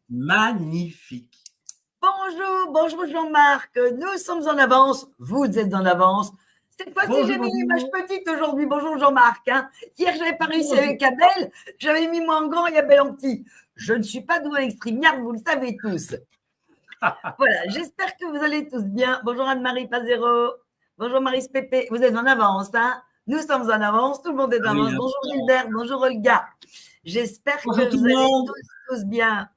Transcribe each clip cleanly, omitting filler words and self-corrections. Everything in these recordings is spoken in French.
Magnifique. Bonjour Jean-Marc. Nous sommes en avance. Vous êtes en avance. Cette fois-ci, j'ai mis l'image petite aujourd'hui. Bonjour Jean-Marc. Hier, je n'avais pas réussi avec Abel. J'avais mis moi en grand et Abel en petit. Je ne suis pas douée avec StreamYard, vous le savez tous. Voilà, j'espère que vous allez tous bien. Bonjour Anne-Marie Pazero. Bonjour Marie Pépé. Vous êtes en avance, hein? Nous sommes en avance. Tout le monde est en avance. Bonjour Gilbert. Bonjour Olga. J'espère que vous allez tous bien.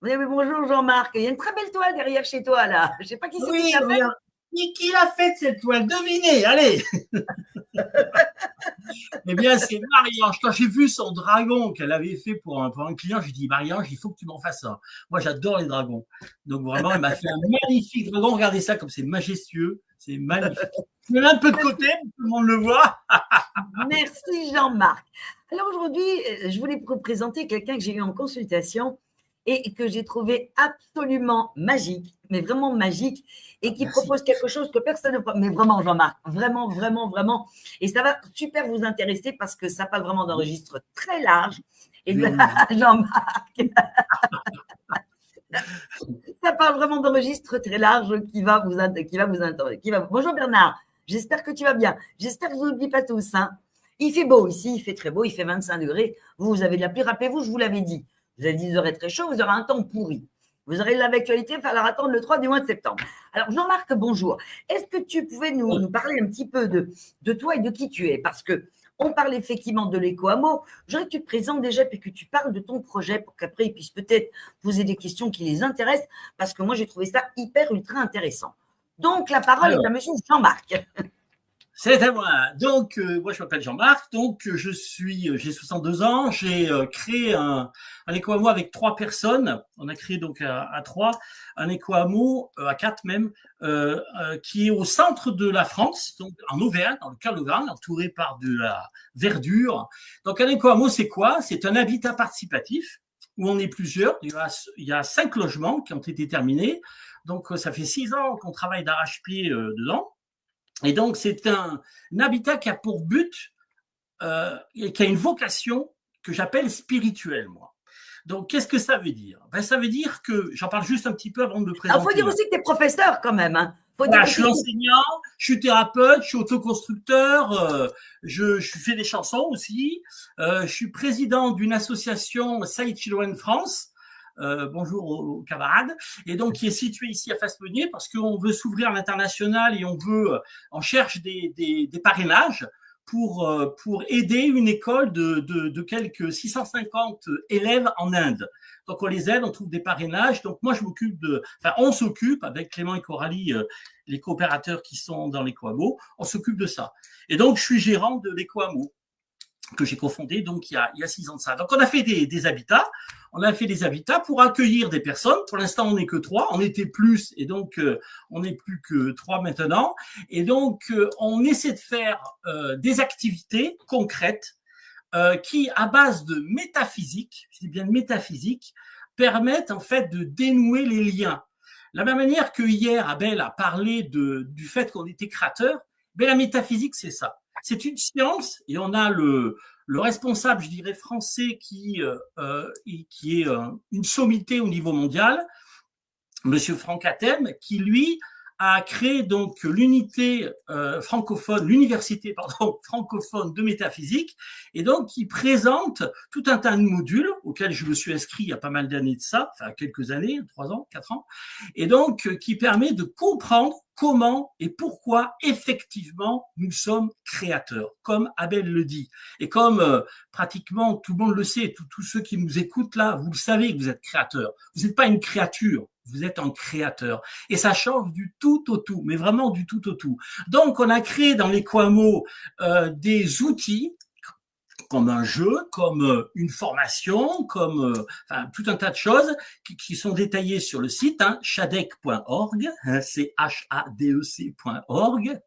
Oui, bonjour Jean-Marc. Il y a une très belle toile derrière chez toi, là. Je ne sais pas qui c'est qui l'a fait. Qui l'a fait cette toile? Devinez, allez. Eh bien, c'est Marie-Ange. Quand j'ai vu son dragon qu'elle avait fait pour un client, j'ai dit, Marie-Ange, il faut que tu m'en fasses un. Moi, j'adore les dragons. Donc, vraiment, elle m'a fait un magnifique dragon. Regardez ça, comme c'est majestueux. C'est magnifique. Je mets un peu de côté, tout le monde le voit. Merci Jean-Marc. Alors aujourd'hui, je voulais vous présenter quelqu'un que j'ai eu en consultation et que j'ai trouvé absolument magique, mais vraiment magique, et qui propose quelque chose que personne ne... Mais vraiment Jean-Marc, vraiment. Et ça va super vous intéresser parce que ça parle vraiment d'un registre très large. Et Jean-Marc, ça parle vraiment d'un registre très large qui va vous intéresser. Bonjour Bernard, j'espère que tu vas bien. J'espère que vous n'oubliez pas tous. Il fait beau ici, il fait très beau, il fait 25 degrés. Vous avez de la pluie, rappelez-vous, je vous l'avais dit. Vous avez dit, vous aurez très chaud, vous aurez un temps pourri. Vous aurez l'actualité, il va falloir attendre le 3 du mois de septembre. Alors, Jean-Marc, bonjour. Est-ce que tu pouvais nous parler un petit peu de toi et de qui tu es? Parce qu'on parle effectivement de l'éco-hameau. J'aimerais que tu te présentes déjà et que tu parles de ton projet pour qu'après, ils puissent peut-être poser des questions qui les intéressent, parce que moi, j'ai trouvé ça ultra intéressant. Donc, la parole est à monsieur Jean-Marc. C'est à moi. Donc, moi, je m'appelle Jean-Marc. Donc, j'ai 62 ans. J'ai créé un éco-hameau avec 3 personnes. On a créé donc à 3 un éco-hameau, à 4 même, qui est au centre de la France, donc en Auvergne, dans le cœur de l'Auvergne, entouré par de la verdure. Donc, un éco-hameau, c'est quoi? C'est un habitat participatif où on est plusieurs. Il y a 5 logements qui ont été terminés. Donc, ça fait 6 ans qu'on travaille d'arrache-pied dedans. Et donc, c'est un habitat qui a pour but et qui a une vocation que j'appelle spirituelle, moi. Donc, qu'est-ce que ça veut dire? Ça veut dire que, j'en parle juste un petit peu avant de me présenter. Il faut dire aussi que tu es professeur quand même. Je suis enseignant, je suis thérapeute, je suis autoconstructeur, je fais des chansons aussi. Je suis président d'une association Save Children France. Bonjour aux camarades, et donc qui est situé ici à Fasse-Meunier parce qu'on veut s'ouvrir à l'international et on cherche des parrainages pour aider une école de quelques 650 élèves en Inde. Donc on les aide, on trouve des parrainages. Donc moi on s'occupe avec Clément et Coralie, les coopérateurs qui sont dans l'éco-hameau, on s'occupe de ça. Et donc je suis gérant de l'éco-hameau que j'ai cofondé donc il y a 6 ans de ça. Donc on a fait des habitats. On a fait des habitats pour accueillir des personnes. Pour l'instant, on n'est que 3. On était plus et donc on n'est plus que 3 maintenant. Et donc on essaie de faire des activités concrètes qui, à base de métaphysique, je dis bien de métaphysique, permettent en fait de dénouer les liens. De la même manière que hier, Abel a parlé du fait qu'on était créateur, mais la métaphysique, c'est ça. C'est une science et on a le responsable, je dirais, français qui est une sommité au niveau mondial, Monsieur Franck Hatem, qui lui a créé donc l'unité l'université francophone de métaphysique, et donc qui présente tout un tas de modules auxquels je me suis inscrit il y a pas mal d'années de ça, enfin quelques années, 3 ans, 4 ans, et donc qui permet de comprendre comment et pourquoi effectivement nous sommes créateurs, comme Abel le dit. Et comme pratiquement tout le monde le sait, tous ceux qui nous écoutent là, vous le savez que vous êtes créateurs. Vous n'êtes pas une créature, vous êtes un créateur. Et ça change du tout au tout, mais vraiment du tout au tout. Donc on a créé dans l'éco-hameau des outils, comme un jeu, comme une formation, comme tout un tas de choses qui sont détaillées sur le site, chadec.org, chadec.org,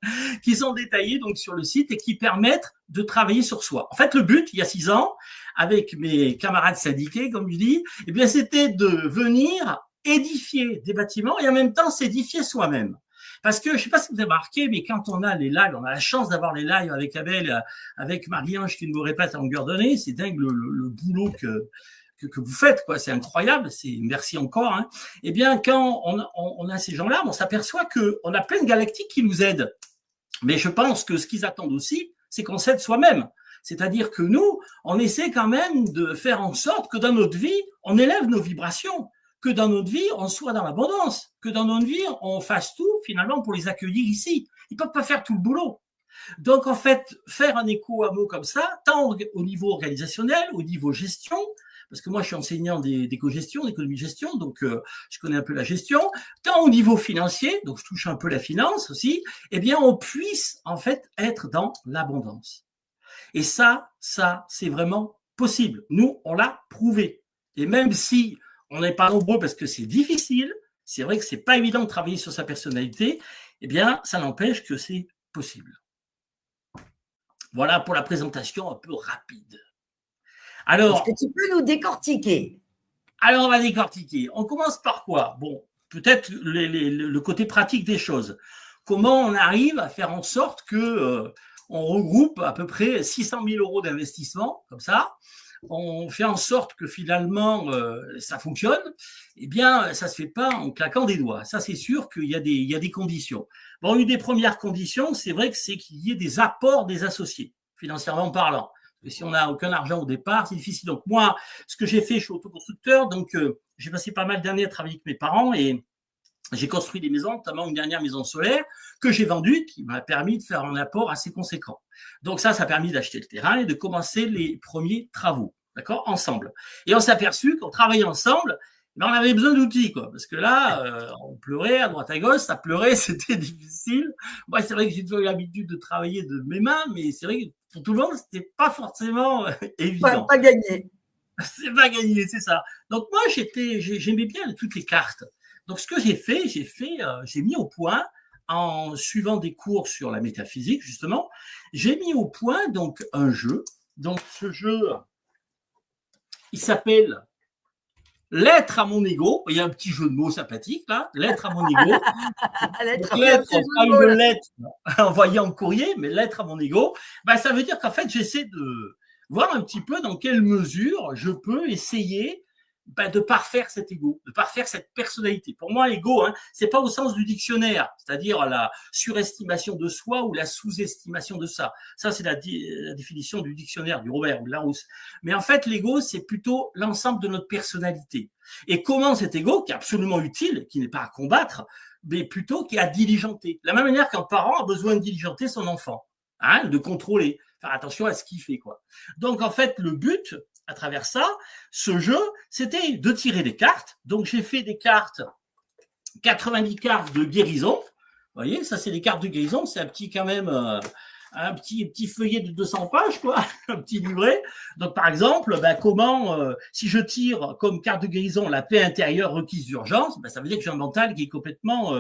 qui sont détaillées donc sur le site et qui permettent de travailler sur soi. En fait, le but, il y a 6 ans, avec mes camarades syndiqués, comme je dis, eh bien, c'était de venir édifier des bâtiments et en même temps s'édifier soi-même. Parce que, je ne sais pas si vous avez remarqué, mais quand on a les lives, on a la chance d'avoir les lives avec Abel, avec Marie-Ange qui nous répète à longueur d'année, c'est dingue le boulot que que vous faites, quoi. C'est incroyable, c'est merci encore. Hein. Eh bien, quand on a ces gens-là, on s'aperçoit qu'on a plein de galactiques qui nous aident. Mais je pense que ce qu'ils attendent aussi, c'est qu'on s'aide soi-même. C'est-à-dire que nous, on essaie quand même de faire en sorte que dans notre vie, on élève nos vibrations, que dans notre vie, on soit dans l'abondance, que dans notre vie, on fasse tout finalement pour les accueillir ici. Ils peuvent pas faire tout le boulot. Donc, en fait, faire un éco-hameau comme ça, tant au niveau organisationnel, au niveau gestion, parce que moi, je suis enseignant d'éco-gestion, d'économie-gestion, donc je connais un peu la gestion, tant au niveau financier, donc je touche un peu la finance aussi, eh bien, on puisse, en fait, être dans l'abondance. Et ça, c'est vraiment possible. Nous, on l'a prouvé. Et même si on n'est pas nombreux parce que c'est difficile, c'est vrai que c'est pas évident de travailler sur sa personnalité, eh bien, ça n'empêche que c'est possible. Voilà pour la présentation un peu rapide. Alors, est-ce que tu peux nous décortiquer? Alors, on va décortiquer. On commence par quoi? Bon, peut-être le côté pratique des choses. Comment on arrive à faire en sorte que on regroupe à peu près 600 000 euros d'investissement, comme ça. On fait en sorte que finalement ça fonctionne. Eh bien, ça se fait pas en claquant des doigts. Ça, c'est sûr qu'il y a des conditions. Bon, une des premières conditions, c'est vrai que c'est qu'il y ait des apports des associés, financièrement parlant. Et si on n'a aucun argent au départ, c'est difficile. Donc moi, ce que j'ai fait, je suis autoconstructeur, donc j'ai passé pas mal d'années à travailler avec mes parents et j'ai construit des maisons, notamment une dernière maison solaire que j'ai vendue, qui m'a permis de faire un apport assez conséquent. Donc ça a permis d'acheter le terrain et de commencer les premiers travaux, d'accord, ensemble. Et on s'est aperçu qu'en travaillant ensemble, on avait besoin d'outils, quoi, parce que là, on pleurait à droite à gauche, ça pleurait, c'était difficile. Moi, c'est vrai que j'ai toujours eu l'habitude de travailler de mes mains, mais c'est vrai que pour tout le monde, c'était pas forcément évident. Pas gagné. C'est pas gagné, c'est ça. Donc moi, j'aimais bien toutes les cartes. Donc ce que j'ai mis au point, en suivant des cours sur la métaphysique, justement, j'ai mis au point donc un jeu. Donc ce jeu, il s'appelle Lettre à mon ego. Il y a un petit jeu de mots sympathique là, Lettre à mon ego. Lettre, pas une lettre envoyée en courrier, mais lettre à mon ego. Ben, ça veut dire qu'en fait, j'essaie de voir un petit peu dans quelle mesure je peux essayer de parfaire cet ego, de parfaire cette personnalité. Pour moi, l'ego, c'est pas au sens du dictionnaire, c'est-à-dire la surestimation de soi ou la sous-estimation de ça. Ça, c'est la définition du dictionnaire du Robert ou de Larousse. Mais en fait, l'ego, c'est plutôt l'ensemble de notre personnalité. Et comment cet ego, qui est absolument utile, qui n'est pas à combattre, mais plutôt qui est à diligenter. De la même manière qu'un parent a besoin de diligenter son enfant, de contrôler, faire attention à ce qu'il fait, quoi. Donc, en fait, le but, à travers ça, ce jeu, c'était de tirer des cartes. Donc, j'ai fait des cartes, 90 cartes de guérison. Vous voyez, ça, c'est des cartes de guérison. C'est un petit, quand même, un petit feuillet de 200 pages, quoi, un petit livret. Donc, par exemple, comment, si je tire comme carte de guérison la paix intérieure requise d'urgence, ça veut dire que j'ai un mental qui est complètement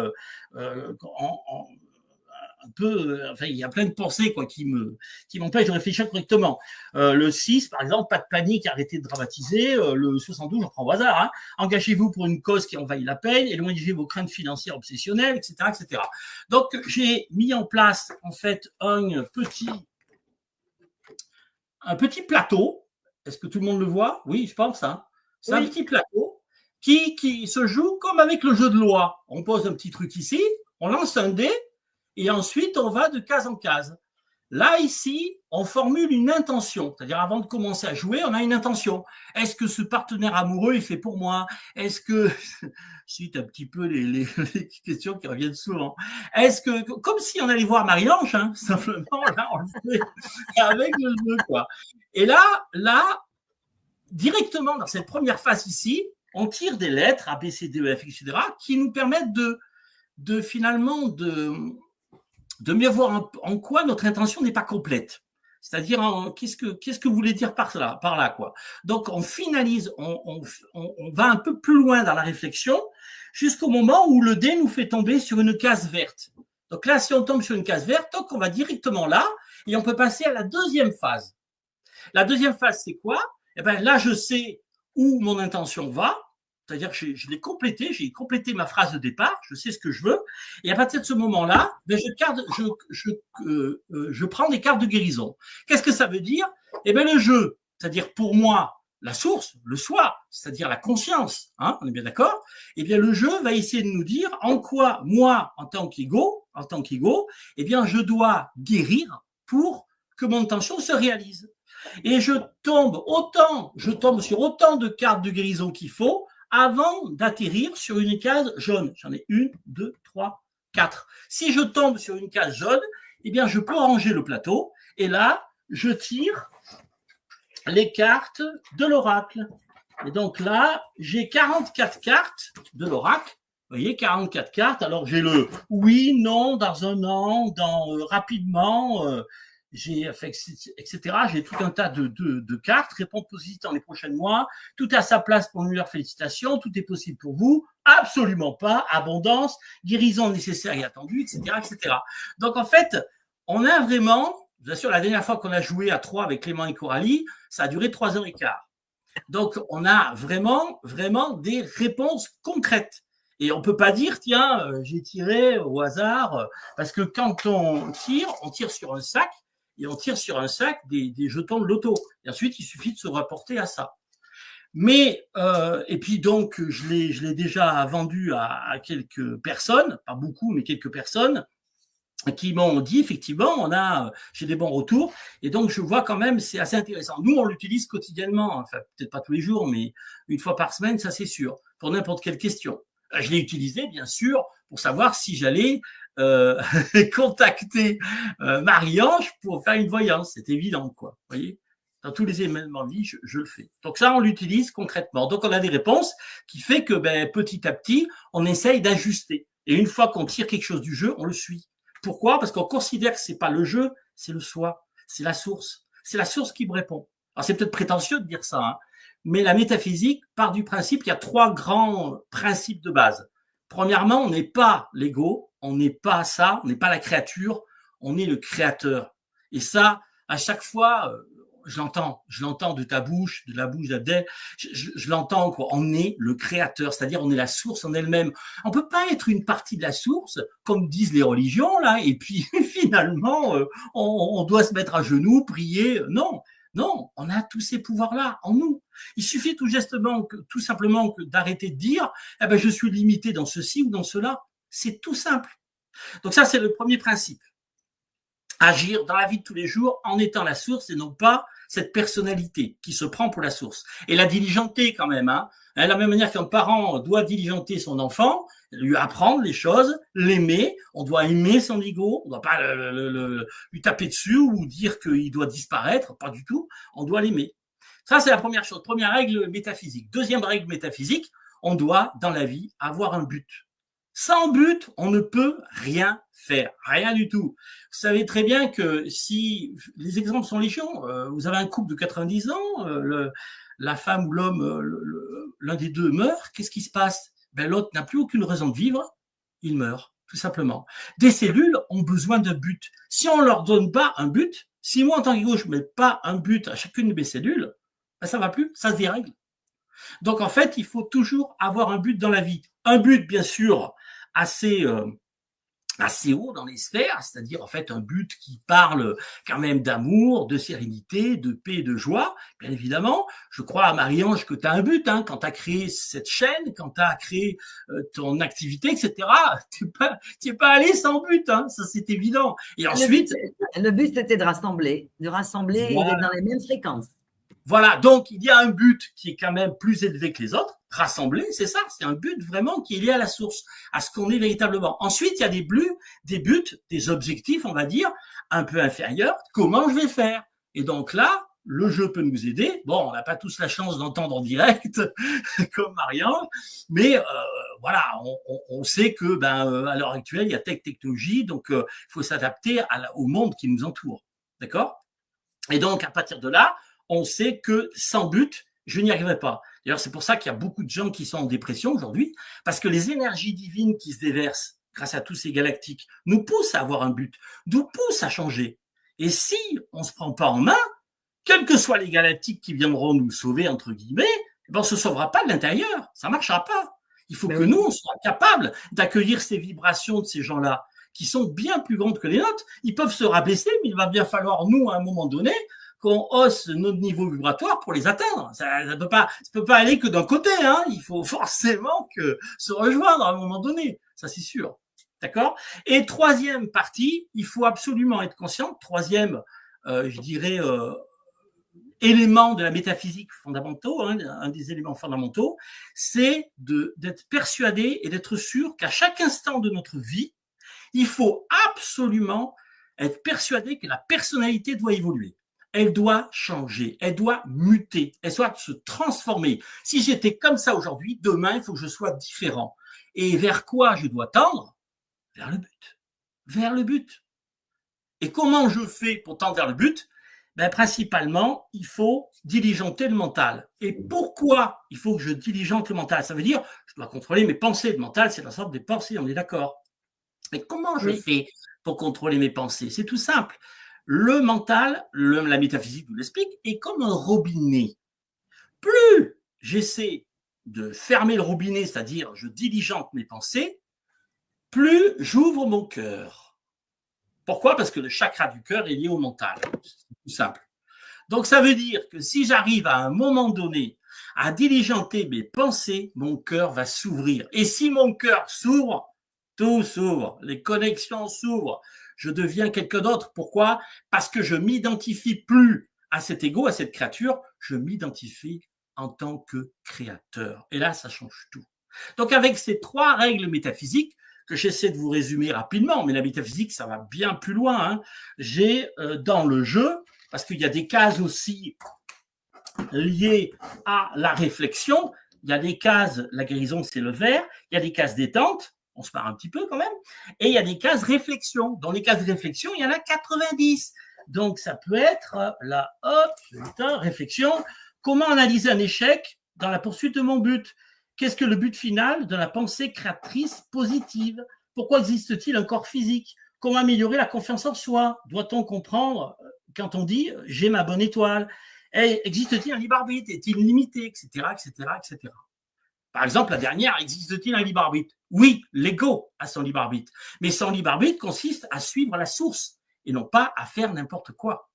un peu, enfin, il y a plein de pensées quoi qui m'empêchent de réfléchir correctement. Le 6, par exemple, pas de panique, arrêtez de dramatiser. Le 72, je prends au hasard. Engagez-vous pour une cause qui envahit la peine, éloignez vos craintes financières obsessionnelles, etc., etc. Donc, j'ai mis en place en fait un petit plateau. Est-ce que tout le monde le voit? Oui, je pense. C'est un petit plateau qui se joue comme avec le jeu de loi. On pose un petit truc ici, on lance un dé. Et ensuite, on va de case en case. Là, ici, on formule une intention. C'est-à-dire, avant de commencer à jouer, on a une intention. Est-ce que ce partenaire amoureux est fait pour moi? Est-ce que... C'est un petit peu les questions qui reviennent souvent. Est-ce que... Comme si on allait voir Marie-Ange, simplement, là, on le fait avec le jeu, quoi. Et là, directement, dans cette première phase ici, on tire des lettres, A, B, C, D, E, F, etc., qui nous permettent finalement de mieux voir en quoi notre intention n'est pas complète. C'est-à-dire, qu'est-ce que vous voulez dire par là, quoi. Donc, on finalise, on va un peu plus loin dans la réflexion jusqu'au moment où le dé nous fait tomber sur une case verte. Donc là, si on tombe sur une case verte, donc on va directement là et on peut passer à la deuxième phase. La deuxième phase, c'est quoi? Eh ben, là, je sais où mon intention va. C'est-à-dire que je l'ai complété, j'ai complété ma phrase de départ, je sais ce que je veux, et à partir de ce moment-là, je prends des cartes de guérison. Qu'est-ce que ça veut dire? Eh bien, le jeu, c'est-à-dire pour moi, la source, le soi, c'est-à-dire la conscience, hein, on est bien d'accord? Eh bien, le jeu va essayer de nous dire en quoi, moi, en tant qu'ego, eh bien, je dois guérir pour que mon intention se réalise. Et je tombe sur autant de cartes de guérison qu'il faut avant d'atterrir sur une case jaune. J'en ai 1, 2, 3, 4. Si je tombe sur une case jaune, eh bien, je peux ranger le plateau. Et là, je tire les cartes de l'oracle. Et donc là, j'ai 44 cartes de l'oracle. Vous voyez, 44 cartes. Alors, j'ai le oui, non, dans un an, dans rapidement, j'ai, etc. J'ai tout un tas de cartes. Réponse positive dans les prochains mois. Tout est à sa place pour nous. Félicitations. Tout est possible pour vous. Absolument pas. Abondance, guérison nécessaire et attendue, etc., etc. Donc, en fait, on a vraiment, bien sûr, la dernière fois qu'on a joué à 3 avec Clément et Coralie, ça a duré 3h15. Donc, on a vraiment des réponses concrètes. Et on ne peut pas dire, tiens, j'ai tiré au hasard, parce que quand on tire sur un sac, et on tire sur un sac des jetons de loto. Et ensuite, il suffit de se rapporter à ça. Mais, et puis donc, je l'ai déjà vendu à quelques personnes, pas beaucoup, mais quelques personnes, qui m'ont dit, effectivement, j'ai des bons retours. Et donc, je vois quand même, c'est assez intéressant. Nous, on l'utilise quotidiennement, enfin, peut-être pas tous les jours, mais une fois par semaine, ça c'est sûr, pour n'importe quelle question. Je l'ai utilisé, bien sûr, pour savoir si j'allais contacter Marie-Ange pour faire une voyance. C'est évident, quoi. Vous voyez, dans tous les événements de vie, je le fais. Donc ça, on l'utilise concrètement. Donc, on a des réponses qui fait que, petit à petit, on essaye d'ajuster. Et une fois qu'on tire quelque chose du jeu, on le suit. Pourquoi? Parce qu'on considère que c'est pas le jeu, c'est le soi, c'est la source. C'est la source qui me répond. Alors, c'est peut-être prétentieux de dire ça, hein, mais la métaphysique part du principe qu'il y a 3 grands principes de base. Premièrement, on n'est pas l'ego, on n'est pas ça, on n'est pas la créature, on est le créateur. Et ça, à chaque fois, je l'entends de ta bouche, de la bouche d'Abdel, je l'entends, quoi. On est le créateur, c'est-à-dire on est la source en elle-même. On peut pas être une partie de la source, comme disent les religions, là, et puis finalement, on doit se mettre à genoux, prier. Non, on a tous ces pouvoirs-là en nous. Il suffit tout simplement d'arrêter de dire, je suis limité dans ceci ou dans cela. C'est tout simple. Donc ça, c'est le premier principe. Agir dans la vie de tous les jours en étant la source et non pas cette personnalité qui se prend pour la source. Et la diligenter quand même. Hein. De la même manière qu'un parent doit diligenter son enfant, lui apprendre les choses, l'aimer, on doit aimer son ego, on ne doit pas lui taper dessus ou dire qu'il doit disparaître, pas du tout, on doit l'aimer. Ça, c'est la première chose, première règle métaphysique. Deuxième règle métaphysique, on doit, dans la vie, avoir un but. Sans but, on ne peut rien faire, rien du tout. Vous savez très bien que si les exemples sont légion, vous avez un couple de 90 ans, la femme ou l'homme, l'un des deux meurt, qu'est-ce qui se passe? L'autre n'a plus aucune raison de vivre, il meurt, tout simplement. Des cellules ont besoin d'un but. Si on ne leur donne pas un but, si moi en tant qu'ego je ne mets pas un but à chacune de mes cellules, ça ne va plus, ça se dérègle. Donc en fait, il faut toujours avoir un but dans la vie. Un but, bien sûr, assez haut dans les sphères, c'est-à-dire en fait un but qui parle quand même d'amour, de sérénité, de paix, de joie. Bien évidemment, je crois à Marie-Ange que tu as un but, hein, quand tu as créé cette chaîne, quand tu as créé ton activité, etc. Tu n'es pas allé sans but, hein, ça c'est évident. Et ensuite... Le but c'était de rassembler voilà. Et d'être dans les mêmes fréquences. Voilà, donc il y a un but qui est quand même plus élevé que les autres, rassembler, c'est ça, c'est un but vraiment qui est lié à la source, à ce qu'on est véritablement. Ensuite, il y a des buts, des objectifs, on va dire, un peu inférieurs, comment je vais faire? Et donc là, le jeu peut nous aider. Bon, on n'a pas tous la chance d'entendre en direct, comme Marianne, mais voilà, on sait que à l'heure actuelle, il y a technologie, donc il faut s'adapter au monde qui nous entoure, d'accord? Et donc, à partir de là, on sait que sans but, je n'y arriverai pas. D'ailleurs, c'est pour ça qu'il y a beaucoup de gens qui sont en dépression aujourd'hui, parce que les énergies divines qui se déversent grâce à tous ces galactiques nous poussent à avoir un but, nous poussent à changer. Et si on ne se prend pas en main, quels que soient les galactiques qui viendront nous sauver, entre guillemets, on ne se sauvera pas de l'intérieur, ça ne marchera pas. Il faut que nous, on soit capables d'accueillir ces vibrations de ces gens-là, qui sont bien plus grandes que les nôtres. Ils peuvent se rabaisser, mais il va bien falloir, nous, à un moment donné, qu'on hausse notre niveau vibratoire pour les atteindre. Ça peut pas aller que d'un côté, hein. Il faut forcément se rejoindre à un moment donné. Ça, c'est sûr. D'accord? Et troisième partie, il faut absolument être conscient. Troisième, je dirais, élément de la métaphysique fondamentaux, hein, un des éléments fondamentaux, c'est d'être persuadé et d'être sûr qu'à chaque instant de notre vie, il faut absolument être persuadé que la personnalité doit évoluer. Elle doit changer, elle doit muter, elle doit se transformer. Si j'étais comme ça aujourd'hui, demain, il faut que je sois différent. Et vers quoi je dois tendre? Vers le but. Vers le but. Et comment je fais pour tendre vers le but? Ben, principalement, il faut diligenter le mental. Et pourquoi il faut que je diligente le mental? Ça veut dire, je dois contrôler mes pensées. Le mental, c'est la sorte des pensées, on est d'accord. Mais comment je fais pour contrôler mes pensées? C'est tout simple. Le mental, la métaphysique nous l'explique, est comme un robinet. Plus j'essaie de fermer le robinet, c'est-à-dire je diligente mes pensées, plus j'ouvre mon cœur. Pourquoi? Parce que le chakra du cœur est lié au mental. C'est tout simple. Donc, ça veut dire que si j'arrive à un moment donné à diligenter mes pensées, mon cœur va s'ouvrir. Et si mon cœur s'ouvre, tout s'ouvre, les connexions s'ouvrent. Je deviens quelqu'un d'autre. Pourquoi? Parce que je m'identifie plus à cet ego, à cette créature. Je m'identifie en tant que créateur. Et là, ça change tout. Donc, avec ces trois règles métaphysiques, que j'essaie de vous résumer rapidement, mais la métaphysique, ça va bien plus loin. Hein. J'ai dans le jeu, parce qu'il y a des cases aussi liées à la réflexion, il y a des cases, la guérison, c'est le vert, il y a des cases détente, on se marre un petit peu quand même, et il y a des cases réflexion. Dans les cases réflexion, il y en a 90. Donc, ça peut être, là, hop, réflexion, comment analyser un échec dans la poursuite de mon but? Qu'est-ce que le but final de la pensée créatrice positive? Pourquoi existe-t-il un corps physique? Comment améliorer la confiance en soi? Doit-on comprendre quand on dit « j'ai ma bonne étoile » ? Existe-t-il un libre arbitre? Est-il limité? Etc., etc., etc. Par exemple, la dernière, existe-t-il un libre arbitre? Oui, l'ego a son libre arbitre. Mais son libre arbitre consiste à suivre la source et non pas à faire n'importe quoi.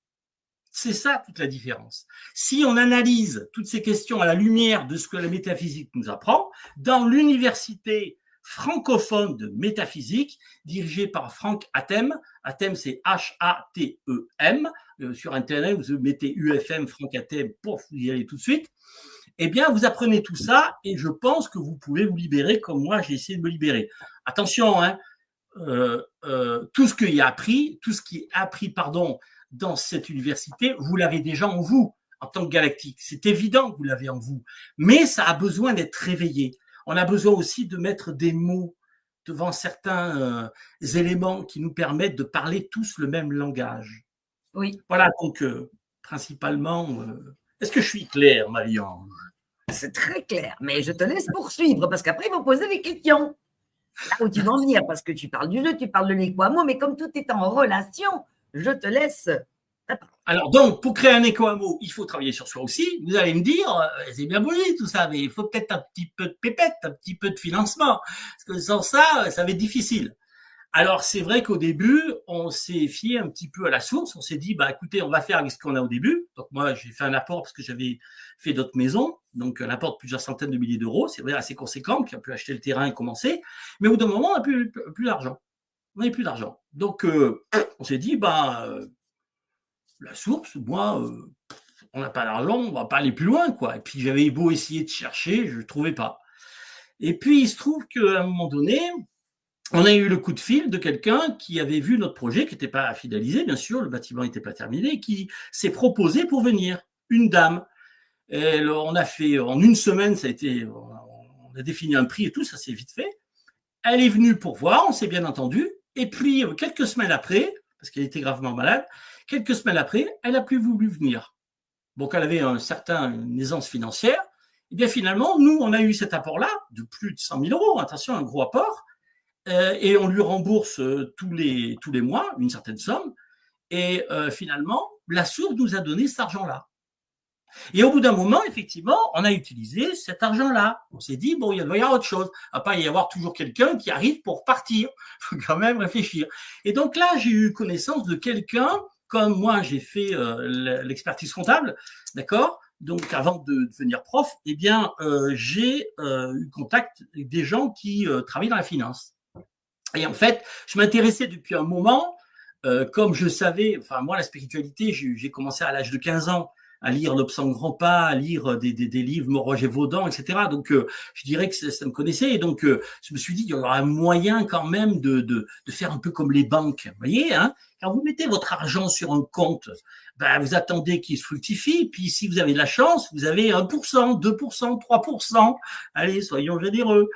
C'est ça toute la différence. Si on analyse toutes ces questions à la lumière de ce que la métaphysique nous apprend, dans l'université francophone de métaphysique, dirigée par Franck Hatem, Hatem c'est H-A-T-E-M, sur Internet vous mettez UFM Franck Hatem, pouf, vous y allez tout de suite, eh bien vous apprenez tout ça et je pense que vous pouvez vous libérer comme moi j'ai essayé de me libérer. Attention, hein, tout ce qui est appris, dans cette université, vous l'avez déjà en vous, en tant que galactique. C'est évident que vous l'avez en vous. Mais ça a besoin d'être réveillé. On a besoin aussi de mettre des mots devant certains éléments qui nous permettent de parler tous le même langage. Oui. Voilà, donc, principalement, est-ce que je suis clair, Marie-Ange? C'est très clair, mais je te laisse poursuivre parce qu'après, ils vont poser des questions. Là où tu vas en venir, parce que tu parles du jeu, tu parles de l'équamo, mais comme tout est en relation, je te laisse. Alors donc, pour créer un équamo, il faut travailler sur soi aussi. Vous allez me dire, c'est bien beau tout ça, mais il faut peut-être un petit peu de pépette, un petit peu de financement. Parce que sans ça, ça va être difficile. Alors, c'est vrai qu'au début, on s'est fié un petit peu à la source. On s'est dit, bah écoutez, on va faire avec ce qu'on a au début. Donc moi, j'ai fait un apport parce que j'avais fait d'autres maisons. Donc un apport de plusieurs centaines de milliers d'euros. C'est vrai, assez conséquent, qui a pu acheter le terrain et commencer. Mais au bout d'un moment, on n'a plus d'argent. On n'avait plus d'argent. Donc, on s'est dit, bah... la source, moi, on n'a pas d'argent, on va pas aller plus loin, quoi. Et puis j'avais beau essayer de chercher, je ne trouvais pas. Et puis il se trouve qu'à un moment donné, on a eu le coup de fil de quelqu'un qui avait vu notre projet, qui n'était pas finalisé, bien sûr, le bâtiment n'était pas terminé, qui s'est proposé pour venir, une dame. Et on a fait, en une semaine, on a défini un prix et tout, ça s'est vite fait. Elle est venue pour voir, on s'est bien entendu. Et puis, quelques semaines après, parce qu'elle était gravement malade, quelques semaines après, elle n'a plus voulu venir. Donc, elle avait une aisance financière. Et bien, finalement, nous, on a eu cet apport-là de plus de 100 000 euros. Attention, un gros apport. Et on lui rembourse tous les mois une certaine somme. Et finalement, la source nous a donné cet argent-là. Et au bout d'un moment, effectivement, on a utilisé cet argent-là. On s'est dit, bon, il doit y avoir autre chose. Il ne va pas y avoir toujours quelqu'un qui arrive pour partir. Il faut quand même réfléchir. Et donc là, j'ai eu connaissance de quelqu'un comme moi j'ai fait l'expertise comptable, d'accord. Donc avant de devenir prof, eh bien j'ai eu contact avec des gens qui travaillent dans la finance. Et en fait, je m'intéressais depuis un moment, comme je savais, enfin moi la spiritualité, j'ai commencé à l'âge de 15 ans à lire Lobsang Rampa, à lire des livres Moroger Vaudan, etc. Donc je dirais que ça me connaissait. Et donc je me suis dit qu'il y aura un moyen quand même de faire un peu comme les banques. Vous voyez, hein, quand vous mettez votre argent sur un compte, ben, vous attendez qu'il se fructifie. Puis si vous avez de la chance, vous avez 1%, 2%, 3%. Allez, soyons généreux.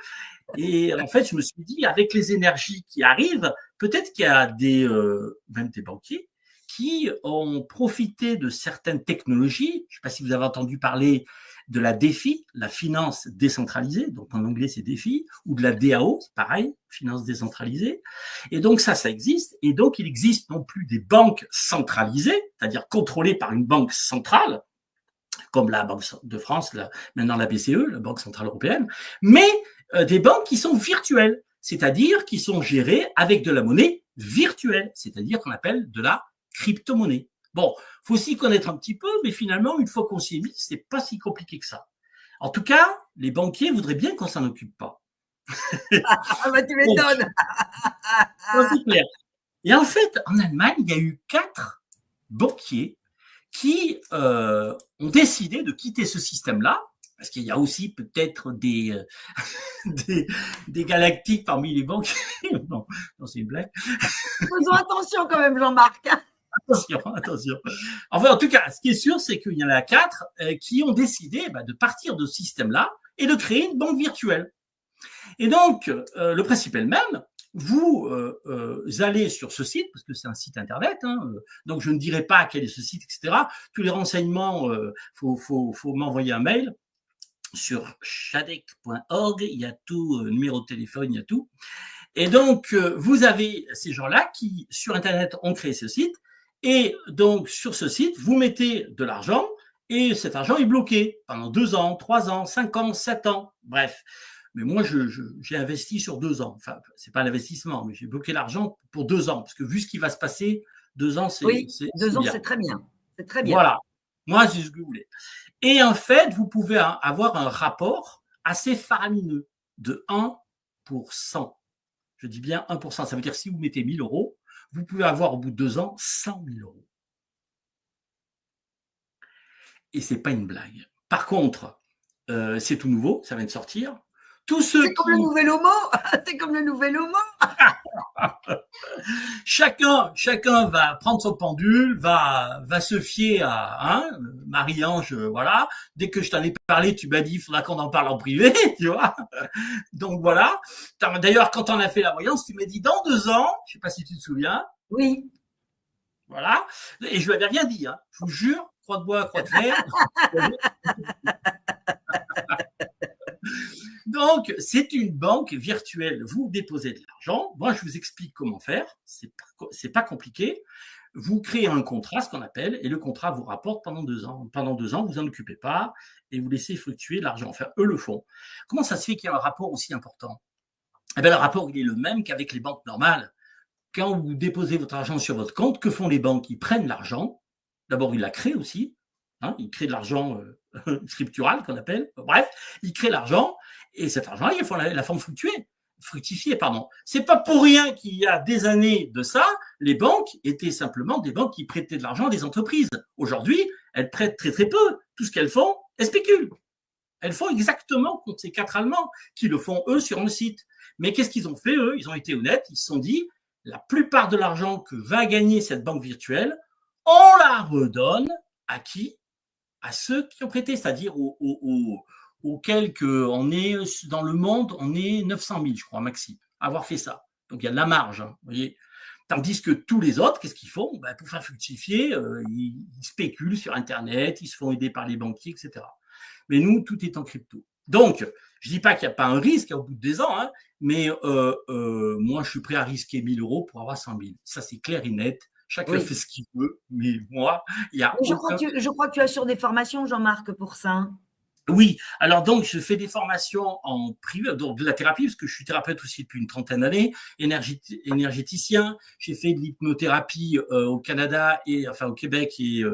Et en fait, je me suis dit, avec les énergies qui arrivent, peut-être qu'il y a même des banquiers qui ont profité de certaines technologies. Je ne sais pas si vous avez entendu parler de la DeFi, la finance décentralisée, donc en anglais c'est DeFi, ou de la DAO, pareil, finance décentralisée. Et donc ça existe. Et donc il existe non plus des banques centralisées, c'est-à-dire contrôlées par une banque centrale, comme la Banque de France, maintenant la BCE, la Banque Centrale Européenne, mais des banques qui sont virtuelles, c'est-à-dire qui sont gérées avec de la monnaie virtuelle, c'est-à-dire qu'on appelle de la crypto-monnaie. Bon, faut s'y connaître un petit peu, mais finalement, une fois qu'on s'y est mis, c'est pas si compliqué que ça. En tout cas, les banquiers voudraient bien qu'on s'en occupe pas. Ah bah tu m'étonnes. C'est clair. Et en fait, en Allemagne, il y a eu 4 banquiers qui ont décidé de quitter ce système-là, parce qu'il y a aussi peut-être des galactiques parmi les banquiers. Non, c'est une blague. Faisons attention quand même, Jean-Marc. Attention. Enfin, en tout cas, ce qui est sûr, c'est qu'il y en a 4 qui ont décidé de partir de ce système-là et de créer une banque virtuelle. Et donc, le principe est le même. Vous allez sur ce site, parce que c'est un site internet, hein, donc je ne dirai pas quel est ce site, etc. Tous les renseignements, faut m'envoyer un mail sur shadek.org, il y a tout, numéro de téléphone, il y a tout. Et donc, vous avez ces gens-là qui, sur Internet, ont créé ce site, et donc, sur ce site, vous mettez de l'argent, et cet argent est bloqué pendant 2 ans, 3 ans, 5 ans, 7 ans, bref. Mais moi, j'ai investi sur 2 ans. Enfin, c'est pas l'investissement, mais j'ai bloqué l'argent pour 2 ans, parce que vu ce qui va se passer, 2 ans, c'est oui, c'est 2 ans, bien. c'est très bien. C'est très bien. Voilà. Moi, c'est ce que vous voulez. Et en fait, vous pouvez avoir un rapport assez faramineux de 1%. Je dis bien 1%. Ça veut dire si vous mettez 1 000 euros, vous pouvez avoir au bout de 2 ans 100 000 euros. Et c'est pas une blague. Par contre, c'est tout nouveau, ça vient de sortir. C'est comme le nouvel homo. C'est comme le nouvel homo. Chacun va prendre son pendule, va se fier à Marie-Ange, voilà. Dès que je t'en ai parlé, tu m'as dit, il faudra qu'on en parle en privé, tu vois. Donc voilà. D'ailleurs, quand on a fait la voyance, tu m'as dit dans 2 ans, je sais pas si tu te souviens. Oui. Voilà. Et je lui avais rien dit, hein. Je vous jure, croix de bois, croix de fer. Donc, c'est une banque virtuelle. Vous déposez de l'argent. Moi, je vous explique comment faire. C'est pas compliqué. Vous créez un contrat, ce qu'on appelle, et le contrat vous rapporte pendant 2 ans. Pendant 2 ans, vous en occupez pas et vous laissez fluctuer l'argent. Enfin, eux le font. Comment ça se fait qu'il y a un rapport aussi important? Eh bien, le rapport, il est le même qu'avec les banques normales. Quand vous déposez votre argent sur votre compte, que font les banques? Ils prennent l'argent. D'abord, ils la créent aussi. Ils créent de l'argent scriptural, qu'on appelle. Bref, ils créent l'argent. Et cet argent-là, ils font la forme fructifier, pardon. C'est pas pour rien qu'il y a des années de ça, les banques étaient simplement des banques qui prêtaient de l'argent à des entreprises. Aujourd'hui, elles prêtent très très peu. Tout ce qu'elles font, elles spéculent. Elles font exactement comme ces 4 Allemands qui le font eux sur le site. Mais qu'est-ce qu'ils ont fait eux? Ils ont été honnêtes, ils se sont dit, la plupart de l'argent que va gagner cette banque virtuelle, on la redonne à qui? À ceux qui ont prêté, c'est-à-dire aux quelques, on est dans le monde, on est 900 000, je crois, maxi, à avoir fait ça. Donc il y a de la marge, vous voyez. Tandis que tous les autres, qu'est-ce qu'ils font? Pour faire fructifier, ils spéculent sur Internet, ils se font aider par les banquiers, etc. Mais nous, tout est en crypto. Donc, je ne dis pas qu'il n'y a pas un risque au bout de 2 ans, mais moi, je suis prêt à risquer 1 000 euros pour avoir 100 000. Ça, c'est clair et net. Chacun fait ce qu'il veut, mais moi, il y a je crois que tu assures des formations, Jean-Marc, pour ça. Oui, alors donc je fais des formations en privé, donc de la thérapie, parce que je suis thérapeute aussi depuis une trentaine d'années, énergéticien, j'ai fait de l'hypnothérapie au Canada et enfin au Québec et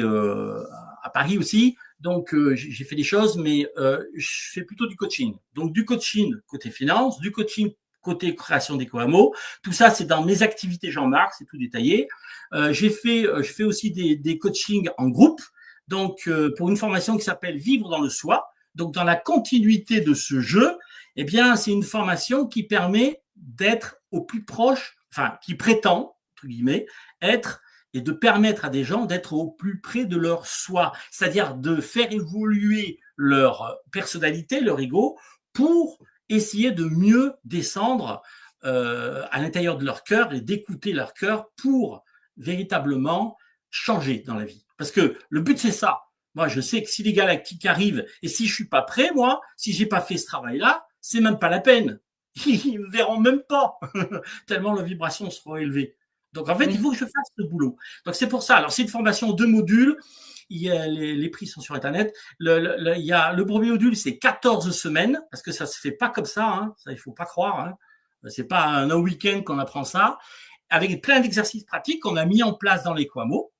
à Paris aussi. Donc j'ai fait des choses, mais je fais plutôt du coaching. Donc du coaching côté finance, du coaching côté création d'éco-hameaux. Tout ça, c'est dans mes activités Jean-Marc, c'est tout détaillé. Je fais aussi des coachings en groupe. Donc, pour une formation qui s'appelle Vivre dans le soi. Donc, dans la continuité de ce jeu, eh bien, c'est une formation qui permet d'être au plus proche, enfin, qui prétend, entre guillemets, être et de permettre à des gens d'être au plus près de leur soi, c'est-à-dire de faire évoluer leur personnalité, leur ego, pour essayer de mieux descendre à l'intérieur de leur cœur et d'écouter leur cœur pour véritablement changer dans la vie. Parce que le but, c'est ça. Moi, je sais que si les galactiques arrivent et si je suis pas prêt, moi, si j'ai pas fait ce travail-là, c'est même pas la peine. Ils me verront même pas, tellement les vibrations seront élevées. Donc, en fait, il faut que je fasse ce boulot. Donc, c'est pour ça. Alors, c'est une formation de modules. Il y a les prix sont sur Internet. Il y a le premier module, c'est 14 semaines, parce que ça se fait pas comme ça. Hein. Ça, il faut pas croire. Hein. C'est pas un week-end qu'on apprend ça. Avec plein d'exercices pratiques qu'on a mis en place dans les Quamo.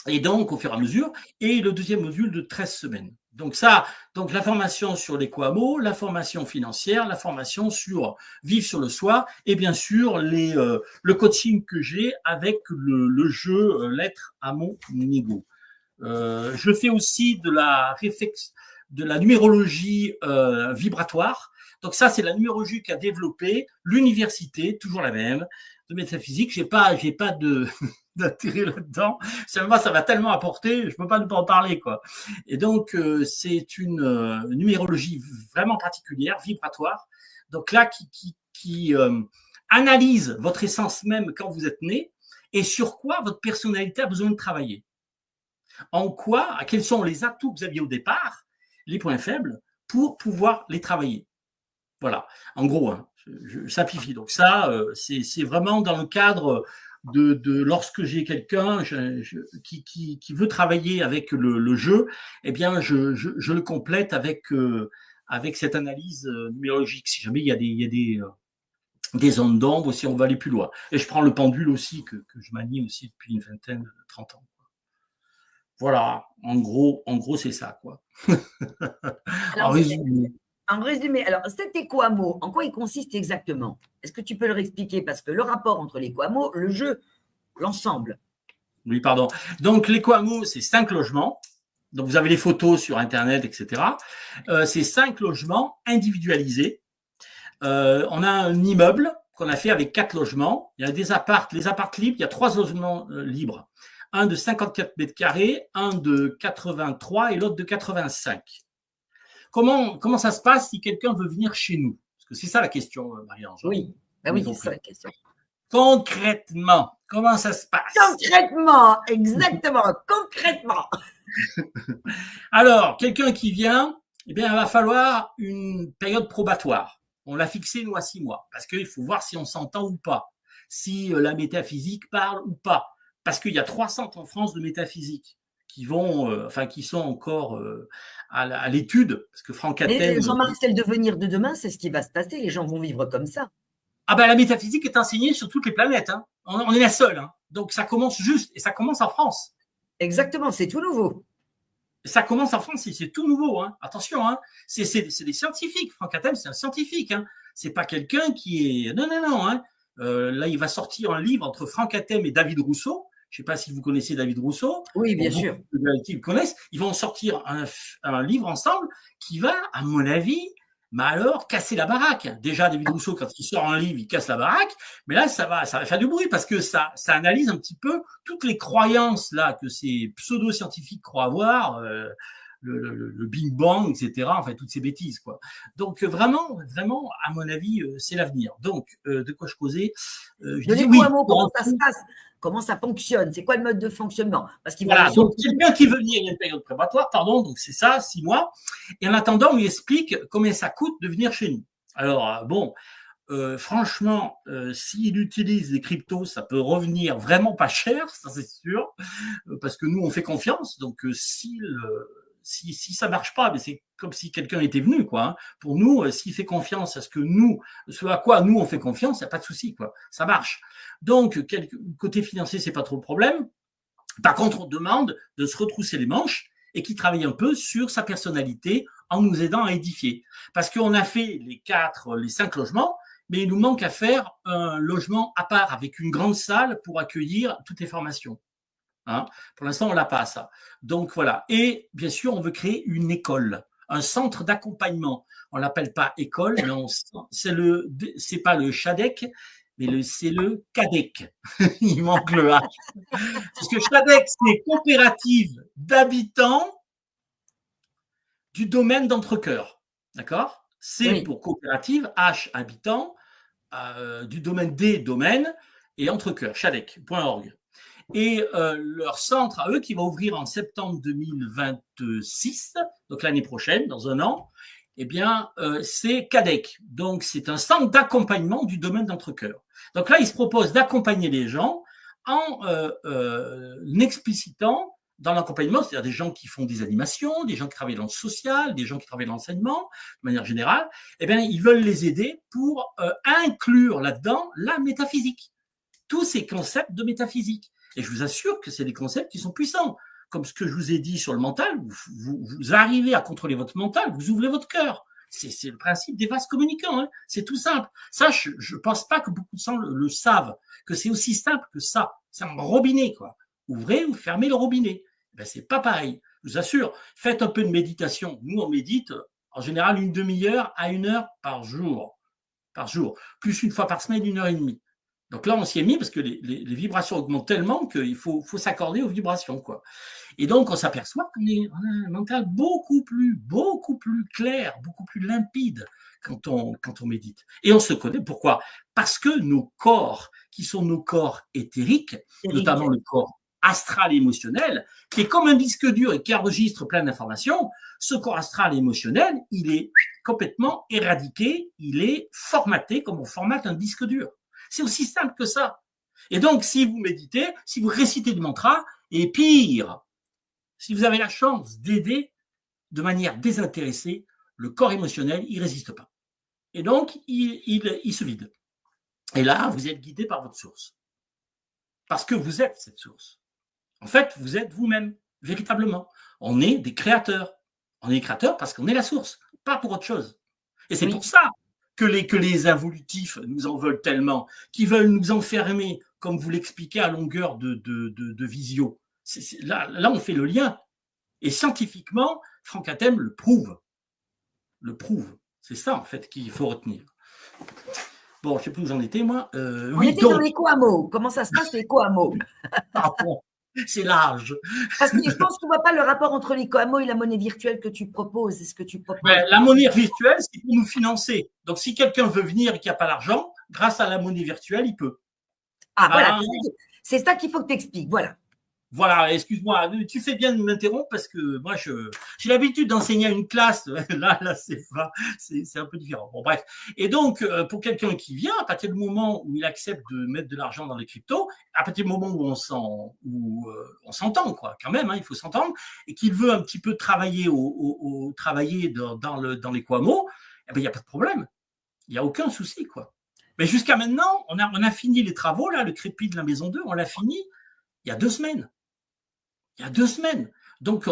Et donc, au fur et à mesure, et le deuxième module de 13 semaines. Donc ça, donc la formation sur les Quamo, la formation financière, la formation sur vivre sur le soi, et bien sûr le coaching que j'ai avec le jeu Lettre à mon ego. Je fais aussi de la numérologie vibratoire. Donc ça, c'est la numérologie qu'a développé l'université, toujours la même, de métaphysique. J'ai pas d'intérêt là-dedans. Seulement, ça va tellement apporter, je peux pas ne pas en parler, quoi. Et donc, c'est une numérologie vraiment particulière, vibratoire. Donc là, qui analyse votre essence même quand vous êtes né et sur quoi votre personnalité a besoin de travailler. En quoi, quels sont les atouts que vous aviez au départ, les points faibles, pour pouvoir les travailler. Voilà, en gros, hein, je simplifie. Donc ça, c'est vraiment dans le cadre de lorsque j'ai quelqu'un qui veut travailler avec le jeu, eh bien, je le complète avec cette analyse numérologique. Si jamais il y a des ondes d'ombre, si on va aller plus loin. Et je prends le pendule aussi, que je manie aussi depuis une vingtaine, 30 ans. Voilà, en gros, c'est ça, quoi. Alors, en résumé. En résumé, alors cet éco-hameau, en quoi il consiste exactement? Est-ce que tu peux le expliquer? Parce que le rapport entre l'éco-hameau, le jeu, l'ensemble. Oui, pardon. Donc, l'éco-hameau, c'est 5 logements. Donc, vous avez les photos sur Internet, etc. C'est 5 logements individualisés. On a un immeuble qu'on a fait avec 4 logements. Il y a les apparts libres. Il y a 3 logements libres. Un de 54 mètres carrés, un de 83 et l'autre de 85. Comment ça se passe si quelqu'un veut venir chez nous? Parce que c'est ça la question, Marie-Ange. Oui, ben oui, c'est ça la question. Concrètement, comment ça se passe? Concrètement, exactement, concrètement. Alors, quelqu'un qui vient, eh bien, il va falloir une période probatoire. On l'a fixée, nous, à 6 mois, parce qu'il faut voir si on s'entend ou pas, si la métaphysique parle ou pas. Parce qu'il y a 3 centres en France de métaphysique qui sont encore à l'étude, parce que Franck Hatem… Jean-Marc, c'est le devenir de demain, c'est ce qui va se passer, les gens vont vivre comme ça. Ah ben la métaphysique est enseignée sur toutes les planètes, hein. On est la seule, hein. Donc ça commence juste, et ça commence en France. Exactement, c'est tout nouveau. Ça commence en France, c'est tout nouveau, hein. Attention, hein. C'est des scientifiques. Franck Hatem, c'est un scientifique, hein. C'est pas quelqu'un qui est… Non, hein. Là, il va sortir un livre entre Franck Hatem et David Rousseau. Je ne sais pas si vous connaissez David Rousseau. Oui, bien sûr. Qui le connaissent. Ils vont sortir un livre ensemble qui va, à mon avis, mais alors, casser la baraque. Déjà, David Rousseau, quand il sort un livre, il casse la baraque. Mais là, ça va faire du bruit parce que ça analyse un petit peu toutes les croyances là que ces pseudo-scientifiques croient avoir, le Big Bang, etc. Enfin, toutes ces bêtises, quoi. Donc, vraiment, à mon avis, c'est l'avenir. Donc, de quoi je causais de l'éco-hameau, comment ça se passe? Comment ça fonctionne? C'est quoi le mode de fonctionnement? Parce qu'il voilà, donc quelqu'un qui veut venir, il y a une période préparation, pardon, donc c'est ça, 6 mois. Et en attendant, on lui explique combien ça coûte de venir chez nous. Alors, bon, franchement, s'il utilise des cryptos, ça peut revenir vraiment pas cher, ça c'est sûr, parce que nous, on fait confiance. Donc, s'il si ça marche pas, mais c'est comme si quelqu'un était venu, quoi. Hein. Pour nous, s'il fait confiance à ce à quoi nous on fait confiance, il n'y a pas de souci, quoi. Ça marche. Donc, côté financier, c'est pas trop le problème. Par contre, on demande de se retrousser les manches et qu'il travaille un peu sur sa personnalité en nous aidant à édifier. Parce qu'on a fait les 5 logements, mais il nous manque à faire un logement à part avec une grande salle pour accueillir toutes les formations. Hein, pour l'instant, on l'a pas ça. Donc voilà. Et bien sûr, on veut créer une école, un centre d'accompagnement. On l'appelle pas école, non, c'est pas le CHADEC, mais c'est le CADEC. Il manque le H. Parce que CHADEC, c'est coopérative d'habitants du domaine d'Entrecoeur. D'accord? C pour coopérative, H habitants, du domaine D domaine et Entrecoeur, CHADEC.org. Et leur centre à eux qui va ouvrir en septembre 2026, donc l'année prochaine, dans un an, eh bien, c'est CADEC. Donc, c'est un centre d'accompagnement du domaine d'Entrecoeur. Donc là, ils se proposent d'accompagner les gens en explicitant dans l'accompagnement, c'est-à-dire des gens qui font des animations, des gens qui travaillent dans le social, des gens qui travaillent dans l'enseignement, de manière générale, eh bien, ils veulent les aider pour inclure là-dedans la métaphysique. Tous ces concepts de métaphysique. Et je vous assure que c'est des concepts qui sont puissants. Comme ce que je vous ai dit sur le mental, vous arrivez à contrôler votre mental, vous ouvrez votre cœur. C'est le principe des vases communicants. Hein. C'est tout simple. Ça, je pense pas que beaucoup de gens le savent, que c'est aussi simple que ça. C'est un robinet, quoi. Ouvrez ou fermez le robinet. Ben, c'est pas pareil. Je vous assure, faites un peu de méditation. Nous, on médite en général une demi-heure à 1 heure par jour. Plus une fois par semaine, 1h30. Donc là, on s'y est mis parce que les vibrations augmentent tellement qu'il faut s'accorder aux vibrations, quoi. Et donc, on s'aperçoit qu'on a un mental beaucoup plus clair, beaucoup plus limpide quand on médite. Et on se connaît. Pourquoi? Parce que nos corps, qui sont nos corps éthériques, notamment le corps astral et émotionnel, qui est comme un disque dur et qui enregistre plein d'informations, ce corps astral et émotionnel, il est complètement éradiqué, il est formaté comme on formate un disque dur. C'est aussi simple que ça. Et donc, si vous méditez, si vous récitez du mantra, et pire, si vous avez la chance d'aider de manière désintéressée, le corps émotionnel, il ne résiste pas. Et donc, il se vide. Et là, vous êtes guidé par votre source. Parce que vous êtes cette source. En fait, vous êtes vous-même, véritablement. On est des créateurs. On est des créateurs parce qu'on est la source, pas pour autre chose. Et c'est pour ça que les involutifs nous en veulent tellement, qu'ils veulent nous enfermer, comme vous l'expliquez à longueur de visio. Là, on fait le lien. Et scientifiquement, Franck Hatem le prouve. C'est ça, en fait, qu'il faut retenir. Bon, je ne sais plus où j'en étais, moi. On était dans les Coamo. Comment ça se passe, les Coamo? Ah bon, c'est large. Parce que je pense que tu ne vois pas le rapport entre les Coamo et la monnaie virtuelle que tu proposes. C'est ce que tu proposes. Ben, la monnaie virtuelle, c'est pour nous financer. Donc, si quelqu'un veut venir et qu'il n'y a pas l'argent, grâce à la monnaie virtuelle, il peut. Ah, voilà. C'est ça qu'il faut que tu expliques. Voilà. Voilà, excuse-moi, tu fais bien de m'interrompre parce que moi, j'ai l'habitude d'enseigner à une classe. Là, c'est un peu différent. Bon, bref. Et donc, pour quelqu'un qui vient, à partir du moment où il accepte de mettre de l'argent dans les cryptos, à partir du moment où on s'entend, quoi, quand même, hein, il faut s'entendre, et qu'il veut un petit peu travailler travailler dans les Coamo, eh ben, il n'y a pas de problème. Il n'y a aucun souci, quoi. Mais jusqu'à maintenant, on a fini les travaux, là, le crépi de la maison 2, on l'a fini il y a 2 semaines. Donc,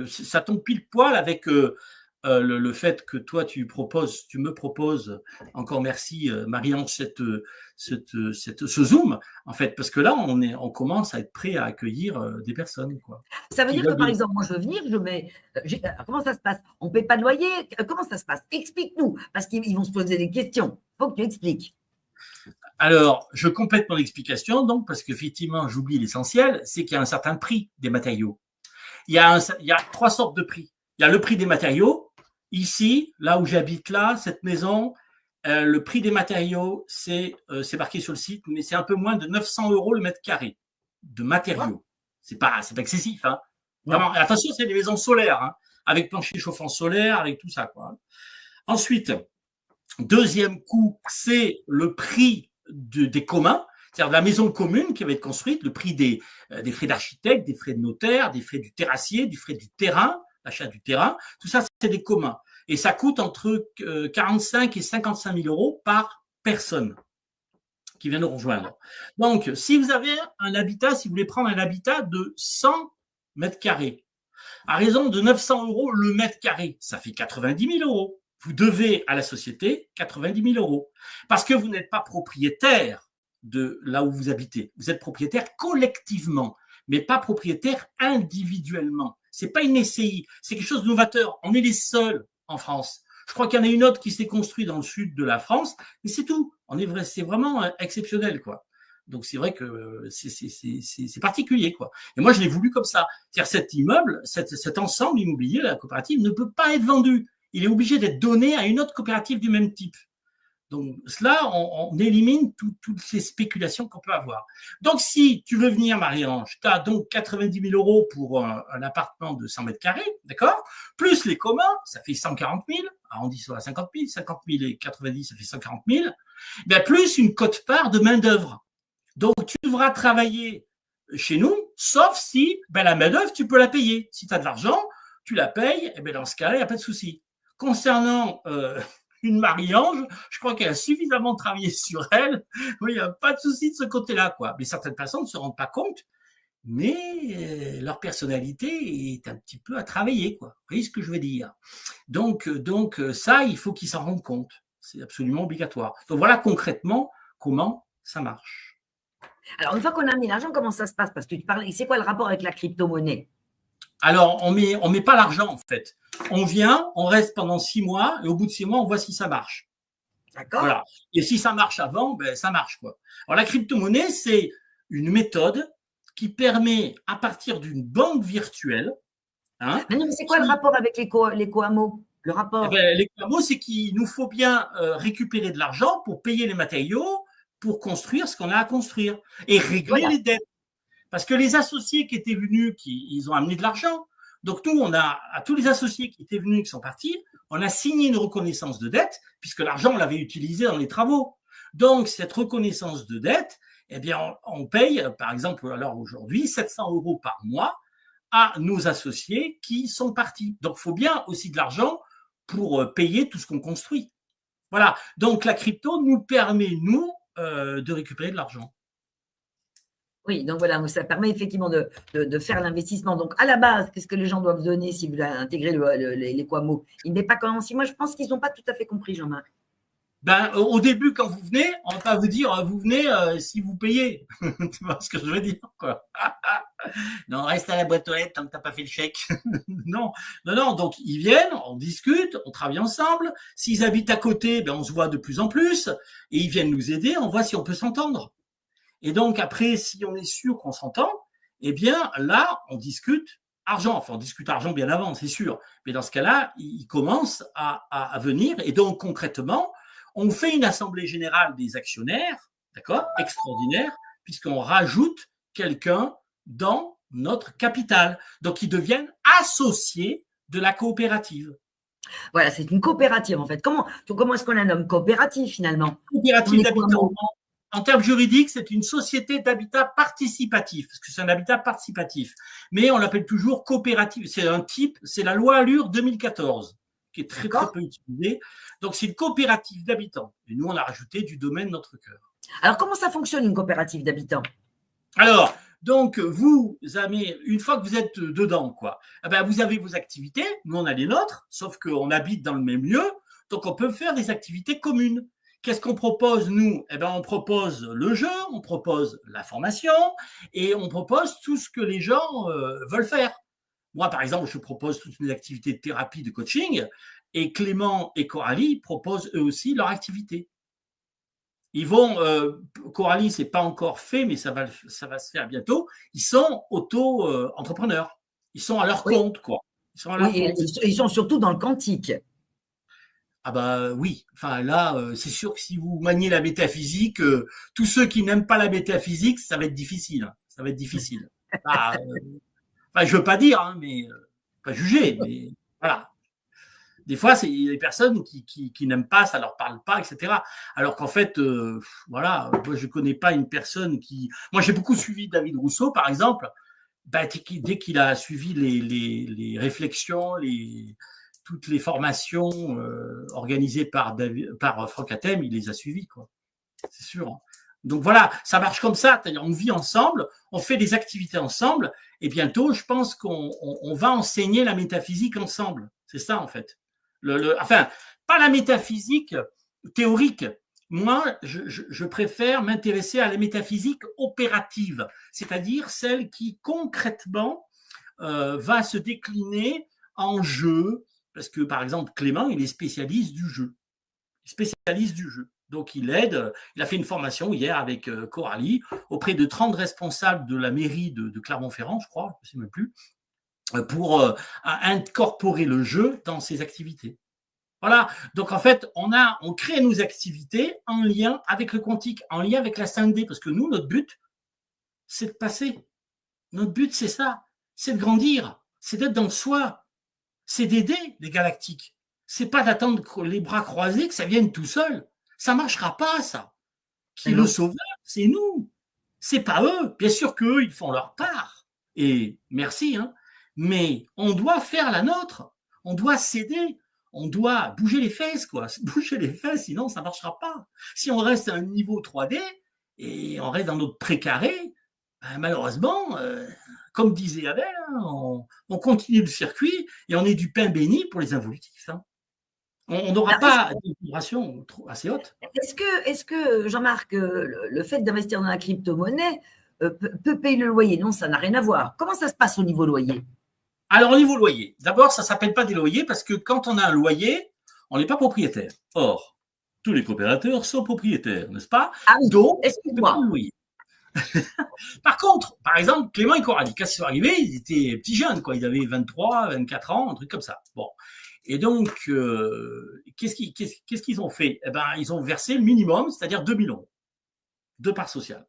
ça tombe pile poil avec le fait que toi, tu me proposes, encore merci Marie-Ange, ce Zoom, en fait, parce que là, on commence à être prêt à accueillir des personnes, quoi. Ça veut dire que, par exemple, moi, je veux venir, comment ça se passe? On ne paie pas de loyer? Comment ça se passe? Explique-nous, parce qu'ils vont se poser des questions. Il faut que tu expliques. Alors, je complète mon explication, donc, parce qu'effectivement, j'oublie l'essentiel, c'est qu'il y a un certain prix des matériaux. Il y a 3 sortes de prix. Il y a le prix des matériaux. Ici, là où j'habite, là, cette maison, le prix des matériaux, c'est marqué sur le site, mais c'est un peu moins de 900 € le mètre carré de matériaux. C'est pas excessif, hein. Vraiment, attention, c'est des maisons solaires, hein, avec plancher chauffant solaire, avec tout ça, quoi. Ensuite, deuxième coût, c'est le prix des communs, c'est-à-dire de la maison commune qui va être construite, le prix des frais d'architecte, des frais de notaire, des frais du terrassier, du frais du terrain, l'achat du terrain, tout ça, c'est des communs. Et ça coûte entre 45 et 55 000 euros par personne qui vient nous rejoindre. Donc, si vous avez un habitat, si vous voulez prendre un habitat de 100 mètres carrés, à raison de 900 euros le mètre carré, ça fait 90 000 euros. Vous devez à la société 90 000 euros. Parce que vous n'êtes pas propriétaire de là où vous habitez. Vous êtes propriétaire collectivement, mais pas propriétaire individuellement. C'est pas une SCI, c'est quelque chose de novateur. On est les seuls en France. Je crois qu'il y en a une autre qui s'est construite dans le sud de la France, mais c'est tout. C'est vraiment exceptionnel, quoi. Donc c'est vrai que c'est particulier, quoi. Et moi je l'ai voulu comme ça. C'est-à-dire cet immeuble, cet ensemble immobilier, la coopérative, ne peut pas être vendu. Il est obligé d'être donné à une autre coopérative du même type. Donc cela, on élimine toutes ces spéculations qu'on peut avoir. Donc si tu veux venir, Marie-Ange, tu as donc 90 000 euros pour un appartement de 100 mètres carrés, d'accord? Plus les communs, ça fait 140 000, arrondissons à 50 000, 50 000 et 90, ça fait 140 000, ben plus une quote-part de main-d'œuvre. Donc tu devras travailler chez nous, sauf si la main-d'œuvre, tu peux la payer. Si tu as de l'argent, tu la payes, et dans ce cas-là, il n'y a pas de souci. Concernant une Marie-Ange, je crois qu'elle a suffisamment travaillé sur elle. Oui, il n'y a pas de souci de ce côté-là, quoi. Mais certaines personnes ne se rendent pas compte, mais leur personnalité est un petit peu à travailler, quoi. Vous voyez ce que je veux dire? Donc ça, il faut qu'ils s'en rendent compte. C'est absolument obligatoire. Donc voilà concrètement comment ça marche. Alors, une fois qu'on a mis l'argent, comment ça se passe? Parce que tu parlais, c'est quoi le rapport avec la crypto-monnaie? Alors, on met pas l'argent, en fait. On vient, on reste pendant 6 mois, et au bout de 6 mois, on voit si ça marche. D'accord. Voilà. Et si ça marche avant, ça marche, quoi. Alors, la crypto-monnaie, c'est une méthode qui permet, à partir d'une banque virtuelle. Mais non, mais c'est quoi le rapport avec les co-amos? Le rapport? Les co-amos, c'est qu'il nous faut bien récupérer de l'argent pour payer les matériaux, pour construire ce qu'on a à construire et régler les dettes. Parce que les associés qui étaient venus, ils ont amené de l'argent. Donc nous, à tous les associés qui étaient venus, qui sont partis, on a signé une reconnaissance de dette, puisque l'argent, on l'avait utilisé dans les travaux. Donc cette reconnaissance de dette, on paye, par exemple, alors aujourd'hui, 700 euros par mois à nos associés qui sont partis. Donc il faut bien aussi de l'argent pour payer tout ce qu'on construit. Voilà. Donc la crypto nous permet, nous, de récupérer de l'argent. Oui, donc voilà, ça permet effectivement de faire l'investissement. Donc, à la base, qu'est-ce que les gens doivent donner si vous intégrez les co-amos? Il n'est pas comme si moi, je pense qu'ils n'ont pas tout à fait compris, Jean-Marc. Au début, quand vous venez, on va pas vous dire vous venez si vous payez. Tu vois ce que je veux dire, quoi. Non, reste à la boîte aux lettres tant que tu n'as pas fait le chèque. Non. Donc ils viennent, on discute, on travaille ensemble. S'ils habitent à côté, on se voit de plus en plus et ils viennent nous aider. On voit si on peut s'entendre. Et donc après, si on est sûr qu'on s'entend, là, on discute argent. Enfin, on discute argent bien avant, c'est sûr. Mais dans ce cas-là, ils commencent à venir. Et donc, concrètement, on fait une assemblée générale des actionnaires, d'accord, extraordinaire, puisqu'on rajoute quelqu'un dans notre capital. Donc, ils deviennent associés de la coopérative. Voilà, c'est une coopérative, en fait. Comment est-ce qu'on la nomme? Coopérative, finalement. Coopérative d'habitat. En termes juridiques, c'est une société d'habitat participatif, parce que c'est un habitat participatif. Mais on l'appelle toujours coopérative. C'est la loi Allure 2014, qui est très, très peu utilisée. Donc, c'est une coopérative d'habitants. Et nous, on a rajouté du domaine de notre cœur. Alors, comment ça fonctionne, une coopérative d'habitants? Alors, donc, une fois que vous êtes dedans, quoi, vous avez vos activités. Nous, on a les nôtres, sauf qu'on habite dans le même lieu. Donc, on peut faire des activités communes. Qu'est-ce qu'on propose, nous? On propose le jeu, on propose la formation et on propose tout ce que les gens veulent faire. Moi, par exemple, je propose toutes mes activités de thérapie, de coaching et Clément et Coralie proposent eux aussi leur activité. Ils vont, Coralie, c'est pas encore fait, mais ça va se faire bientôt. Ils sont auto-entrepreneurs. Ils sont à leur compte, quoi. Ils sont surtout dans le quantique. Ah oui, enfin là, c'est sûr que si vous maniez la métaphysique, tous ceux qui n'aiment pas la métaphysique, ça va être difficile. Ça va être difficile. Je veux pas dire, mais pas juger, mais voilà. Des fois, c'est les personnes qui n'aiment pas, ça leur parle pas, etc. Alors qu'en fait, voilà, moi je connais pas une personne qui. Moi, j'ai beaucoup suivi David Rousseau, par exemple. dès qu'il a suivi les réflexions, toutes les formations organisées par Franck Hatem, il les a suivies, quoi. C'est sûr. Hein. Donc voilà, ça marche comme ça. C'est-à-dire, on vit ensemble, on fait des activités ensemble, et bientôt, je pense qu'on va enseigner la métaphysique ensemble. C'est ça, en fait. Enfin, pas la métaphysique théorique. Moi, je préfère m'intéresser à la métaphysique opérative, c'est-à-dire celle qui concrètement va se décliner en jeu, parce que par exemple Clément, il est spécialiste du jeu, Donc il aide, il a fait une formation hier avec Coralie auprès de 30 responsables de la mairie de Clermont-Ferrand, je crois, je ne sais même plus, pour incorporer le jeu dans ses activités. Voilà, donc en fait, on crée nos activités en lien avec le quantique, en lien avec la 5D, parce que nous, notre but, c'est de passer. Notre but, c'est ça, c'est de grandir, c'est d'être dans soi, c'est d'aider les galactiques. C'est pas d'attendre les bras croisés que ça vienne tout seul. Ça marchera pas, ça. Qui est le sauveur, c'est nous. C'est pas eux. Bien sûr qu'eux, ils font leur part. Et merci, hein. Mais on doit faire la nôtre. On doit s'aider. On doit bouger les fesses, quoi. Bouger les fesses, sinon ça marchera pas. Si on reste à un niveau 3D et on reste dans notre précaré, ben malheureusement, comme disait Abel, hein, on continue le circuit et on est du pain béni pour les involutifs. Hein. On n'aura pas une vibration assez haute. Est-ce que Jean-Marc, le fait d'investir dans la crypto-monnaie peut payer le loyer? Non, ça n'a rien à voir. Comment ça se passe au niveau loyer? Alors, au niveau loyer, d'abord, ça ne s'appelle pas des loyers parce que quand on a un loyer, on n'est pas propriétaire. Or, tous les coopérateurs sont propriétaires, n'est-ce pas? Ah oui, donc, excuse-moi. Loyer. Par contre, par exemple, Clément et Coralie, quand ils sont arrivés, ils étaient petits jeunes, quoi. Ils avaient 23, 24 ans, un truc comme ça. Bon. Et donc, qu'est-ce qu'ils ont fait? Eh ben, ils ont versé le minimum, c'est-à-dire 2 000 euros de part sociale.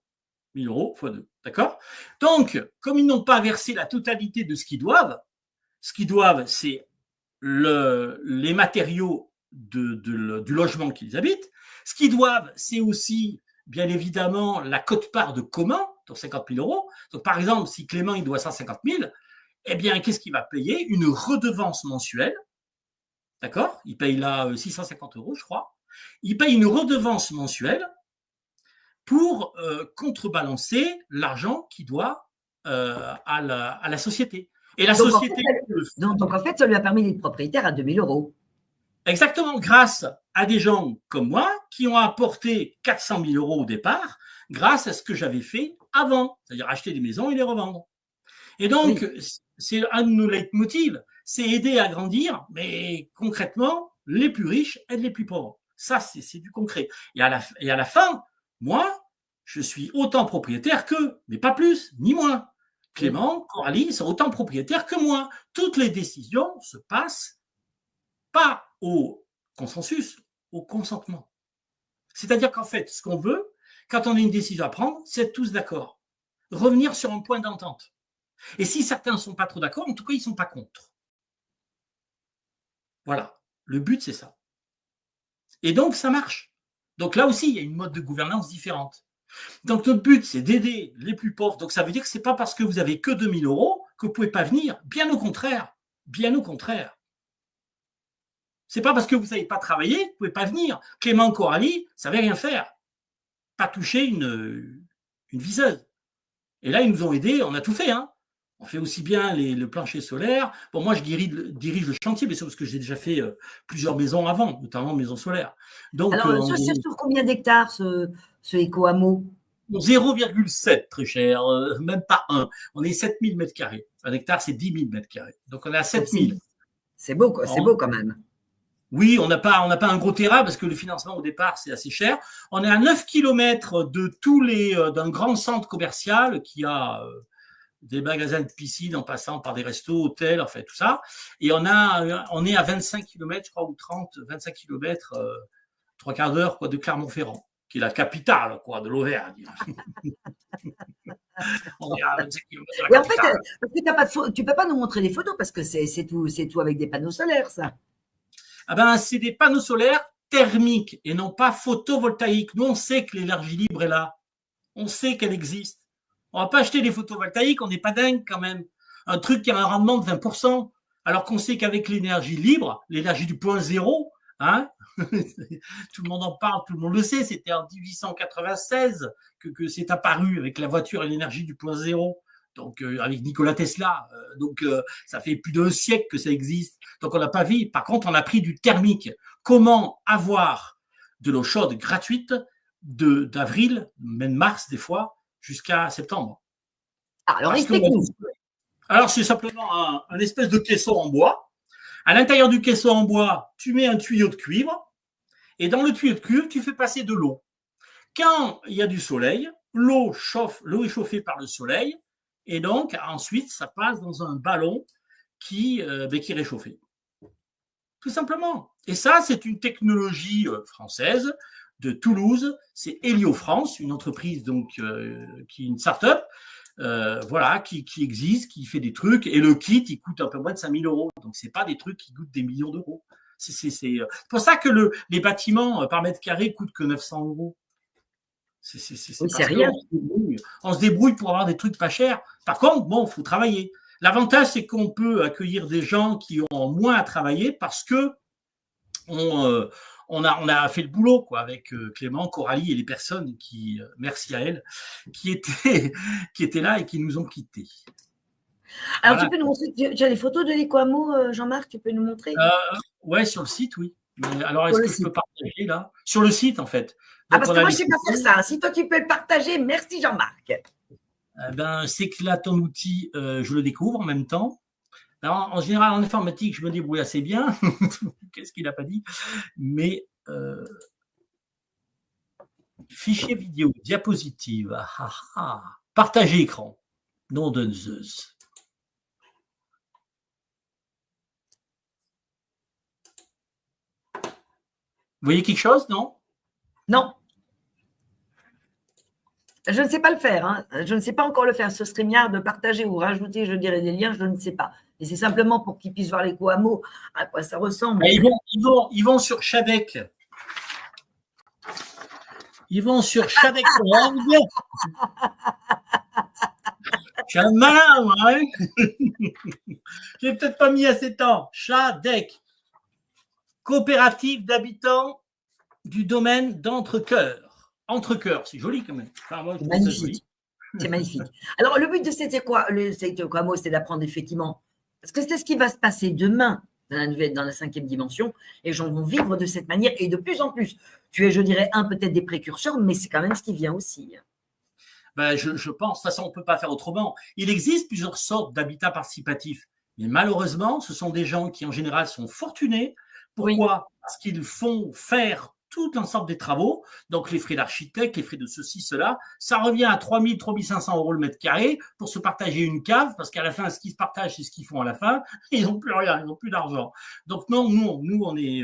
1 000 euros x 2. D'accord? Donc, comme ils n'ont pas versé la totalité de ce qu'ils doivent, c'est les matériaux du logement qu'ils habitent. Ce qu'ils doivent, c'est aussi, bien évidemment, la quote-part de commun, donc 50 000 euros. Donc, par exemple, si Clément, il doit 150 000, eh bien, qu'est-ce qu'il va payer? Une redevance mensuelle. D'accord? Il paye là 650 euros, je crois. Il paye une redevance mensuelle pour contrebalancer l'argent qu'il doit à la société. Et la société. Donc, en fait, ça lui a permis d'être propriétaire à 2 000 euros. Exactement, grâce à des gens comme moi qui ont apporté 400 000 euros au départ, grâce à ce que j'avais fait avant, c'est-à-dire acheter des maisons et les revendre. Et donc, c'est un de nos leitmotivs, c'est aider à grandir, mais concrètement, les plus riches aident les plus pauvres. Ça, c'est du concret. Et à la fin, moi, je suis autant propriétaire qu'eux, mais pas plus, ni moins. Clément, Coralie sont autant propriétaires que moi. Toutes les décisions se passent pas au consensus, au consentement. C'est-à-dire qu'en fait, ce qu'on veut, quand on a une décision à prendre, c'est être tous d'accord. Revenir sur un point d'entente. Et si certains ne sont pas trop d'accord, en tout cas, ils ne sont pas contre. Voilà. Le but, c'est ça. Et donc, ça marche. Donc là aussi, il y a une mode de gouvernance différente. Donc, notre but, c'est d'aider les plus pauvres. Donc, ça veut dire que ce n'est pas parce que vous n'avez que 2 000 euros que vous ne pouvez pas venir. Bien au contraire. Bien au contraire. C'est pas parce que vous ne savez pas travailler que vous ne pouvez pas venir. Clément Coralie ne savait rien faire. Pas toucher une viseuse. Et là, ils nous ont aidés, on a tout fait. Hein. On fait aussi bien le plancher solaire. Bon, moi, je dirige le chantier, mais c'est parce que j'ai déjà fait plusieurs maisons avant, notamment maisons solaires. Donc, alors, sur combien d'hectares ce éco-hameau? 0,7, très cher, même pas 1. On est 7 000 mètres carrés. Un hectare, c'est 10 000 mètres carrés. Donc, on est à 7 000. C'est beau, quoi. C'est beau quand même. Oui, on n'a pas un gros terrain parce que le financement au départ, c'est assez cher. On est à 9 km d'un grand centre commercial qui a des magasins de piscine en passant par des restos, hôtels, enfin tout ça. Et on est à 25 km, je crois, ou 30, 25 km, 3/4 d'heure de Clermont-Ferrand, qui est la capitale de l'Auvergne. On est à 25 km de la capitale. En fait, tu ne peux pas nous montrer des photos parce que c'est tout avec des panneaux solaires, ça. Ah ben, c'est des panneaux solaires thermiques et non pas photovoltaïques. Nous, on sait que l'énergie libre est là. On sait qu'elle existe. On va pas acheter des photovoltaïques, on n'est pas dingue quand même. Un truc qui a un rendement de 20%, alors qu'on sait qu'avec l'énergie libre, l'énergie du point zéro, hein, tout le monde en parle, tout le monde le sait, c'était en 1896 que c'est apparu avec la voiture et l'énergie du point zéro. Donc, avec Nikola Tesla. Ça fait plus d'un siècle que ça existe. Donc, on n'a pas vu. Par contre, on a pris du thermique. Comment avoir de l'eau chaude gratuite d'avril, même mars des fois, jusqu'à septembre? Alors, explique-nous. Alors, c'est simplement un espèce de caisson en bois. À l'intérieur du caisson en bois, tu mets un tuyau de cuivre. Et dans le tuyau de cuivre, tu fais passer de l'eau. Quand il y a du soleil, l'eau est chauffée par le soleil. Et donc, ensuite, ça passe dans un ballon qui est réchauffé. Tout simplement. Et ça, c'est une technologie française de Toulouse. C'est Héliofrance, une entreprise qui est une start-up, qui existe, qui fait des trucs. Et le kit, il coûte un peu moins de 5 000 €. Donc, c'est pas des trucs qui coûtent des millions d'euros. C'est pour ça que les bâtiments par mètre carré coûtent que 900 €. C'est rien. On se débrouille pour avoir des trucs pas chers. Par contre, bon, il faut travailler. L'avantage, c'est qu'on peut accueillir des gens qui ont moins à travailler parce que on a fait le boulot quoi, avec Clément, Coralie et les personnes qui, merci à elles, qui étaient là et qui nous ont quittés. Alors, voilà. Tu peux nous montrer, tu as des photos de l'Equamo, Jean-Marc, tu peux nous montrer? Ouais, sur le site, oui. Mais alors, est-ce que je peux partager là? Sur le site, en fait. Donc, parce que moi, je ne sais pas faire ça. Si toi, tu peux le partager, merci Jean-Marc. C'est que là, ton outil, je le découvre en même temps. Alors, en général, en informatique, je me débrouille assez bien. Qu'est-ce qu'il n'a pas dit? Mais fichier vidéo, diapositive, partager écran, nom de Zeus. Vous voyez quelque chose, non? Non. Je ne sais pas le faire. Hein. Je ne sais pas encore le faire. Ce StreamYard de partager ou rajouter, je dirais, des liens, je ne sais pas. Et c'est simplement pour qu'ils puissent voir l'Equamo, à quoi ça ressemble. Ils vont sur Shadek. Ils vont sur Shadek. Je suis un malin, moi. Hein. Je n'ai peut-être pas mis assez de temps. Shadek. Coopérative d'habitants du domaine d'Entrecoeur. Entrecoeur, c'est joli quand même. Enfin, moi, c'est magnifique. C'est magnifique. Alors, le but de cet Equamo, c'est d'apprendre effectivement, parce que c'est ce qui va se passer demain dans la 5e dimension. Les gens vont vivre de cette manière et de plus en plus. Tu es, je dirais, peut-être des précurseurs, mais c'est quand même ce qui vient aussi. Je pense. De toute façon, on ne peut pas faire autrement. Il existe plusieurs sortes d'habitats participatifs. Mais malheureusement, ce sont des gens qui, en général, sont fortunés. Pourquoi? Parce qu'ils font faire tout l'ensemble des travaux, donc les frais d'architecte, les frais de ceci, cela, ça revient à 3 000, 3 500 € le mètre carré pour se partager une cave, parce qu'à la fin, ce qu'ils se partagent, c'est ce qu'ils font à la fin, ils n'ont plus rien, ils n'ont plus d'argent. Donc non, nous on est,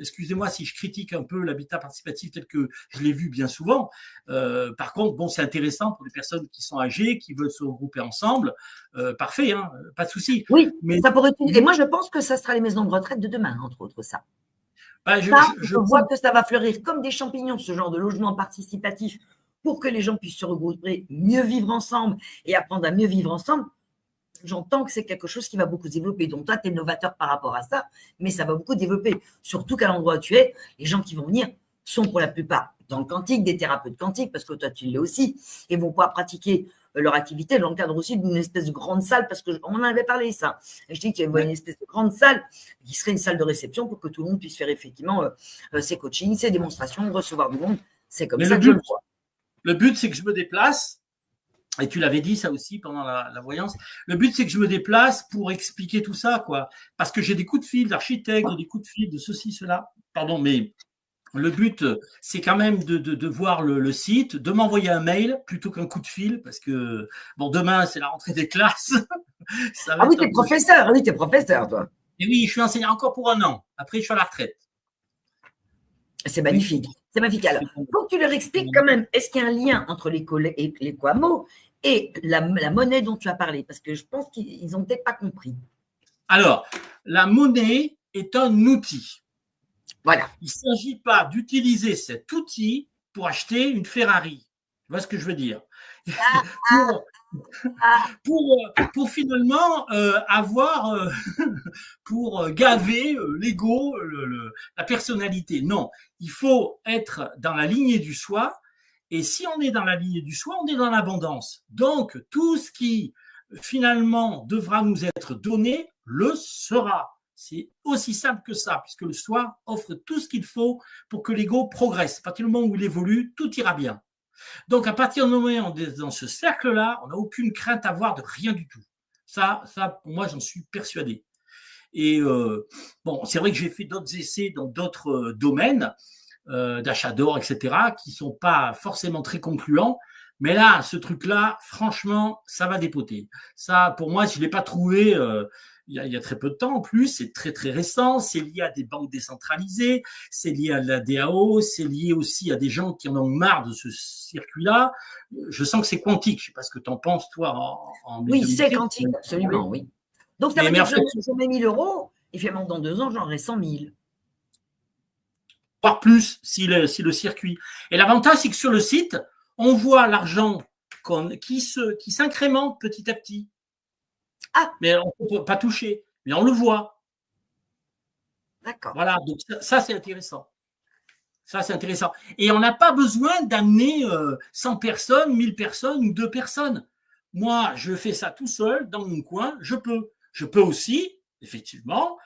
excusez-moi si je critique un peu l'habitat participatif tel que je l'ai vu bien souvent, par contre, bon, c'est intéressant pour les personnes qui sont âgées, qui veulent se regrouper ensemble, parfait, hein, pas de souci. Oui, mais ça pourrait être... Et moi, je pense que ça sera les maisons de retraite de demain, entre autres, ça. Je vois que ça va fleurir comme des champignons, ce genre de logement participatif, pour que les gens puissent se regrouper, mieux vivre ensemble et apprendre à mieux vivre ensemble. J'entends que c'est quelque chose qui va beaucoup se développer. Donc, toi, tu es novateur par rapport à ça, mais ça va beaucoup développer. Surtout qu'à l'endroit où tu es, les gens qui vont venir sont pour la plupart dans le quantique, des thérapeutes quantiques, parce que toi, tu l'es aussi, et vont pouvoir pratiquer leur activité dans le cadre aussi d'une espèce de grande salle, parce qu'on en avait parlé, ça. Et je dis qu'il y avait une espèce de grande salle qui serait une salle de réception pour que tout le monde puisse faire effectivement ses coachings, ses démonstrations, recevoir du monde. C'est comme ça que je le vois. Le but, c'est que je me déplace, et tu l'avais dit ça aussi pendant la voyance, le but, c'est que je me déplace pour expliquer tout ça, quoi. Parce que j'ai des coups de fil d'architectes, j'ai des coups de fil de ceci, cela. Pardon, mais le but, c'est quand même de voir le site, de m'envoyer un mail plutôt qu'un coup de fil, parce que, bon, demain, c'est la rentrée des classes. Oui, t'es professeur, oui, t'es professeur, toi. Et oui, je suis enseignant encore pour 1 an. Après, je suis à la retraite. C'est magnifique. C'est magnifique. Alors, il faut que tu leur expliques quand même, est-ce qu'il y a un lien entre l'Equamo et la monnaie dont tu as parlé? Parce que je pense qu'ils n'ont peut-être pas compris. Alors, la monnaie est un outil. Voilà. Il ne s'agit pas d'utiliser cet outil pour acheter une Ferrari. Tu vois ce que je veux dire? Ah, pour, ah, pour finalement avoir, pour gaver l'ego, la personnalité. Non, il faut être dans la lignée du soi. Et si on est dans la lignée du soi, on est dans l'abondance. Donc, tout ce qui finalement devra nous être donné le sera. C'est aussi simple que ça, puisque le soi offre tout ce qu'il faut pour que l'ego progresse. À partir du moment où il évolue, tout ira bien. Donc, à partir du moment où on est dans ce cercle-là, on n'a aucune crainte à avoir de rien du tout. Ça, pour moi, j'en suis persuadé. Et bon, c'est vrai que j'ai fait d'autres essais dans d'autres domaines, d'achat d'or, etc., qui sont pas forcément très concluants. Mais là, ce truc-là, franchement, ça va dépoter. Ça, pour moi, je ne l'ai pas trouvé il y a très peu de temps en plus. C'est très, très récent. C'est lié à des banques décentralisées. C'est lié à la DAO. C'est lié aussi à des gens qui en ont marre de ce circuit-là. Je sens que c'est quantique. Je ne sais pas ce que tu en penses, toi, en oui, c'est médiumnité. quantique, absolument, oui. Donc, ça veut Mais dire en que fait, je mets 1000 euros et finalement, dans 2 ans, j'en aurai 100 000. voire plus si le circuit. Et l'avantage, c'est que sur le site, on voit l'argent qui s'incrémente petit à petit. Ah, Mais on ne peut pas toucher, mais on le voit. d'accord. Voilà, donc ça c'est intéressant. Ça, c'est intéressant. Et on n'a pas besoin d'amener 100 personnes, 1000 personnes ou 2 personnes. Moi, je fais ça tout seul, dans mon coin, je peux. Je peux aussi, effectivement,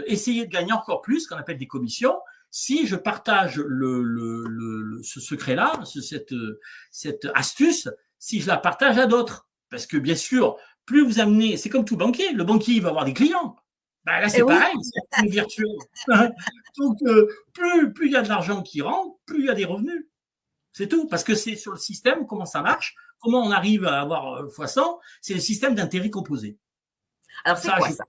essayer de gagner encore plus, ce qu'on appelle des commissions, si je partage ce secret-là, cette astuce, si je la partage à d'autres. Parce que bien sûr, plus vous amenez, c'est comme tout banquier, le banquier il va avoir des clients. Ben là, Et c'est oui, pareil, c'est virtuel. Donc, plus il y a de l'argent qui rentre, plus il y a des revenus. C'est tout. Parce que c'est sur le système, comment ça marche, comment on arrive à avoir x100, c'est le système d'intérêt composé. alors c'est Ça, quoi ça?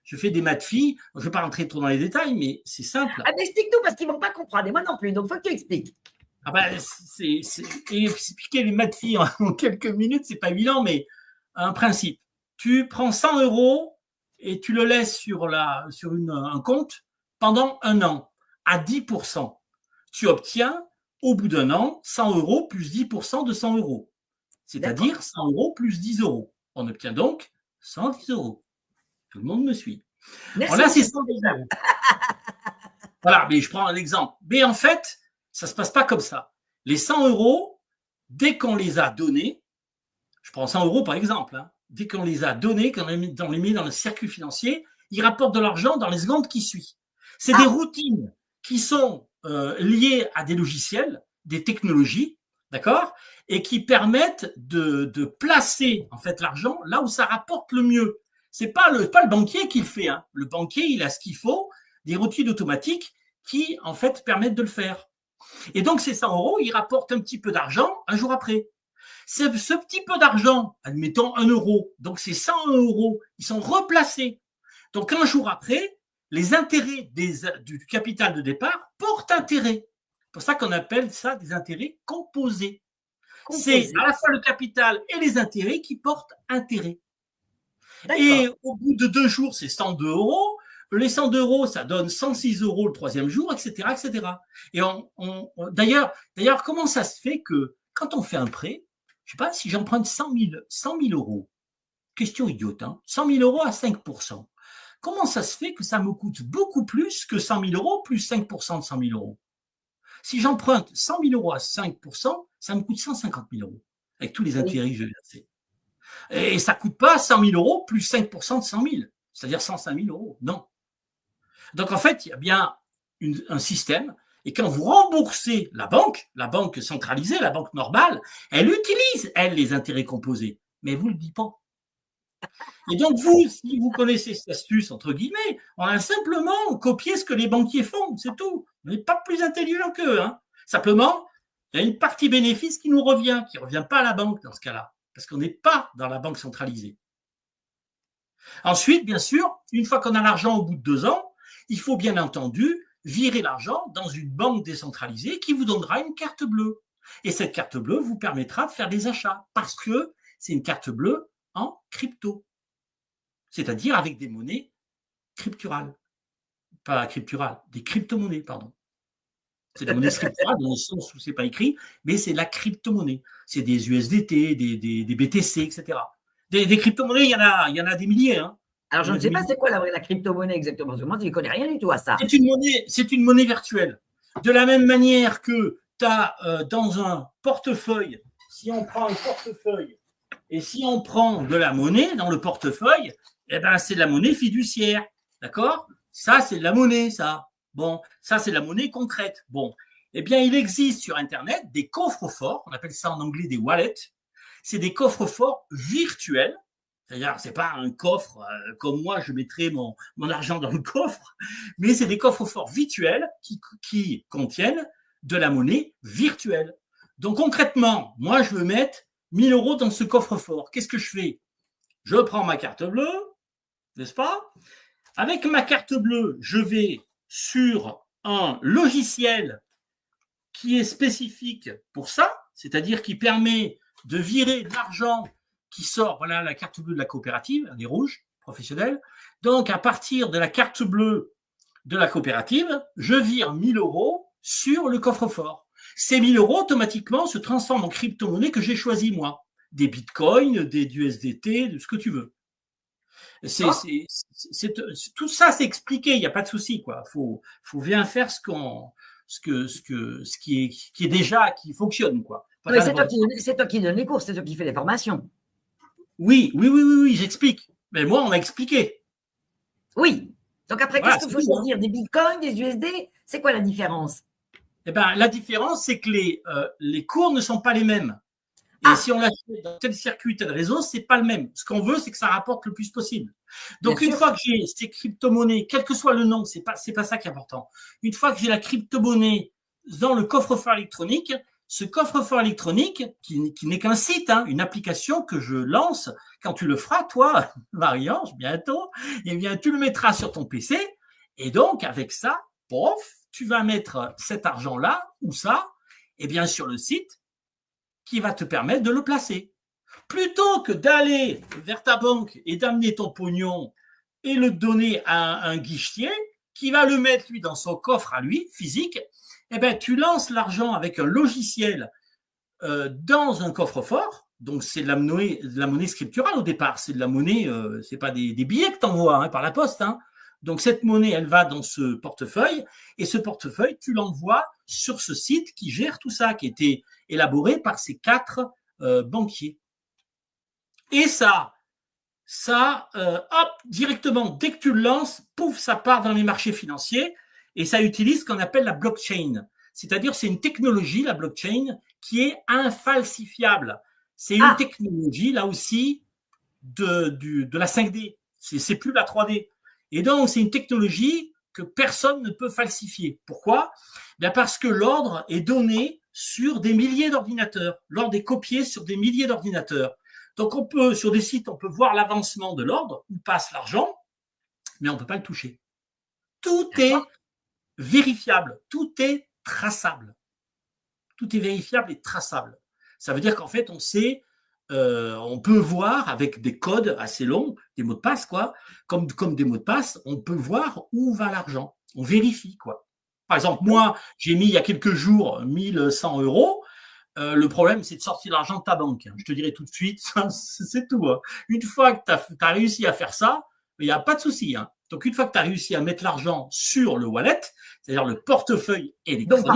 je fais des maths filles, je ne vais pas rentrer trop dans les détails, mais c'est simple. Ah, mais explique-nous parce qu'ils ne vont pas comprendre, et moi non plus, donc il faut que tu expliques. Ah ben, et expliquer les maths filles en quelques minutes, c'est pas évident, mais un principe. Tu prends 100 euros et tu le laisses sur un compte pendant un an à 10%. Tu obtiens au bout d'un an 100 euros plus 10% de 100 euros, D'accord. c'est-à-dire 100 euros plus 10 euros. On obtient donc 110 euros. Tout le monde me suit. Alors Merci, là, c'est monsieur. 110 euros. Voilà, mais je prends un exemple. Mais en fait, ça ne se passe pas comme ça. Les 100 euros, dès qu'on les a donnés, je prends 100 euros par exemple, hein, dès qu'on les a donnés, qu'on les met dans le circuit financier, ils rapportent de l'argent dans les secondes qui suivent. C'est des Ah, routines qui sont liées à des logiciels, des technologies, d'accord, et qui permettent de placer en fait l'argent là où ça rapporte le mieux. C'est pas le banquier qui le fait. Hein. Le banquier, il a ce qu'il faut, des routines automatiques qui en fait permettent de le faire. Et donc ces 100 euros, ils rapportent un petit peu d'argent un jour après. Ce petit peu d'argent, admettons 1 euro, donc ces 100 euros, ils sont replacés. Donc un jour après, les intérêts du capital de départ portent intérêt. C'est pour ça qu'on appelle ça des intérêts composés. C'est composé. à la fois le capital et les intérêts qui portent intérêt. Et D'accord. au bout de 2 jours, c'est 102 euros. Les 102 euros, ça donne 106 euros le troisième jour, etc., etc. Et d'ailleurs, comment ça se fait que quand on fait un prêt, je sais pas, si j'emprunte 100 000 euros, question idiote, hein, 100 000 euros à 5%, comment ça se fait que ça me coûte beaucoup plus que 100 000 euros plus 5% de 100 000 euros? Si j'emprunte 100 000 euros à 5%, ça me coûte 150 000 euros, avec tous les Oui. intérêts que je vais verser. Et ça ne coûte pas 100 000 euros plus 5% de 100 000, c'est-à-dire 105 000 euros. Non. Donc en fait, il y a bien un système. Et quand vous remboursez la banque centralisée, la banque normale, elle utilise, elle, les intérêts composés. Mais vous ne le dites pas. Et donc vous, si vous connaissez cette astuce, entre guillemets, on a simplement copié ce que les banquiers font, c'est tout. On n'est pas plus intelligent qu'eux. Hein. Simplement, il y a une partie bénéfice qui nous revient, qui ne revient pas à la banque dans ce cas-là, parce qu'on n'est pas dans la banque centralisée. Ensuite, bien sûr, une fois qu'on a l'argent au bout de 2 ans, il faut bien entendu virer l'argent dans une banque décentralisée qui vous donnera une carte bleue. Et cette carte bleue vous permettra de faire des achats parce que c'est une carte bleue en crypto, c'est-à-dire avec des monnaies crypturales. Pas crypturales, des crypto-monnaies, pardon. C'est de la monnaie scripturale dans le sens où c'est pas écrit, mais c'est de la crypto-monnaie. C'est des USDT, des BTC, etc. Des crypto-monnaies, il y en a des milliers. Hein. Alors, je ne sais pas c'est quoi la crypto-monnaie exactement, parce que moi, je ne connais rien du tout à ça. C'est une monnaie virtuelle. De la même manière que tu as dans un portefeuille, si on prend un portefeuille et si on prend de la monnaie dans le portefeuille, eh ben, c'est de la monnaie fiduciaire. D'accord? Ça, c'est de la monnaie, ça. Bon, ça, c'est de la monnaie concrète. Bon, eh bien, il existe sur Internet des coffres-forts, on appelle ça en anglais des wallets. C'est des coffres-forts virtuels. C'est-à-dire, c'est pas un coffre comme moi, je mettrais mon argent dans le coffre, mais c'est des coffres-forts virtuels qui contiennent de la monnaie virtuelle. Donc, concrètement, moi, je veux mettre 1 000 € dans ce coffre-fort. Qu'est-ce que je fais? Je prends ma carte bleue, n'est-ce pas? Avec ma carte bleue, je vais sur un logiciel qui est spécifique pour ça, c'est-à-dire qui permet de virer de l'argent qui sort, voilà la carte bleue de la coopérative, elle est rouge, professionnelle. Donc, à partir de la carte bleue de la coopérative, je vire 1 000 € sur le coffre-fort. Ces 1 000 € automatiquement se transforment en crypto-monnaie que j'ai choisi moi. Des bitcoins, des USDT, de ce que tu veux. Tout ça, c'est expliqué, il n'y a pas de souci, quoi. Faut bien faire ce qui est déjà, qui fonctionne, quoi. Oui, c'est toi qui donne les cours, c'est toi qui fais les formations. Oui, j'explique. Mais moi, on m'a expliqué. Oui. Donc après, voilà, qu'est-ce qu'il faut choisir? Des bitcoins, des USD? C'est quoi la différence? Eh ben, la différence, c'est que les cours ne sont pas les mêmes. Et si on l'achète dans tel circuit, tel réseau, c'est pas le même. Ce qu'on veut, c'est que ça rapporte le plus possible. Donc, une fois que j'ai ces crypto-monnaies, quel que soit le nom, c'est pas ça qui est important. Une fois que j'ai la crypto-monnaie dans le coffre-fort électronique, ce coffre-fort électronique, qui n'est qu'un site, hein, une application que je lance, quand tu le feras, toi, Marie-Ange, bientôt, eh bien, tu le mettras sur ton PC. Et donc, avec ça, tu vas mettre cet argent-là, ou ça, eh bien, sur le site, qui va te permettre de le placer. Plutôt que d'aller vers ta banque et d'amener ton pognon et le donner à un guichetier qui va le mettre, lui, dans son coffre à lui, physique, eh ben, tu lances l'argent avec un logiciel dans un coffre-fort. Donc, c'est de la monnaie scripturale au départ. C'est de la monnaie, c'est pas des billets que tu envoies par la poste. Hein. Donc, cette monnaie, elle va dans ce portefeuille. Et ce portefeuille, tu l'envoies sur ce site qui gère tout ça, qui a été élaboré par ces 4 banquiers. Et directement, dès que tu le lances, pouf, ça part dans les marchés financiers et ça utilise ce qu'on appelle la blockchain. C'est-à-dire, c'est une technologie, la blockchain, qui est infalsifiable. C'est une technologie, là aussi, de la 5D. C'est plus la 3D. Et donc, c'est une technologie que personne ne peut falsifier. Pourquoi? Bien parce que l'ordre est donné sur des milliers d'ordinateurs. L'ordre est copié sur des milliers d'ordinateurs. Donc, sur des sites, on peut voir l'avancement de l'ordre, où passe l'argent, mais on ne peut pas le toucher. Tout est vérifiable, tout est traçable. Tout est vérifiable et traçable. Ça veut dire qu'en fait, on peut voir avec des codes assez longs, des mots de passe, quoi, comme des mots de passe, on peut voir où va l'argent. On vérifie, quoi. Par exemple, moi, j'ai mis il y a quelques jours 1 100 €. Le problème, c'est de sortir l'argent de ta banque. Je te dirai tout de suite, c'est tout. Hein. Une fois que tu as réussi à faire ça, il n'y a pas de souci. Hein. Donc, une fois que tu as réussi à mettre l'argent sur le wallet, c'est-à-dire le portefeuille électronique. Donc,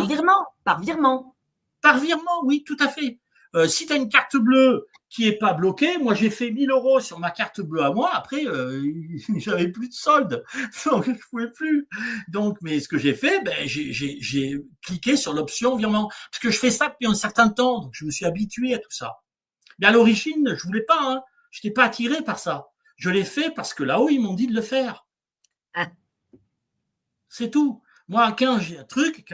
par virement. Par virement, oui, tout à fait. Si tu as une carte bleue qui n'est pas bloquée, moi j'ai fait 1 000 € sur ma carte bleue à moi, après j'avais plus de solde, donc je ne pouvais plus. Donc, mais ce que j'ai fait, j'ai cliqué sur l'option virement, parce que je fais ça depuis un certain temps, donc je me suis habitué à tout ça. Mais à l'origine, je voulais pas, hein, je n'étais pas attiré par ça. Je l'ai fait parce que là-haut, ils m'ont dit de le faire. C'est tout. Moi, quand j'ai un truc,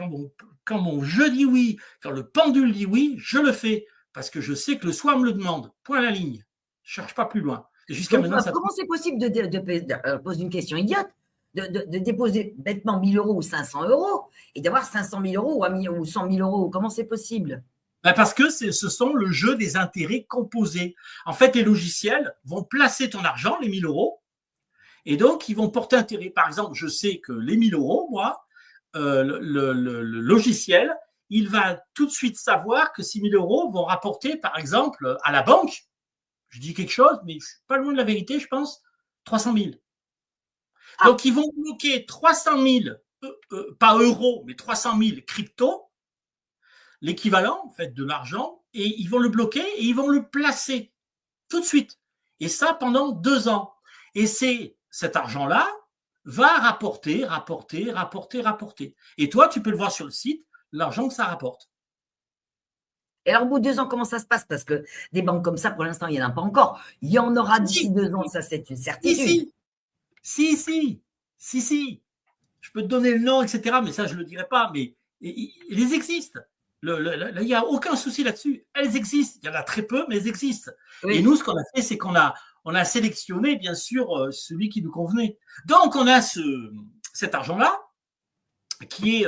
quand mon je dis oui, quand le pendule dit oui, je le fais. Parce que je sais que le soi me le demande. Point à la ligne. Je ne cherche pas plus loin. Et jusqu'à maintenant, comment c'est possible de poser une question idiote, de déposer bêtement 1 000 € ou 500 € et d'avoir 500 000 € ou 100 000 €? Comment c'est possible? Parce que ce sont le jeu des intérêts composés. En fait, les logiciels vont placer ton argent, les 1 000 €, et donc ils vont porter intérêt. Par exemple, je sais que les 1 000 €, moi, le logiciel, il va tout de suite savoir que 6 000 € vont rapporter, par exemple, à la banque, je dis quelque chose, mais je ne suis pas loin de la vérité, je pense, 300 000. Donc, ils vont bloquer 300 000, pas euros, mais 300 000 cryptos, l'équivalent en fait de l'argent, et ils vont le bloquer et ils vont le placer tout de suite. Et ça pendant 2 ans. Et cet argent-là va rapporter. Et toi, tu peux le voir sur le site, l'argent que ça rapporte. Et alors, au bout de 2 ans, comment ça se passe? Parce que des banques comme ça, pour l'instant, il n'y en a pas encore. Il y en aura d'ici 2 ans, ça, c'est une certitude. Si. Je peux te donner le nom, etc., mais ça, je ne le dirai pas. Mais ils existent. Il n'y a aucun souci là-dessus. Elles existent. Il y en a très peu, mais elles existent. Oui. Et nous, ce qu'on a fait, c'est qu'on a sélectionné, bien sûr, celui qui nous convenait. Donc, on a cet argent-là qui est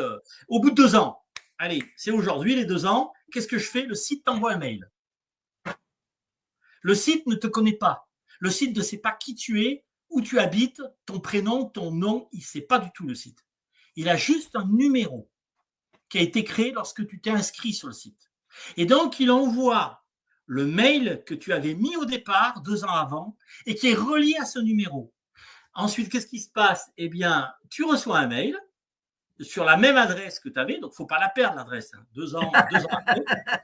au bout de 2 ans. Allez, c'est aujourd'hui, les 2 ans. Qu'est-ce que je fais? Le site t'envoie un mail. Le site ne te connaît pas. Le site ne sait pas qui tu es, où tu habites, ton prénom, ton nom. Il ne sait pas du tout le site. Il a juste un numéro qui a été créé lorsque tu t'es inscrit sur le site. Et donc, il envoie le mail que tu avais mis au départ, 2 ans avant, et qui est relié à ce numéro. Ensuite, qu'est-ce qui se passe? Eh bien, tu reçois un mail sur la même adresse que tu avais, donc il ne faut pas la perdre, l'adresse. 2 ans après.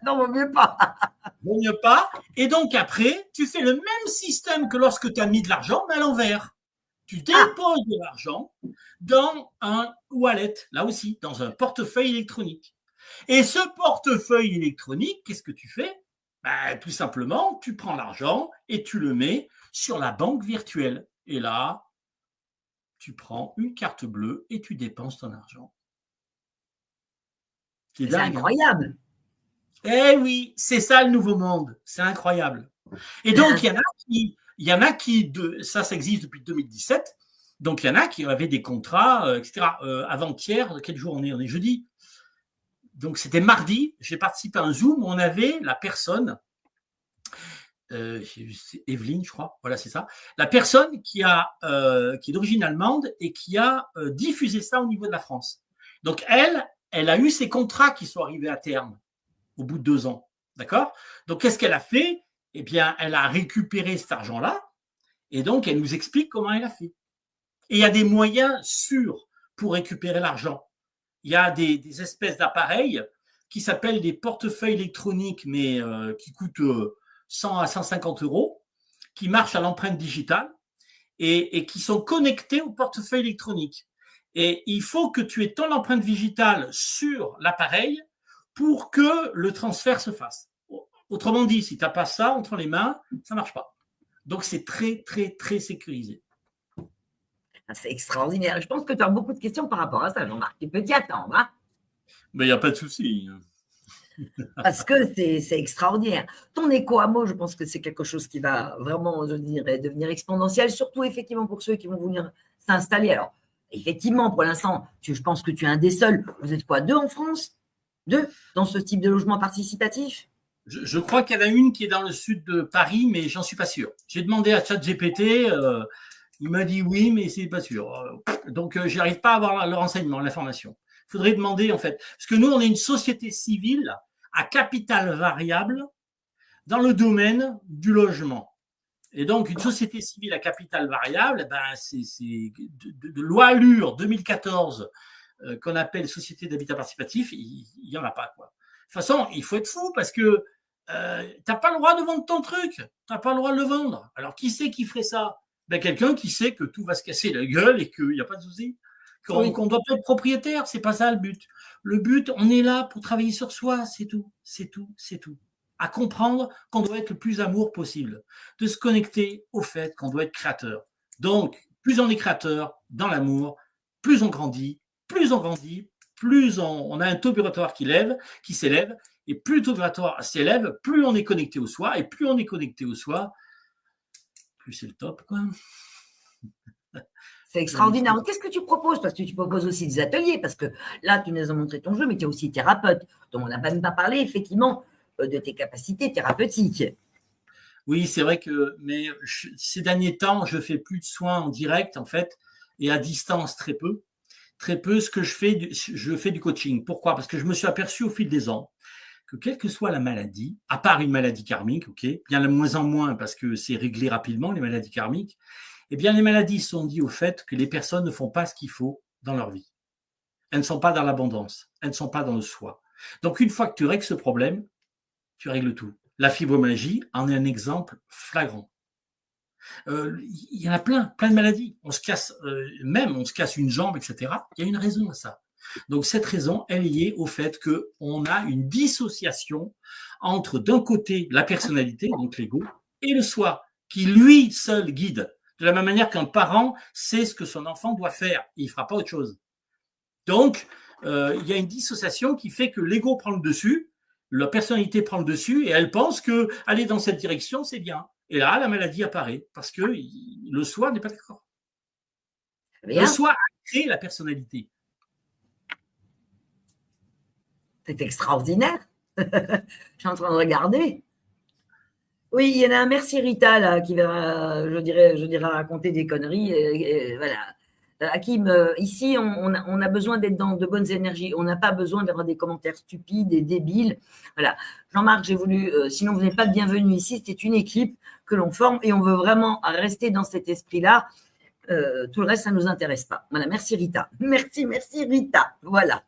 Non, vaut mieux pas. Vaut mieux pas. Et donc, après, tu fais le même système que lorsque tu as mis de l'argent, mais à l'envers. Tu déposes de l'argent dans un wallet, là aussi, dans un portefeuille électronique. Et ce portefeuille électronique, qu'est-ce que tu fais? Tout simplement, tu prends l'argent et tu le mets sur la banque virtuelle. Et là, tu prends une carte bleue et tu dépenses ton argent. C'est dingue, incroyable. Eh oui, c'est ça le nouveau monde. C'est incroyable. Et donc, il y en a qui ça existe depuis 2017. Donc, il y en a qui avaient des contrats, etc. Avant-hier, quel jour on est? On est jeudi. Donc, c'était mardi. J'ai participé à un Zoom où on avait la personne, c'est Evelyne, je crois. Voilà, c'est ça. La personne qui est d'origine allemande et qui a diffusé ça au niveau de la France. Donc, elle a eu ses contrats qui sont arrivés à terme au bout de 2 ans. D'accord? Donc, qu'est-ce qu'elle a fait? Eh bien, elle a récupéré cet argent-là et donc, elle nous explique comment elle a fait. Et il y a des moyens sûrs pour récupérer l'argent. Il y a des espèces d'appareils qui s'appellent des portefeuilles électroniques, mais qui coûtent 100 à 150 €, qui marchent à l'empreinte digitale et qui sont connectés au portefeuille électronique. Et il faut que tu aies ton empreinte digitale sur l'appareil pour que le transfert se fasse. Autrement dit, si tu n'as pas ça entre les mains, ça ne marche pas. Donc, c'est très, très, très sécurisé. C'est extraordinaire. Je pense que tu as beaucoup de questions par rapport à ça, Jean-Marc. Tu peux t'y attendre. Hein? Mais il n'y a pas de souci. Parce que c'est extraordinaire. Ton éco-hameau, je pense que c'est quelque chose qui va vraiment, je dirais, devenir exponentiel, surtout effectivement pour ceux qui vont venir s'installer. Alors, effectivement, pour l'instant, je pense que tu es un des seuls. Vous êtes quoi, 2 en France? 2 dans ce type de logement participatif? Je crois qu'il y en a une qui est dans le sud de Paris, mais j'en suis pas sûr. J'ai demandé à ChatGPT, il m'a dit oui, mais c'est pas sûr. Donc, je n'arrive pas à avoir le renseignement, l'information. Il faudrait demander, en fait. Parce que nous, on est une société civile à capital variable dans le domaine du logement. Et donc, une société civile à capital variable, c'est de loi Allure 2014 qu'on appelle société d'habitat participatif, il n'y en a pas, quoi. De toute façon, il faut être fou parce que tu n'as pas le droit de vendre ton truc. Tu n'as pas le droit de le vendre. Alors, qui c'est qui ferait ça? Quelqu'un qui sait que tout va se casser la gueule et qu'il n'y a pas de souci. Qu'on doit pas être propriétaire, c'est pas ça le but. Le but, on est là pour travailler sur soi, c'est tout. À comprendre qu'on doit être le plus amour possible. De se connecter au fait qu'on doit être créateur. Donc, plus on est créateur dans l'amour, plus on grandit, plus on a un taux vibratoire qui s'élève, et plus le taux vibratoire s'élève, plus on est connecté au soi, et plus on est connecté au soi, plus c'est le top, quoi. C'est extraordinaire. Qu'est-ce que tu proposes? Parce que tu proposes aussi des ateliers, parce que là, tu nous as montré ton jeu, mais tu es aussi thérapeute, dont on n'a même pas parlé, effectivement, de tes capacités thérapeutiques. Oui, c'est vrai que ces derniers temps, je fais plus de soins en direct, en fait, et à distance très peu. très peu ce que je fais du coaching. Pourquoi? Parce que je me suis aperçu au fil des ans que quelle que soit la maladie, à part une maladie karmique, ok, bien de moins en moins parce que c'est réglé rapidement les maladies karmiques, eh bien les maladies sont dues au fait que les personnes ne font pas ce qu'il faut dans leur vie. Elles ne sont pas dans l'abondance, elles ne sont pas dans le soi. Donc une fois que tu règles ce problème, tu règles tout. La fibromyalgie en est un exemple flagrant. Il y en a plein de maladies. On se casse, on se casse une jambe, etc. Il y a une raison à ça. Donc cette raison, elle est liée au fait qu'on a une dissociation entre d'un côté la personnalité, donc l'ego, et le soi, qui lui seul guide. De la même manière qu'un parent sait ce que son enfant doit faire, il ne fera pas autre chose. Donc, il y a une dissociation qui fait que l'ego prend le dessus, la personnalité prend le dessus, et elle pense que aller dans cette direction, c'est bien. Et là, la maladie apparaît, parce que le soi n'est pas d'accord. Le soi a créé la personnalité. C'est extraordinaire. Je suis en train de regarder. Oui, il y en a un, merci Rita, là, qui va, je dirais, raconter des conneries. Voilà. Hakim, ici, on a besoin d'être dans de bonnes énergies. On n'a pas besoin d'avoir des commentaires stupides et débiles. Voilà. Jean-Marc, j'ai voulu, sinon vous n'êtes pas le bienvenu ici. C'est une équipe que l'on forme et on veut vraiment rester dans cet esprit-là. Tout le reste, ça ne nous intéresse pas. Voilà, merci Rita. Merci Rita. Voilà.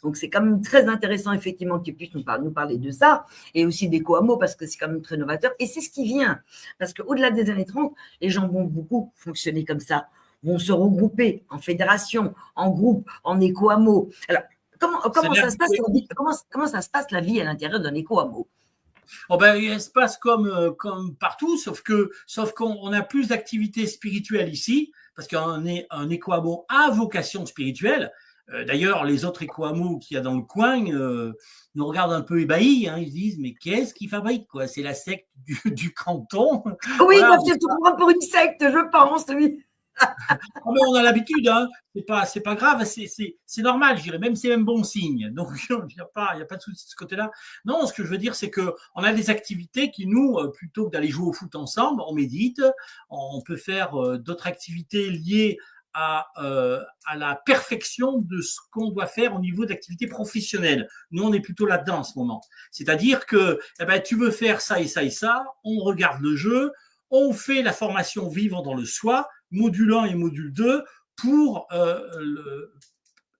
Donc, c'est quand même très intéressant, effectivement, que tu puisses nous parler de ça et aussi des Coamo parce que c'est quand même très novateur. Et c'est ce qui vient. Parce qu'au-delà des années 30, les gens vont beaucoup fonctionner comme ça, vont se regrouper en fédération, en groupe, en éco-hameau. Alors, comment ça se passe la vie, comment ça se passe la vie à l'intérieur d'un éco-hameau? Oh ben, il se passe comme partout, sauf qu'on a plus d'activités spirituelles ici, parce qu'on est un éco-hameau à vocation spirituelle. D'ailleurs, les autres éco-hameaux qu'il y a dans le coin nous regardent un peu ébahis. Hein, ils se disent, mais qu'est-ce qu'ils fabriquent quoi? C'est la secte du canton. Oui, voilà, parce que tu prends pour une secte, je pense, oui. Mais on a l'habitude, hein. C'est pas grave, c'est normal, je dirais, même c'est même bon signe. Donc il n'y a pas de souci de ce côté-là. Non, ce que je veux dire, c'est que on a des activités qui nous, plutôt que d'aller jouer au foot ensemble, on médite, on peut faire d'autres activités liées à la perfection de ce qu'on doit faire au niveau d'activités professionnelles. Nous, on est plutôt là-dedans en ce moment. C'est-à-dire que tu veux faire ça et ça et ça, on regarde le jeu, on fait la formation vivre dans le soi, module 1 et module 2, pour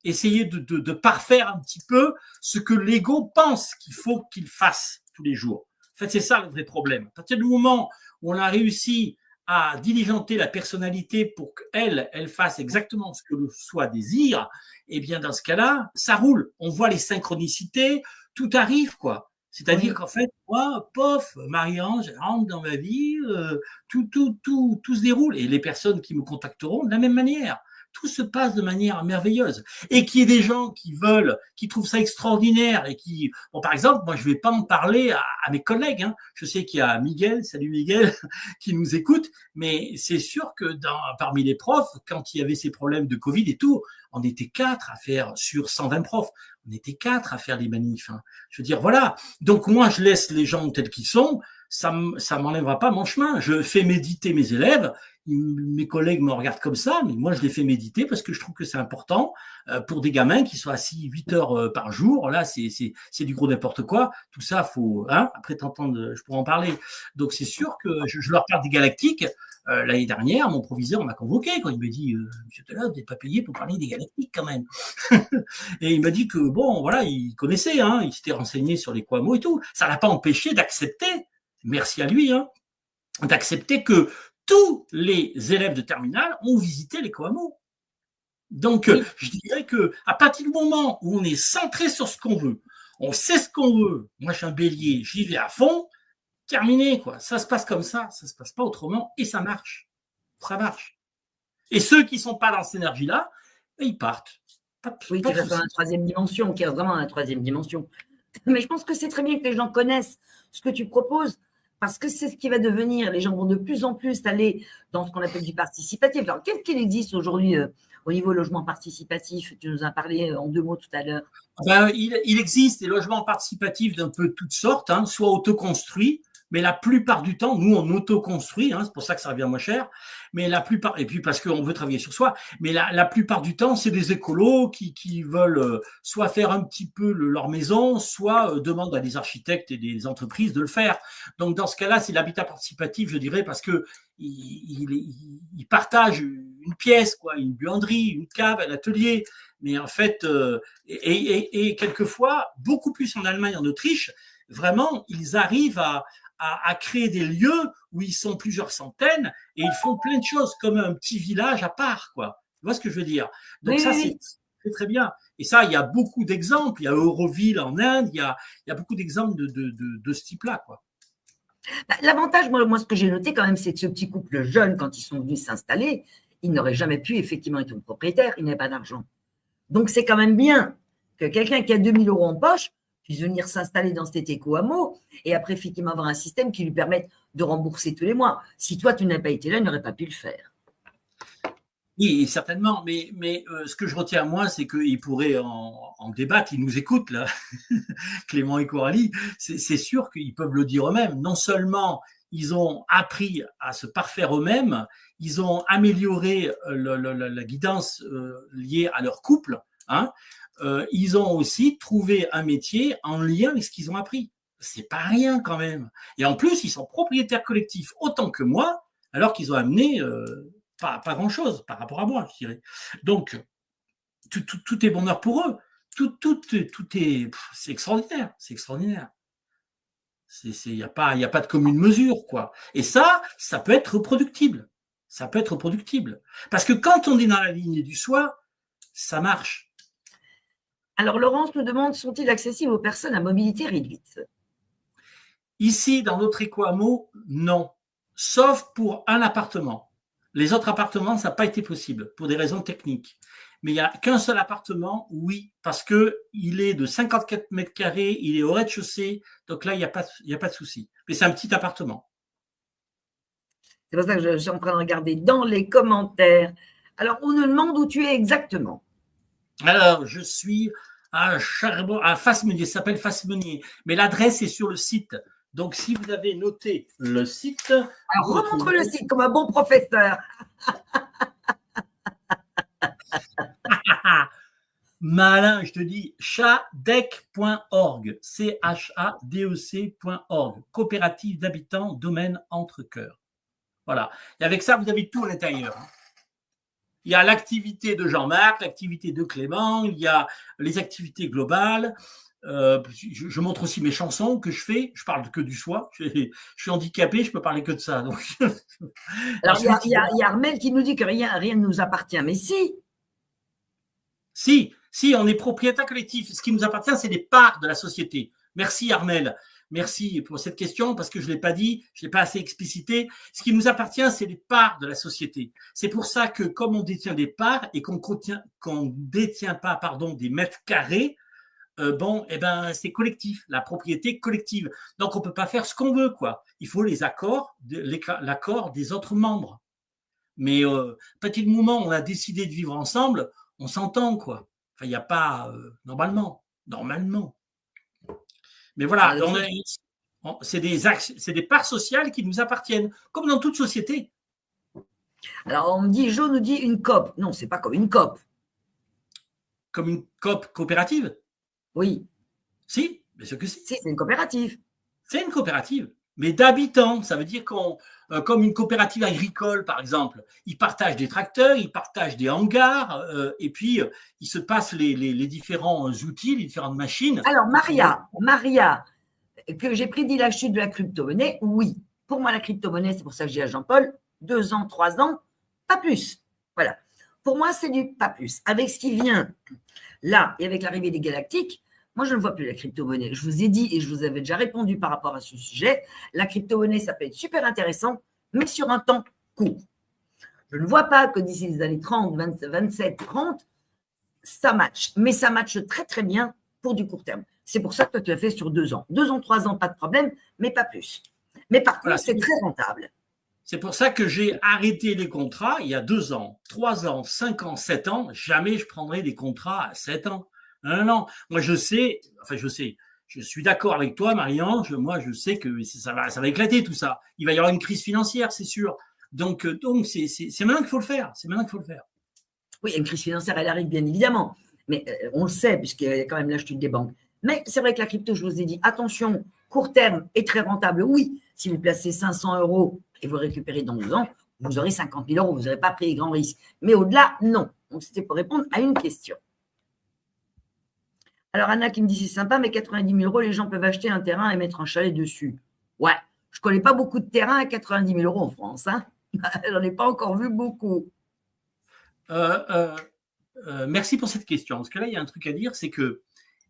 essayer de parfaire un petit peu ce que l'ego pense qu'il faut qu'il fasse tous les jours. En fait, c'est ça le vrai problème. À partir du moment où on a réussi à diligenter la personnalité pour qu'elle fasse exactement ce que le soi désire, eh bien, dans ce cas-là, ça roule. On voit les synchronicités, tout arrive, quoi. C'est-à-dire qu'en fait, moi, pof, Marie-Ange rentre dans ma vie, tout se déroule. Et les personnes qui me contacteront de la même manière. Tout se passe de manière merveilleuse. Et qu'il y ait des gens qui trouvent ça extraordinaire et qui, bon, par exemple, moi, je vais pas en parler à mes collègues, hein. Je sais qu'il y a Miguel, salut Miguel, qui nous écoute, mais c'est sûr que parmi les profs, quand il y avait ces problèmes de Covid et tout, on était 4 à faire sur 120 profs. On était 4 à faire les manifs. Hein. Je veux dire, voilà. Donc, moi, je laisse les gens tels qu'ils sont. Ça m'enlèvera pas mon chemin. Je fais méditer mes élèves. Mes collègues me regardent comme ça, mais moi, je les fais méditer parce que je trouve que c'est important pour des gamins qui sont assis 8 heures par jour. Là, c'est du gros n'importe quoi. Tout ça, faut, hein, après t'entendre, je pourrais en parler. Donc, c'est sûr que je leur parle des galactiques. L'année dernière, mon proviseur m'a convoqué quand il me dit Monsieur Telas, vous n'êtes pas payé pour parler des galactiques quand même. Et il m'a dit que bon, voilà, il connaissait, hein, il s'était renseigné sur les Coamo et tout. Ça l'a pas empêché d'accepter, merci à lui, hein, d'accepter que tous les élèves de terminale ont visité les Coamo. Donc, oui. Je dirais que à partir du moment où on est centré sur ce qu'on veut, on sait ce qu'on veut. Moi, je suis un bélier, j'y vais à fond. Terminé, quoi. Ça se passe comme ça se passe pas autrement, et ça marche. Ça marche. Et ceux qui sont pas dans cette énergie-là, ils partent. Oui, qui restent dans la troisième dimension, qui est vraiment dans la troisième dimension. Mais je pense que c'est très bien que les gens connaissent ce que tu proposes, parce que c'est ce qui va devenir. Les gens vont de plus en plus aller dans ce qu'on appelle du participatif. Alors, qu'est-ce qu'il existe aujourd'hui au niveau logement participatif? Tu nous as parlé en 2 mots tout à l'heure. Il existe des logements participatifs d'un peu de toutes sortes, hein, soit autoconstruits, Mais la plupart du temps, nous, on auto-construit, hein, c'est pour ça que ça revient moins cher. Mais la plupart, et puis parce qu'on veut travailler sur soi, mais la plupart du temps, c'est des écolos qui veulent soit faire un petit peu leur maison, soit demandent à des architectes et des entreprises de le faire. Donc, dans ce cas-là, c'est l'habitat participatif, je dirais, parce que ils partagent une pièce, quoi, une buanderie, une cave, un atelier. Mais en fait, et quelquefois, beaucoup plus en Allemagne, en Autriche, vraiment, ils arrivent à créer des lieux où ils sont plusieurs centaines et ils font plein de choses comme un petit village à part, quoi. Tu vois ce que je veux dire? Donc Oui, ça, oui, c'est très bien. Et ça, il y a beaucoup d'exemples. Il y a Euroville en Inde, il y a beaucoup d'exemples de ce type-là, quoi. bah, l'avantage, moi, ce que j'ai noté quand même, c'est que ce petit couple jeune, quand ils sont venus s'installer, ils n'auraient jamais pu effectivement être propriétaires, ils n'avaient pas d'argent. Donc, c'est quand même bien que quelqu'un qui a 2 000 € en poche puisse venir s'installer dans cet éco-hameau et après, effectivement, avoir un système qui lui permette de rembourser tous les mois. Si toi, tu n'as pas été là, il n'aurait pas pu le faire. Oui, certainement. Mais ce que je retiens, moi, c'est qu'ils pourraient en débattre. Ils nous écoutent, là, Clément et Coralie. C'est sûr qu'ils peuvent le dire eux-mêmes. Non seulement ils ont appris à se parfaire eux-mêmes, ils ont amélioré la guidance liée à leur couple. Hein. Ils ont aussi trouvé un métier en lien avec ce qu'ils ont appris. C'est pas rien quand même. Et en plus, ils sont propriétaires collectifs autant que moi, alors qu'ils ont amené pas grand-chose par rapport à moi, je dirais. Donc, tout est bonheur pour eux. C'est extraordinaire. C'est extraordinaire. Il n'y a pas de commune mesure, quoi. Et ça peut être reproductible. Ça peut être reproductible. Parce que quand on est dans la lignée du soi, ça marche. Alors, Laurence nous demande, sont-ils accessibles aux personnes à mobilité réduite? Ici, dans notre éco-hameau, non. Sauf pour un appartement. Les autres appartements, ça n'a pas été possible pour des raisons techniques. Mais il n'y a qu'un seul appartement, oui, parce qu'il est de 54 mètres carrés, il est au rez-de-chaussée, donc là, il n'y a pas de souci. Mais c'est un petit appartement. C'est pour ça que je suis en train de regarder dans les commentaires. Alors, on nous demande où tu es exactement. Alors, je suis à Charbon, à Fasse-Meunier, ça s'appelle Fasse-Meunier, mais l'adresse est sur le site. Donc, si vous avez noté le site… Alors, remontre le site comme un bon professeur. Malin, je te dis, chadec.org, chadec.org, coopérative d'habitants, domaine entre cœurs. Voilà. Et avec ça, vous avez tout à l'intérieur. Il y a l'activité de Jean-Marc, l'activité de Clément, il y a les activités globales. Je montre aussi mes chansons que je fais. Je parle que du soi. Je suis handicapé, je peux parler que de ça. Donc… Alors, ensuite, il y a Armel qui nous dit que rien ne nous appartient. Mais si. Si, on est propriétaire collectif. Ce qui nous appartient, c'est des parts de la société. Merci Armel. Merci pour cette question parce que je ne l'ai pas dit, je ne l'ai pas assez explicité. Ce qui nous appartient, c'est les parts de la société. C'est pour ça que comme on détient des parts et qu'on ne détient pas des mètres carrés, c'est collectif, la propriété collective. Donc on ne peut pas faire ce qu'on veut, quoi. Il faut l'accord des autres membres. Mais à partir du moment où on a décidé de vivre ensemble, on s'entend, quoi. Enfin, il n'y a pas normalement. Mais voilà, c'est des parts sociales qui nous appartiennent, comme dans toute société. Alors, on me dit, Jo nous dit une COP. Non, c'est pas comme une COP. Comme une COP coopérative? Oui. Si, bien sûr que si. Si, c'est une coopérative. C'est une coopérative, mais d'habitants. Ça veut dire comme une coopérative agricole, par exemple, ils partagent des tracteurs, ils partagent des hangars, et puis ils se passent les différents outils, les différentes machines. Alors, Maria, que j'ai prédit la chute de la crypto-monnaie, oui. Pour moi, la crypto-monnaie, c'est pour ça que je dis à Jean-Paul, 2 ans, 3 ans, pas plus. Voilà. Pour moi, c'est du pas plus. Avec ce qui vient là et avec l'arrivée des galactiques, moi, je ne vois plus la crypto-monnaie. Je vous ai dit et je vous avais déjà répondu par rapport à ce sujet. La crypto-monnaie, ça peut être super intéressant, mais sur un temps court. Je ne vois pas que d'ici les années 30, 27, 30, ça matche. Mais ça matche très, très bien pour du court terme. C'est pour ça que toi, tu as fait sur 2 ans. 2 ans, 3 ans, pas de problème, mais pas plus. Mais par contre, c'est très rentable. C'est pour ça que j'ai arrêté les contrats il y a 2 ans, 3 ans, 5 ans, 7 ans. Jamais je prendrai des contrats à 7 ans. Non. Moi, je sais, je suis d'accord avec toi, Marie-Ange. Moi, je sais que ça va éclater tout ça. Il va y avoir une crise financière, c'est sûr. Donc c'est maintenant qu'il faut le faire. C'est maintenant qu'il faut le faire. Oui, une crise financière, elle arrive bien évidemment. Mais on le sait, puisqu'il y a quand même la chute des banques. Mais c'est vrai que la crypto, je vous ai dit, attention, court terme est très rentable. Oui, si vous placez 500 € et vous récupérez dans 2 ans, vous aurez 50 000 €, vous n'aurez pas pris les grands risques. Mais au-delà, non. Donc, c'était pour répondre à une question. Alors, Anna qui me dit, c'est sympa, mais 90 000 €, les gens peuvent acheter un terrain et mettre un chalet dessus. Ouais, je ne connais pas beaucoup de terrains à 90 000 € en France. Hein. J'en ai pas encore vu beaucoup. Merci pour cette question. Parce que là, il y a un truc à dire, c'est que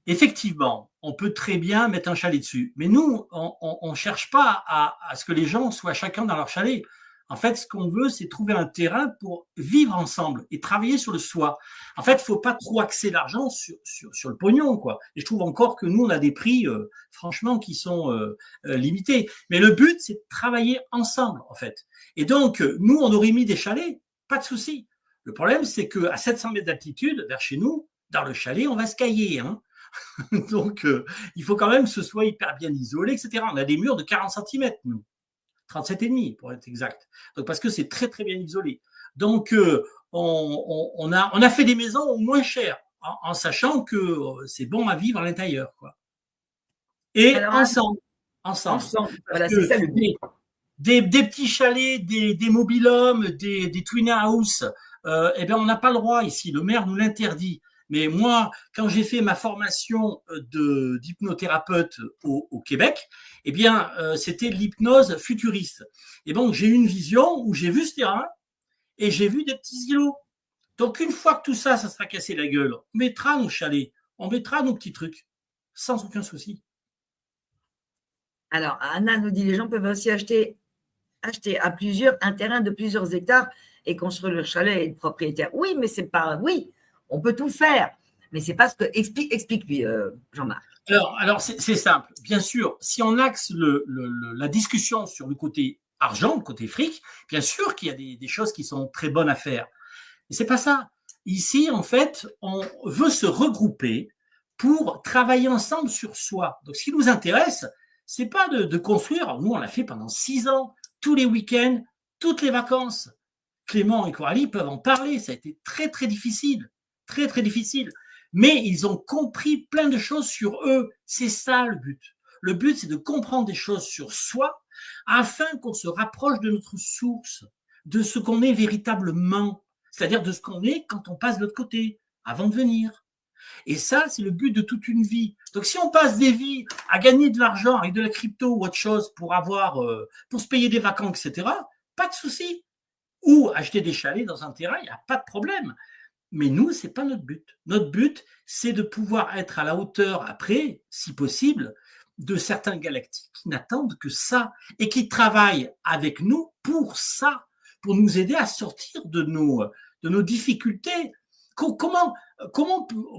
effectivement, on peut très bien mettre un chalet dessus. Mais nous, on ne cherche pas à ce que les gens soient chacun dans leur chalet. En fait, ce qu'on veut, c'est trouver un terrain pour vivre ensemble et travailler sur le soi. En fait, il ne faut pas trop axer l'argent sur le pognon, quoi. Et je trouve encore que nous, on a des prix, franchement, qui sont limités. Mais le but, c'est de travailler ensemble, en fait. Et donc, nous, on aurait mis des chalets, pas de souci. Le problème, c'est qu'à 700 mètres d'altitude, vers chez nous, dans le chalet, on va se cailler, hein. Donc, il faut quand même que ce soit hyper bien isolé, etc. On a des murs de 40 cm, nous. 37,5 pour être exact. Donc, parce que c'est très, très bien isolé. Donc, on a fait des maisons au moins chères, en sachant que c'est bon à vivre à l'intérieur, quoi. Et alors, ensemble. Voilà, c'est ça le but. Des petits chalets, des mobil-homes, des twin house, eh bien, on n'a pas le droit ici. Le maire nous l'interdit. Mais moi, quand j'ai fait ma formation d'hypnothérapeute au Québec, eh bien, c'était de l'hypnose futuriste. Et donc, j'ai eu une vision où j'ai vu ce terrain et j'ai vu des petits îlots. Donc, une fois que tout ça, ça sera cassé la gueule, on mettra nos chalets, on mettra nos petits trucs, sans aucun souci. Alors, Anna nous dit, les gens peuvent aussi acheter à plusieurs un terrain de plusieurs hectares et construire leur chalet et être propriétaire. Oui, mais c'est pas... Oui, on peut tout faire, mais c'est pas ce que... Explique-lui, Jean-Marc. Alors c'est simple. Bien sûr, si on axe la discussion sur le côté argent, le côté fric, bien sûr qu'il y a des choses qui sont très bonnes à faire. Mais c'est pas ça. Ici, en fait, on veut se regrouper pour travailler ensemble sur soi. Donc, ce qui nous intéresse, c'est pas de construire. Nous, on l'a fait pendant 6 ans, tous les week-ends, toutes les vacances. Clément et Coralie peuvent en parler. Ça a été très, très difficile. Très, très difficile. Mais ils ont compris plein de choses sur eux. C'est ça le but. Le but, c'est de comprendre des choses sur soi afin qu'on se rapproche de notre source, de ce qu'on est véritablement, c'est-à-dire de ce qu'on est quand on passe de l'autre côté, avant de venir. Et ça, c'est le but de toute une vie. Donc, si on passe des vies à gagner de l'argent avec de la crypto ou autre chose pour pour se payer des vacances, etc., pas de souci. Ou acheter des chalets dans un terrain, il n'y a pas de problème. Mais nous, c'est pas notre but. Notre but, c'est de pouvoir être à la hauteur après, si possible, de certains galactiques qui n'attendent que ça et qui travaillent avec nous pour ça, pour nous aider à sortir de nos difficultés. Comment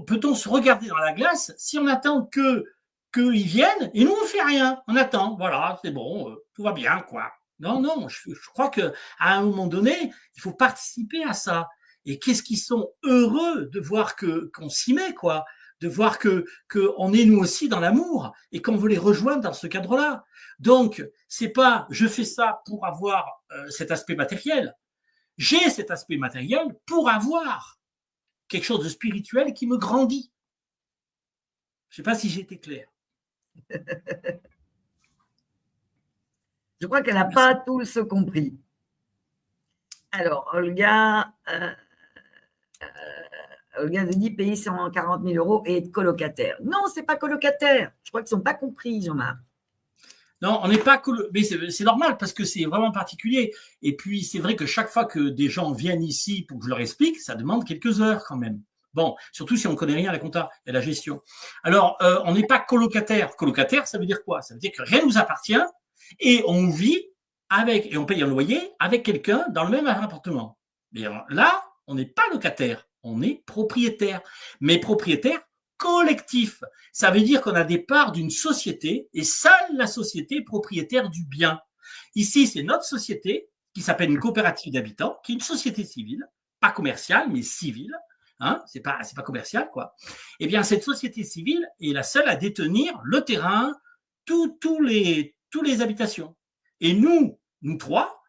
peut-on se regarder dans la glace si on attend qu'ils viennent et nous on fait rien? On attend, voilà, c'est bon, tout va bien, quoi. Non, je crois que à un moment donné, il faut participer à ça. Et qu'est-ce qu'ils sont heureux de voir qu'on s'y met, quoi, de voir qu'on est nous aussi dans l'amour et qu'on veut les rejoindre dans ce cadre-là. Donc, c'est pas je fais ça pour avoir cet aspect matériel. J'ai cet aspect matériel pour avoir quelque chose de spirituel qui me grandit. Je sais pas si j'ai été clair. Je crois qu'elle n'a pas tous compris. Alors, Olga nous dit payer 140 000 € et être colocataire. Non, c'est pas colocataire. Je crois qu'ils ne sont pas compris, Jean-Marc. Non, on n'est pas mais c'est normal parce que c'est vraiment particulier. Et puis, c'est vrai que chaque fois que des gens viennent ici pour que je leur explique, ça demande quelques heures quand même. Bon, surtout si on ne connaît rien à la compta et à la gestion. Alors, on n'est pas colocataire. Colocataire, ça veut dire quoi? Ça veut dire que rien ne nous appartient et on vit et on paye un loyer avec quelqu'un dans le même appartement. Mais là, on n'est pas locataire, on est propriétaire. Mais propriétaire collectif. Ça veut dire qu'on a des parts d'une société et seule la société est propriétaire du bien. Ici, c'est notre société qui s'appelle une coopérative d'habitants, qui est une société civile, pas commerciale, mais civile, hein, c'est pas commercial, quoi. Eh bien, cette société civile est la seule à détenir le terrain, tous les habitations. Et nous trois,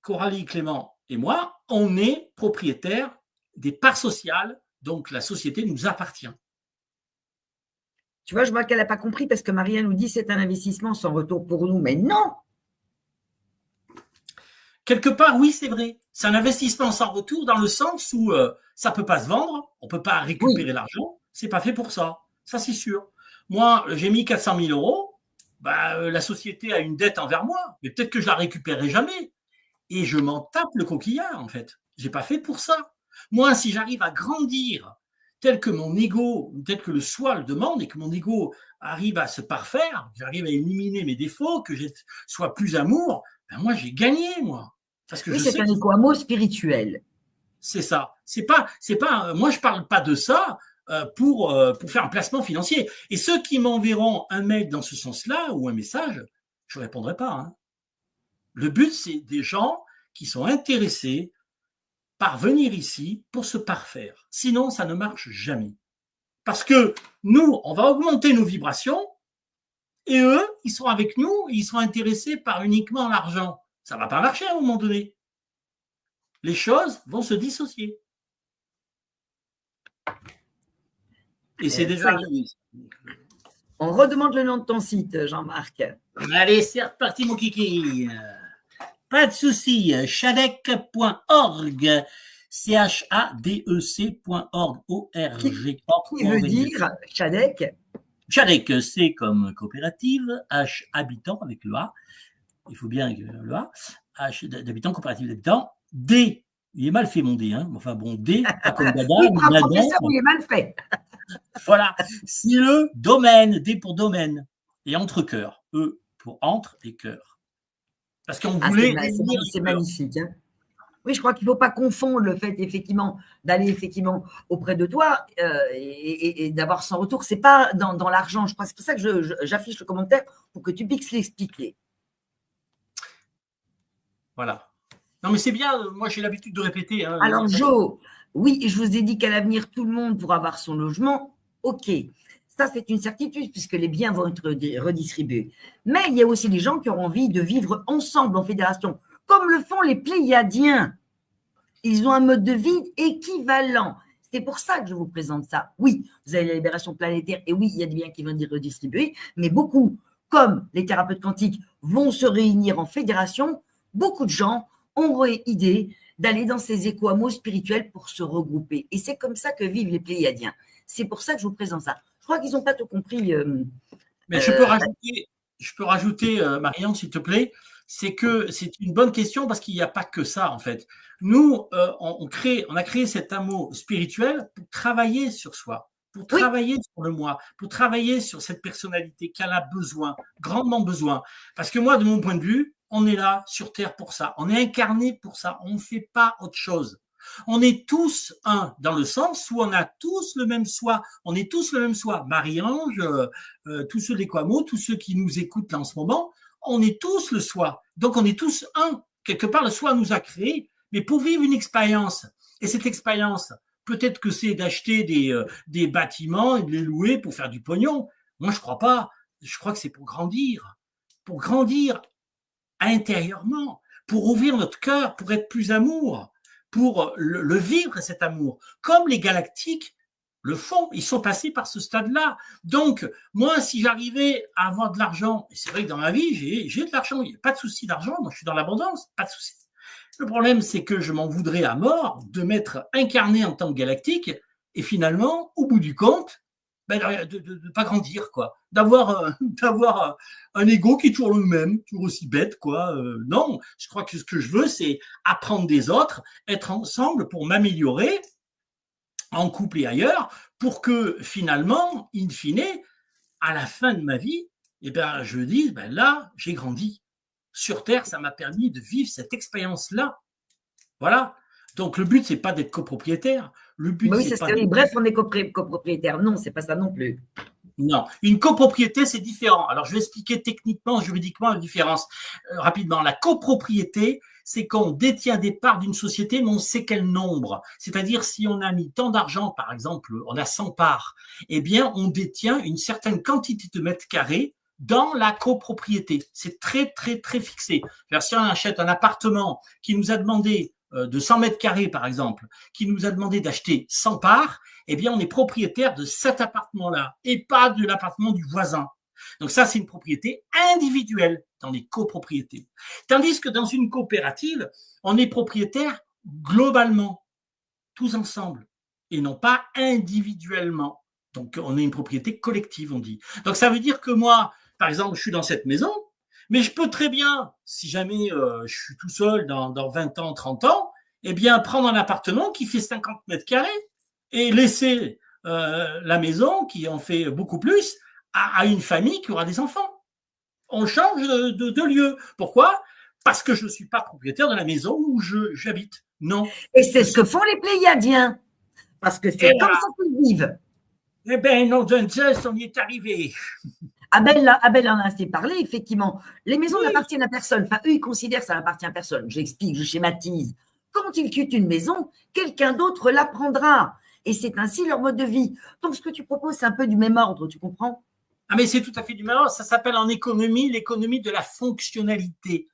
Coralie, Clément et moi, on est propriétaires des parts sociales, donc la société nous appartient. Tu vois, je vois qu'elle n'a pas compris parce que Maria nous dit c'est un investissement sans retour pour nous. Mais non! Quelque part, oui, c'est vrai. C'est un investissement sans retour dans le sens où ça ne peut pas se vendre, on ne peut pas récupérer l'argent, c'est pas fait pour ça. Ça, c'est sûr. Moi, j'ai mis 400 000 euros, la société a une dette envers moi, mais peut-être que je la récupérerai jamais. Et je m'en tape le coquillard, en fait. J'ai pas fait pour ça. Moi, si j'arrive à grandir tel que mon ego, tel que le soi le demande, et que mon ego arrive à se parfaire, j'arrive à éliminer mes défauts, que je sois plus amour, moi, j'ai gagné, moi. Parce que oui, c'est un éco-hameau spirituel. C'est ça. Moi, je parle pas de ça pour faire un placement financier. Et ceux qui m'enverront un mail dans ce sens-là ou un message, je répondrai pas. Hein. Le but, c'est des gens qui sont intéressés par venir ici pour se parfaire. Sinon, ça ne marche jamais. Parce que nous, on va augmenter nos vibrations et eux, ils sont avec nous et ils sont intéressés par uniquement l'argent. Ça ne va pas marcher à un moment donné. Les choses vont se dissocier. Et c'est déjà arrivé. On redemande le nom de ton site, Jean-Marc. Allez, c'est reparti, mon kiki. Pas de souci. Chadec.org. CHADEC.org. O-R-G. Qui veut dire Chadec? Chadec, c'est comme coopérative. H, habitant, avec le A. Il faut bien le A. H, d'habitant, coopérative d'habitants. D, il est mal fait, mon D. Hein. Enfin bon, D, pas comme Dada. Oui, pour un professeur, il est mal fait. Voilà. C'est le domaine. D pour domaine. Et entre cœur. E pour entre et cœur. Parce qu'on voulait. C'est magnifique. Hein. Oui, je crois qu'il ne faut pas confondre le fait, effectivement, d'aller effectivement auprès de toi et d'avoir son retour. Ce n'est pas dans l'argent. Je crois que c'est pour ça que j'affiche le commentaire pour que tu puisses l'expliquer. Voilà. Non, mais c'est bien. Moi, j'ai l'habitude de répéter. Hein, alors, Jo, oui, je vous ai dit qu'à l'avenir, tout le monde pourra avoir son logement. OK. Ça, c'est une certitude puisque les biens vont être redistribués. Mais il y a aussi des gens qui auront envie de vivre ensemble en fédération, comme le font les Pléiadiens. Ils ont un mode de vie équivalent. C'est pour ça que je vous présente ça. Oui, vous avez la libération planétaire et oui, il y a des biens qui vont être redistribués, mais beaucoup, comme les thérapeutes quantiques, vont se réunir en fédération. Beaucoup de gens auraient idée d'aller dans ces éco-hameaux spirituels pour se regrouper. Et c'est comme ça que vivent les Pléiadiens. C'est pour ça que je vous présente ça. Je crois qu'ils n'ont pas tout compris. Mais je peux rajouter, Marianne, s'il te plaît, c'est que c'est une bonne question parce qu'il n'y a pas que ça, en fait. Nous, on a créé cet hameau spirituel pour travailler sur soi, pour travailler sur le moi, pour travailler sur cette personnalité qu'elle a besoin, grandement besoin. Parce que moi, de mon point de vue, on est là sur Terre pour ça. On est incarné pour ça. On ne fait pas autre chose. On est tous un, dans le sens où on a tous le même soi. On est tous le même soi. Marie-Ange, tous ceux des Quamo, tous ceux qui nous écoutent là en ce moment, on est tous le soi. Donc, on est tous un. Quelque part, le soi nous a créés, mais pour vivre une expérience. Et cette expérience, peut-être que c'est d'acheter des bâtiments et de les louer pour faire du pognon. Moi, je crois pas. Je crois que c'est pour grandir intérieurement, pour ouvrir notre cœur, pour être plus amour, pour le vivre, cet amour. Comme les galactiques le font, ils sont passés par ce stade-là. Donc, moi, si j'arrivais à avoir de l'argent, et c'est vrai que dans ma vie, j'ai de l'argent, il n'y a pas de souci d'argent, moi je suis dans l'abondance, pas de souci. Le problème, c'est que je m'en voudrais à mort de m'être incarné en tant que galactique, et finalement, au bout du compte, de pas grandir, quoi. D'avoir un ego qui est toujours le même, toujours aussi bête, quoi. Non, je crois que ce que je veux, c'est apprendre des autres, être ensemble pour m'améliorer, en couple et ailleurs, pour que finalement, in fine, à la fin de ma vie, je dise, là, j'ai grandi. Sur Terre, ça m'a permis de vivre cette expérience-là. Voilà. Donc, le but, c'est pas d'être copropriétaire. Le but, c'est pas bref, on est copropriétaire. Non, c'est pas ça non plus. Non, une copropriété, c'est différent. Alors, je vais expliquer techniquement, juridiquement la différence rapidement. La copropriété, c'est qu'on détient des parts d'une société, mais on sait quel nombre. C'est-à-dire, si on a mis tant d'argent, par exemple, on a 100 parts, eh bien, on détient une certaine quantité de mètres carrés dans la copropriété. C'est très, très, très fixé. C'est-à-dire, si on achète un appartement qui nous a demandé de 100 mètres carrés, par exemple, qui nous a demandé d'acheter 100 parts, eh bien, on est propriétaire de cet appartement-là et pas de l'appartement du voisin. Donc ça, c'est une propriété individuelle dans les copropriétés. Tandis que dans une coopérative, on est propriétaire globalement, tous ensemble, et non pas individuellement. Donc on est une propriété collective, on dit. Donc ça veut dire que moi, par exemple, je suis dans cette maison, mais je peux très bien, si jamais je suis tout seul dans 20 ans, 30 ans, eh bien prendre un appartement qui fait 50 mètres carrés et laisser la maison qui en fait beaucoup plus à une famille qui aura des enfants. On change de lieu. Pourquoi? Parce que je ne suis pas propriétaire de la maison où j'habite. Non. Et c'est ce que font les Pléiadiens. Parce que c'est comme ça qu'ils vivent. Eh bien, non, John Zeus, on y est arrivé. Abel en a assez parlé, effectivement. Les maisons n'appartiennent à personne. Enfin, eux, ils considèrent que ça n'appartient à personne. J'explique, je schématise. Quand ils quittent une maison, quelqu'un d'autre la prendra. Et c'est ainsi leur mode de vie. Donc, ce que tu proposes, c'est un peu du même ordre, tu comprends? Ah, mais c'est tout à fait du même ordre. Ça s'appelle en économie l'économie de la fonctionnalité.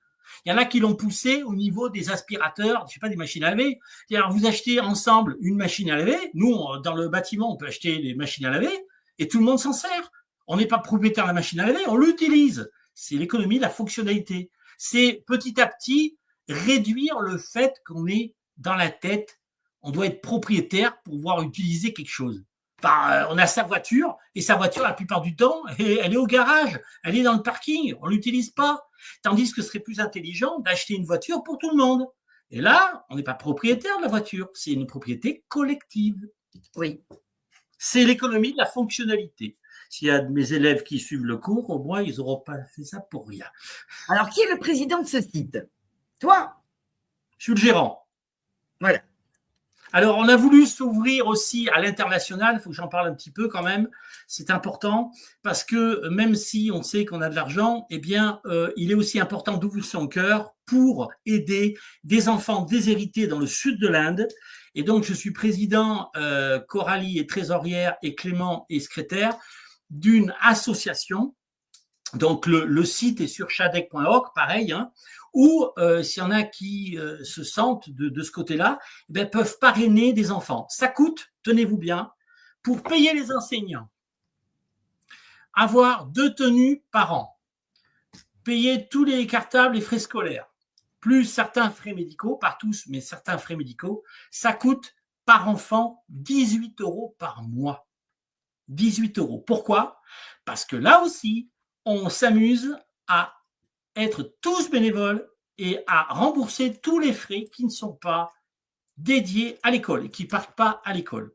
Il y en a qui l'ont poussé au niveau des aspirateurs, je sais pas, des machines à laver. C'est-à-dire, vous achetez ensemble une machine à laver. Nous, dans le bâtiment, on peut acheter des machines à laver et tout le monde s'en sert. On n'est pas propriétaire de la machine à laver, on l'utilise. C'est l'économie de la fonctionnalité. C'est petit à petit réduire le fait qu'on est dans la tête, on doit être propriétaire pour pouvoir utiliser quelque chose. On a sa voiture, et sa voiture, la plupart du temps, elle est au garage, elle est dans le parking, on ne l'utilise pas. Tandis que ce serait plus intelligent d'acheter une voiture pour tout le monde. Et là, on n'est pas propriétaire de la voiture, c'est une propriété collective. Oui. C'est l'économie de la fonctionnalité. S'il y a de mes élèves qui suivent le cours, au moins, ils n'auront pas fait ça pour rien. Alors, qui est le président de ce site? Toi? Je suis le gérant. Voilà. Alors, on a voulu s'ouvrir aussi à l'international, il faut que j'en parle un petit peu quand même, c'est important, parce que même si on sait qu'on a de l'argent, eh bien, il est aussi important d'ouvrir son cœur pour aider des enfants déshérités dans le sud de l'Inde. Et donc, je suis président, Coralie est trésorière et Clément est secrétaire d'une association. Donc, le site est sur shadec.org, pareil, hein, où s'il y en a qui se sentent de ce côté-là, eh bien, peuvent parrainer des enfants. Ça coûte, tenez-vous bien, pour payer les enseignants, avoir 2 tenues par an, payer tous les cartables et frais scolaires, plus certains frais médicaux, pas tous, mais certains frais médicaux, ça coûte par enfant 18 € par mois. 18 €. Pourquoi? Parce que là aussi, on s'amuse à être tous bénévoles et à rembourser tous les frais qui ne sont pas dédiés à l'école et qui ne partent pas à l'école.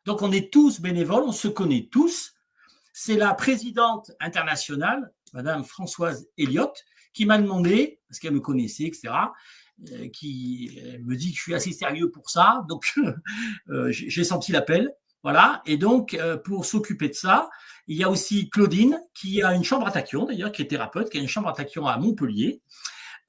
Donc, on est tous bénévoles, on se connaît tous. C'est la présidente internationale, Madame Françoise Elliott, qui m'a demandé, parce qu'elle me connaissait, etc., qui me dit que je suis assez sérieux pour ça. Donc, j'ai senti l'appel. Voilà. Et donc, pour s'occuper de ça, il y a aussi Claudine, qui a une chambre à tachyon, d'ailleurs, qui est thérapeute, qui a une chambre à tachyon à Montpellier,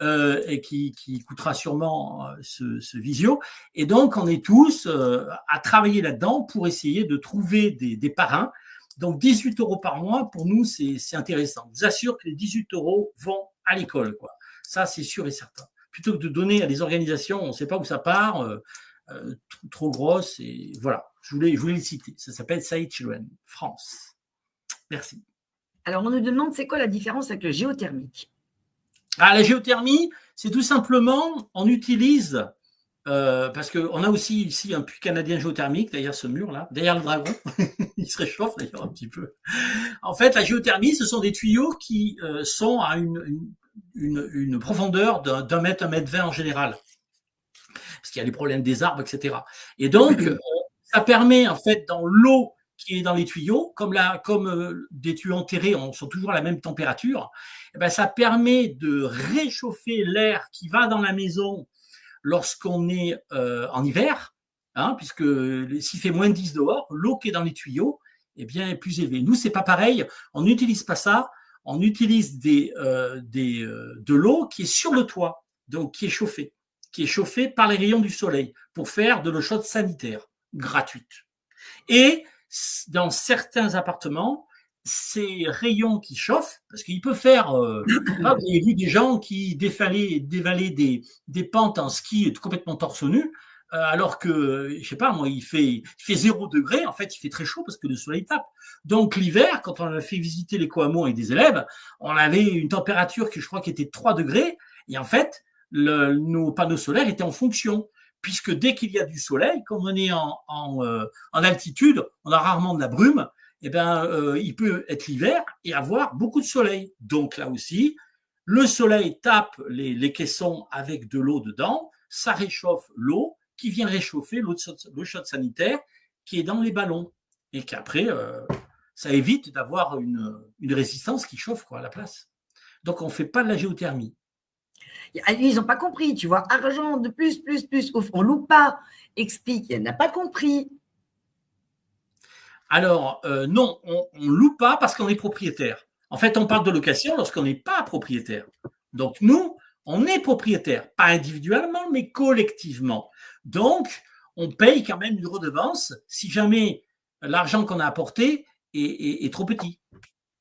et qui écoutera sûrement ce visio. Et donc, on est tous à travailler là-dedans pour essayer de trouver des parrains. Donc, 18 € par mois, pour nous, c'est intéressant. Je vous assure que les 18 € vont à l'école, quoi. Ça, c'est sûr et certain. Plutôt que de donner à des organisations, on ne sait pas où ça part, trop grosses, et voilà. Je voulais le citer. Ça s'appelle Save Children France. Merci. Alors, on nous demande, c'est quoi la différence avec le géothermique? La géothermie, c'est tout simplement, on utilise, parce qu'on a aussi ici un puits canadien géothermique, derrière ce mur-là, derrière le dragon, il se réchauffe d'ailleurs un petit peu. En fait, la géothermie, ce sont des tuyaux qui sont à une profondeur d'1 mètre, 1 mètre 20 en général, parce qu'il y a les problèmes des arbres, etc. Et donc, ça permet, en fait, dans l'eau qui est dans les tuyaux, comme des tuyaux enterrés sont toujours à la même température, eh ben, ça permet de réchauffer l'air qui va dans la maison lorsqu'on est en hiver, hein, puisque s'il fait moins de 10 dehors, l'eau qui est dans les tuyaux eh bien, est plus élevée. Nous, c'est pas pareil, on n'utilise pas ça, on utilise de l'eau qui est sur le toit. donc qui est chauffé par les rayons du soleil pour faire de l'eau chaude sanitaire gratuite. Et dans certains appartements, ces rayons qui chauffent, parce qu'il peut faire, vous avez vu des gens qui dévalaient des pentes en ski complètement torse nu, alors que, je sais pas, moi, il fait 0 degré, en fait, il fait très chaud parce que le soleil tape. Donc, l'hiver, quand on a fait visiter les Coamo avec des élèves, on avait une température qui, je crois, qui était 3 degrés, et en fait, nos panneaux solaires étaient en fonction, puisque dès qu'il y a du soleil, comme on est en altitude, on a rarement de la brume, eh ben, il peut être l'hiver et avoir beaucoup de soleil. Donc, là aussi, le soleil tape les caissons avec de l'eau dedans, ça réchauffe l'eau, qui vient réchauffer l'eau chaude sanitaire qui est dans les ballons. Et qu'après, ça évite d'avoir une résistance qui chauffe quoi, à la place. Donc, on ne fait pas de la géothermie. Ils n'ont pas compris, tu vois. Argent de plus. On loue pas. Explique, elle n'a pas compris. Alors, non, on ne loue pas parce qu'on est propriétaire. En fait, on parle de location lorsqu'on n'est pas propriétaire. Donc, nous, on est propriétaire, pas individuellement, mais collectivement. Donc, on paye quand même une redevance si jamais l'argent qu'on a apporté est trop petit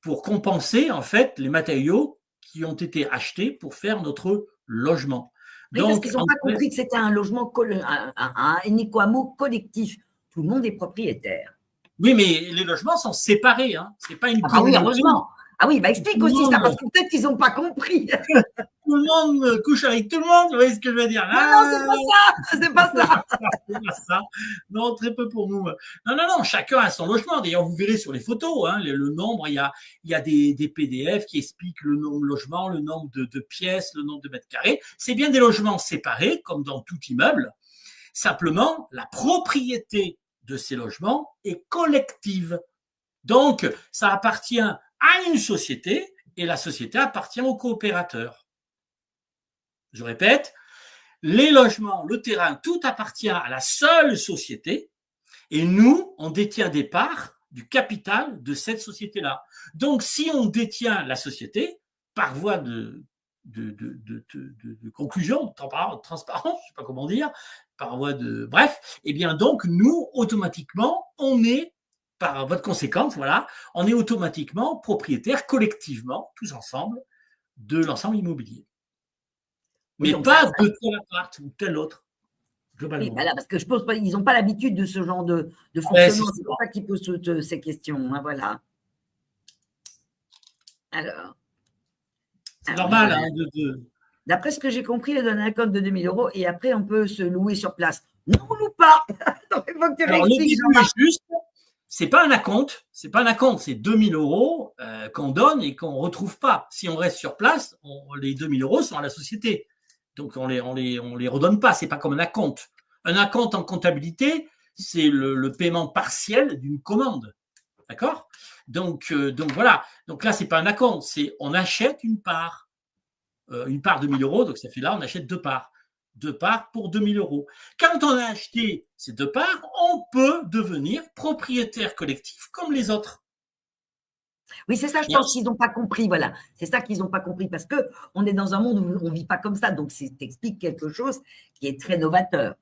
pour compenser, en fait, les matériaux qui ont été achetés pour faire notre logement. Oui, donc, parce qu'ils n'ont pas compris que c'était un logement, un Ecoamo collectif. Tout le monde est propriétaire. Oui, mais les logements sont séparés. Hein. Ce n'est pas une communauté. Oui, heureusement. Ah oui, bah explique aussi ça, parce que peut-être qu'ils n'ont pas compris. Tout le monde couche avec tout le monde, vous voyez ce que je veux dire? Non, c'est pas ça. C'est pas ça. Non, très peu pour nous. Non, chacun a son logement. D'ailleurs, vous verrez sur les photos, hein, le nombre, il y a des PDF qui expliquent le nombre de logements, le nombre de pièces, le nombre de mètres carrés. C'est bien des logements séparés, comme dans tout immeuble. Simplement, la propriété de ces logements est collective. Donc, ça appartient à une société et la société appartient aux coopérateurs. Je répète, les logements, le terrain, tout appartient à la seule société et nous, on détient des parts du capital de cette société-là. Donc, si on détient la société, par voie de conclusion, de transparence, je ne sais pas comment dire, par voie de... Bref, eh bien donc, nous, automatiquement, on est, par votre conséquence, voilà, on est automatiquement propriétaire collectivement, tous ensemble, de l'ensemble immobilier. Mais oui, pas de tel appart ou tel autre, globalement. Oui, voilà, parce que je pense qu'ils n'ont pas l'habitude de ce genre de fonctionnement. C'est pour ça qu'ils posent toutes ces questions. Hein, voilà. Alors. C'est normal. Hein, D'après ce que j'ai compris, il donne un compte de 2 000 € et après, on peut se louer sur place. Non, on ne loue pas. Donc, il faut que tu réexpliques. Juste, c'est pas un acompte, c'est 2 000 € qu'on donne et qu'on ne retrouve pas. Si on reste sur place, les 2 000 € sont à la société. Donc, on les redonne pas. C'est pas comme un acompte. Un acompte en comptabilité, c'est le paiement partiel d'une commande. D'accord ? Donc voilà. Donc là, c'est pas un acompte, c'est on achète une part de 1 000 €. Donc ça fait là, on achète 2 parts. 2 parts pour 2 000 €. Quand on a acheté ces 2 parts, on peut devenir propriétaire collectif comme les autres. Oui, c'est ça, je pense qu'ils n'ont pas compris, voilà. C'est ça qu'ils n'ont pas compris, parce qu'on est dans un monde où on ne vit pas comme ça, donc ça t'explique quelque chose qui est très novateur.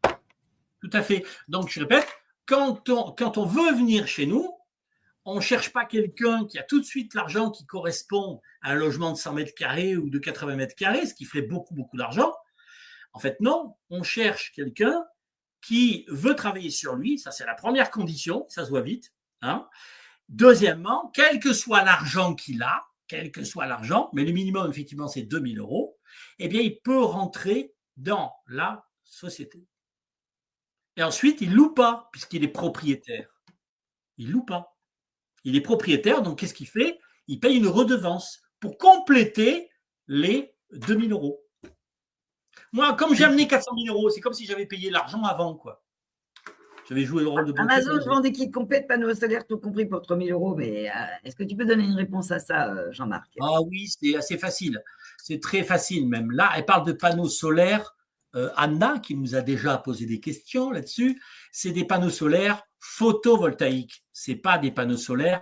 Tout à fait. Donc, je répète, quand on veut venir chez nous, on ne cherche pas quelqu'un qui a tout de suite l'argent qui correspond à un logement de 100 mètres carrés ou de 80 mètres carrés, ce qui ferait beaucoup, beaucoup d'argent. En fait, non, on cherche quelqu'un qui veut travailler sur lui, ça c'est la première condition, ça se voit vite, hein. Deuxièmement, quel que soit l'argent qu'il a, mais le minimum, effectivement, c'est 2 000 €, eh bien, il peut rentrer dans la société. Et ensuite, il ne loue pas, puisqu'il est propriétaire. Il ne loue pas. Il est propriétaire, donc qu'est-ce qu'il fait ? Il paye une redevance pour compléter les 2 000 €. Moi, comme j'ai amené 400 000 €, c'est comme si j'avais payé l'argent avant, quoi. J'avais joué le rôle de banquier. Amazon vend des kits complets, panneaux solaires, tout compris pour 3 000 €. Mais est-ce que tu peux donner une réponse à ça, Jean-Marc ? Ah oui, c'est assez facile. C'est très facile même. Là, elle parle de panneaux solaires. Anna, qui nous a déjà posé des questions là-dessus, c'est des panneaux solaires photovoltaïques. Ce n'est pas des panneaux solaires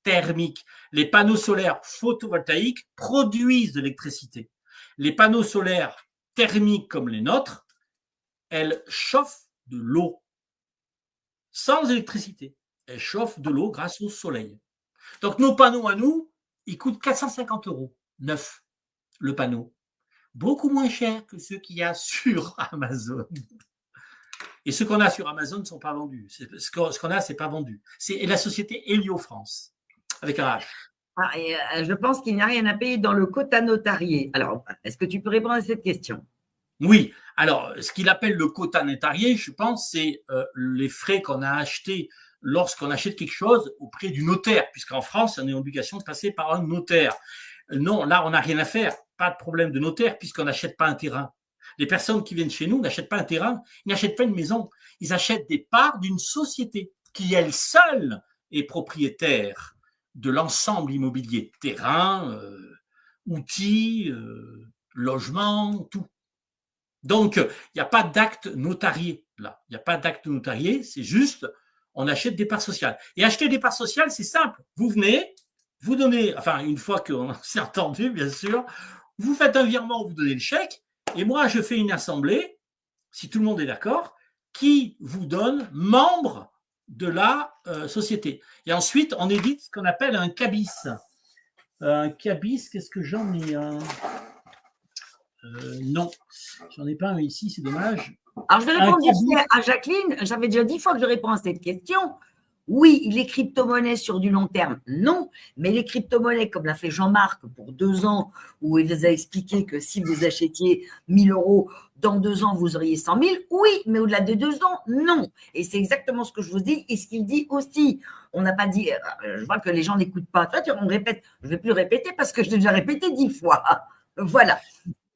thermiques. Les panneaux solaires photovoltaïques produisent de l'électricité. Les panneaux solaires thermiques comme les nôtres, elles chauffent de l'eau, sans électricité. Elles chauffent de l'eau grâce au soleil. Donc nos panneaux à nous, ils coûtent 450 € neuf, le panneau. Beaucoup moins cher que ceux qu'il y a sur Amazon. Et ceux qu'on a sur Amazon ne sont pas vendus. Ce qu'on a, c'est pas vendu. Et la société Héliofrance, avec un H. Je pense qu'il n'y a rien à payer dans le quota notarié. Alors, est-ce que tu peux répondre à cette question? Oui. Alors, ce qu'il appelle le quota notarié, je pense, c'est les frais qu'on a achetés lorsqu'on achète quelque chose auprès du notaire, puisqu'en France, on est en obligation de passer par un notaire. Non, là, on n'a rien à faire. Pas de problème de notaire, puisqu'on n'achète pas un terrain. Les personnes qui viennent chez nous n'achètent pas un terrain, ils n'achètent pas une maison. Ils achètent des parts d'une société qui, elle seule, est propriétaire de l'ensemble immobilier. Terrain, outils, logements, tout. Donc, il n'y a pas d'acte notarié là. Il n'y a pas d'acte notarié, c'est juste, on achète des parts sociales. Et acheter des parts sociales, c'est simple. Vous venez, vous donnez, enfin, une fois qu'on s'est entendu, bien sûr, vous faites un virement, vous donnez le chèque, et moi, je fais une assemblée, si tout le monde est d'accord, qui vous donne membre de la société. Et ensuite, on édite ce qu'on appelle un cabis. Un cabis, qu'est-ce que j'en ai non, j'en ai pas un ici, c'est dommage. Alors, je vais répondre à Jacqueline. J'avais déjà 10 fois que je réponds à cette question. Oui, les crypto-monnaies sur du long terme, non. Mais les crypto-monnaies, comme l'a fait Jean-Marc pour 2 ans, où il vous a expliqué que si vous achetiez 1 000 €, dans 2 ans, vous auriez 100 000. Oui, mais au-delà de 2 ans, non. Et c'est exactement ce que je vous dis et ce qu'il dit aussi. On n'a pas dit, je vois que les gens n'écoutent pas. Toi, on répète, je ne vais plus le répéter parce que je l'ai déjà répété 10 fois. Voilà.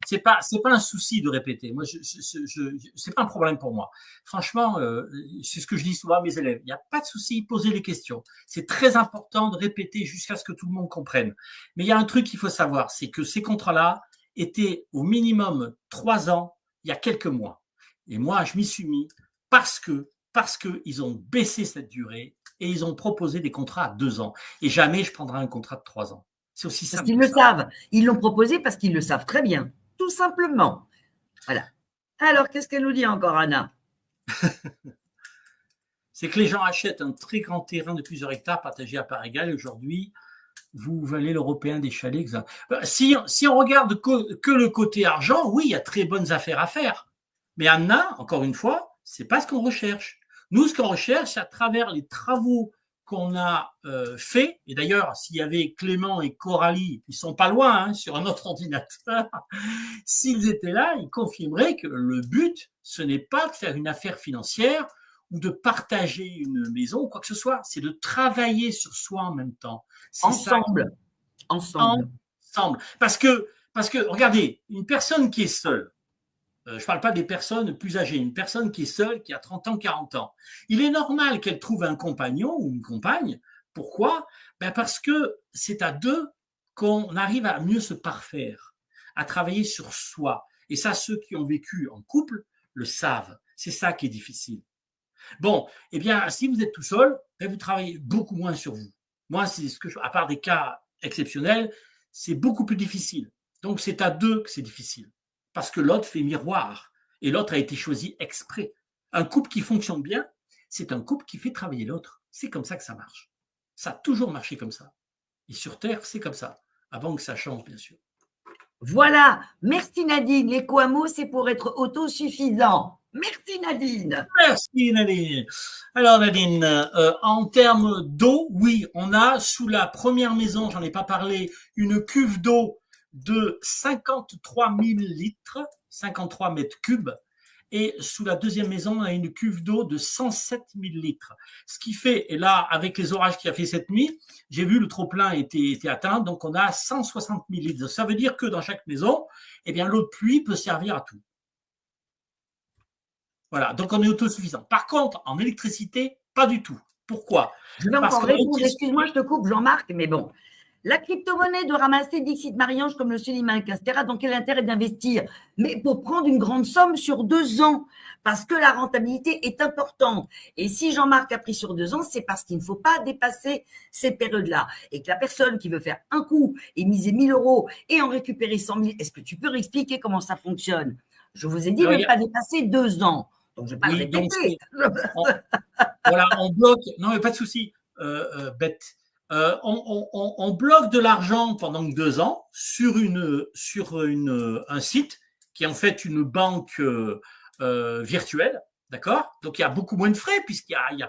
C'est pas un souci de répéter. Moi, c'est pas un problème pour moi. Franchement, c'est ce que je dis souvent à mes élèves. Il n'y a pas de souci, posez les questions. C'est très important de répéter jusqu'à ce que tout le monde comprenne. Mais il y a un truc qu'il faut savoir, c'est que ces contrats-là étaient au minimum 3 ans il y a quelques mois. Et moi, je m'y suis mis parce que ils ont baissé cette durée et ils ont proposé des contrats à 2 ans. Et jamais je prendrai un contrat de 3 ans. C'est aussi simple. Parce qu'ils le savent. Ils l'ont proposé parce qu'ils le savent très bien. Tout simplement. Voilà. Alors, qu'est-ce qu'elle nous dit encore, Anna? C'est que les gens achètent un très grand terrain de plusieurs hectares partagé à part égale. Aujourd'hui, vous valez l'européen des chalets. Si on regarde que le côté argent, oui, il y a très bonnes affaires à faire. Mais Anna, encore une fois, c'est pas ce qu'on recherche. Nous, ce qu'on recherche, c'est à travers les travaux qu'on a fait, et d'ailleurs, s'il y avait Clément et Coralie, ils sont pas loin, hein, sur un autre ordinateur, s'ils étaient là, ils confirmeraient que le but, ce n'est pas de faire une affaire financière ou de partager une maison ou quoi que ce soit, c'est de travailler sur soi en même temps. Ensemble. Parce que, regardez, une personne qui est seule, je ne parle pas des personnes plus âgées, une personne qui est seule, qui a 30 ans, 40 ans. Il est normal qu'elle trouve un compagnon ou une compagne. Pourquoi? Parce que c'est à deux qu'on arrive à mieux se parfaire, à travailler sur soi. Et ça, ceux qui ont vécu en couple le savent. C'est ça qui est difficile. Bon, eh bien, si vous êtes tout seul, vous travaillez beaucoup moins sur vous. Moi, c'est ce que à part des cas exceptionnels, c'est beaucoup plus difficile. Donc, c'est à deux que c'est difficile. Parce que l'autre fait miroir et l'autre a été choisi exprès. Un couple qui fonctionne bien, c'est un couple qui fait travailler l'autre. C'est comme ça que ça marche. Ça a toujours marché comme ça. Et sur Terre, c'est comme ça. Avant que ça change, bien sûr. Voilà. Merci Nadine. L'éco-hameau, c'est pour être autosuffisant. Merci Nadine. Merci Nadine. Alors Nadine, en termes d'eau, oui, on a sous la première maison, j'en ai pas parlé, une cuve d'eau de 53 000 litres, 53 mètres cubes, et sous la deuxième maison, on a une cuve d'eau de 107 000 litres. Ce qui fait, et là, avec les orages qu'il y a fait cette nuit, j'ai vu le trop-plein était atteint, donc on a 160 000 litres. Ça veut dire que dans chaque maison, eh bien, l'eau de pluie peut servir à tout. Voilà, donc on est autosuffisant. Par contre, en électricité, pas du tout. Pourquoi? Je vais encore répondre, excuse-moi, je te coupe, Jean-Marc, mais bon. La crypto-monnaie de ramasser Dixit Marie-Ange comme le Suliman etc. Donc, quel intérêt d'investir? Mais pour prendre une grande somme sur 2 ans, parce que la rentabilité est importante. Et si Jean-Marc a pris sur 2 ans, c'est parce qu'il ne faut pas dépasser ces périodes-là. Et que la personne qui veut faire un coup et miser 1 000 € et en récupérer 100 000, est-ce que tu peux réexpliquer comment ça fonctionne? Je vous ai dit Alors, de ne pas dépasser 2 ans. Donc, je ne vais pas le donc répéter. voilà, on bloque. Non, mais pas de souci, bête. On bloque de l'argent pendant 2 ans sur un site qui est en fait une banque virtuelle. D'accord. Donc il y a beaucoup moins de frais puisqu'il n'y a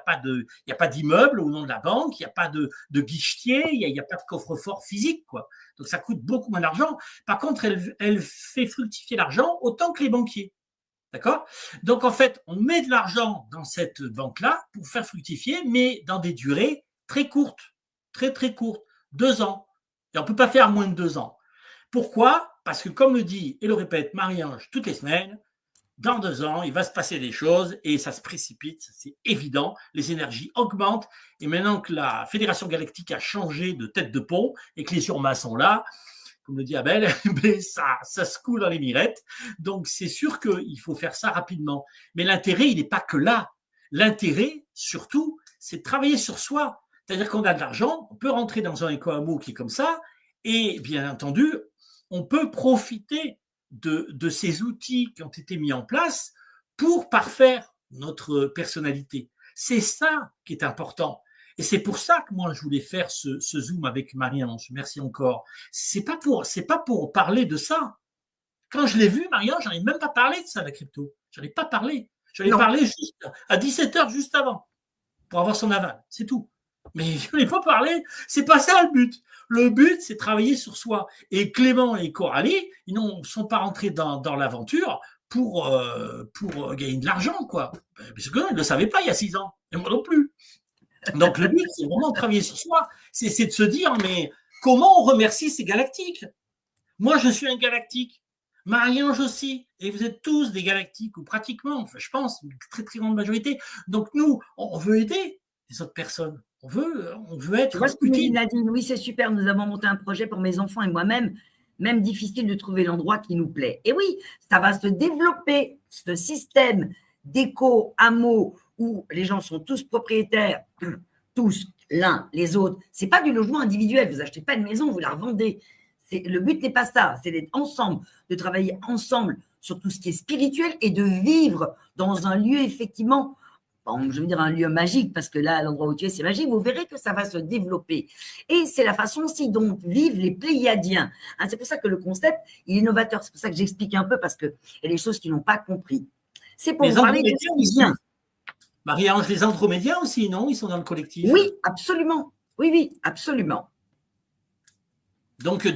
pas d'immeuble au nom de la banque, il n'y a pas de guichetier, il n'y a pas de coffre-fort physique, quoi. Donc ça coûte beaucoup moins d'argent. Par contre, elle fait fructifier l'argent autant que les banquiers. D'accord. Donc, en fait, on met de l'argent dans cette banque-là pour faire fructifier, mais dans des durées très courtes, très, très courtes, 2 ans. Et on ne peut pas faire moins de 2 ans. Pourquoi? Parce que, comme le dit et le répète Marie-Ange toutes les semaines, dans 2 ans, il va se passer des choses et ça se précipite, c'est évident. Les énergies augmentent. Et maintenant que la Fédération Galactique a changé de tête de pont et que les Urmas sont là, comme le dit Abel, mais ça se coule dans les mirettes. Donc, c'est sûr qu'il faut faire ça rapidement. Mais l'intérêt, il n'est pas que là. L'intérêt, surtout, c'est de travailler sur soi. C'est-à-dire qu'on a de l'argent, on peut rentrer dans un éco-hameau qui est comme ça, et bien entendu, on peut profiter de ces outils qui ont été mis en place pour parfaire notre personnalité. C'est ça qui est important. Et c'est pour ça que moi, je voulais faire ce Zoom avec Marie-Ange. Merci encore. C'est pas pour parler de ça. Quand je l'ai vu, Marie-Ange, j'en ai même pas parlé de ça, la crypto. J'en ai pas parlé. J'en ai parlé juste à 17h juste avant pour avoir son aval. C'est tout. Mais je n'en ai pas parlé. C'est pas ça le but. Le but, c'est de travailler sur soi. Et Clément et Coralie, ils ne sont pas rentrés dans l'aventure pour gagner de l'argent, quoi. Parce qu'ils ne le savaient pas il y a 6 ans. Et moi non plus. Donc, le but, c'est vraiment de travailler sur soi. C'est de se dire, mais comment on remercie ces galactiques? Moi, je suis un galactique. Marie-Ange aussi. Et vous êtes tous des galactiques, ou pratiquement, enfin, je pense, une très, très grande majorité. Donc, nous, on veut aider les autres personnes. On veut être utile. Nadine, oui, c'est super. Nous avons monté un projet pour mes enfants et moi-même. Même difficile de trouver l'endroit qui nous plaît. Et oui, ça va se développer, ce système d'éco-hameau où les gens sont tous propriétaires, tous, l'un, les autres. Ce n'est pas du logement individuel. Vous n'achetez pas une maison, vous la revendez. Le but n'est pas ça. C'est d'être ensemble, de travailler ensemble sur tout ce qui est spirituel et de vivre dans un lieu, effectivement, je veux dire un lieu magique, parce que là, l'endroit où tu es, c'est magique. Vous verrez que ça va se développer. Et c'est la façon aussi dont vivent les Pléiadiens. C'est pour ça que le concept, il est novateur. C'est pour ça que j'explique un peu, parce qu'il y a des choses qu'ils n'ont pas compris. C'est pour parler de ce qui vient. Marie-Ange, les Andromédiens aussi, non? Ils sont dans le collectif. Oui, absolument. Oui, absolument. Donc il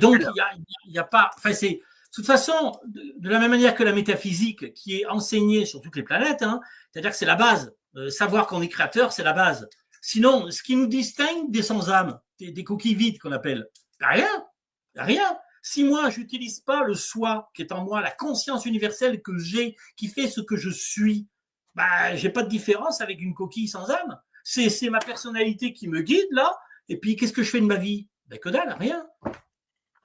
n'y a pas… Enfin, c'est… De toute façon, de la même manière que la métaphysique qui est enseignée sur toutes les planètes, c'est-à-dire que c'est la base. Savoir qu'on est créateur, c'est la base. Sinon, ce qui nous distingue des sans-âmes, des coquilles vides qu'on appelle, rien. Si moi, je n'utilise pas le soi qui est en moi, la conscience universelle que j'ai, qui fait ce que je suis, j'ai pas de différence avec une coquille sans âme. C'est ma personnalité qui me guide, là. Et puis, qu'est-ce que je fais de ma vie? Que dalle, rien.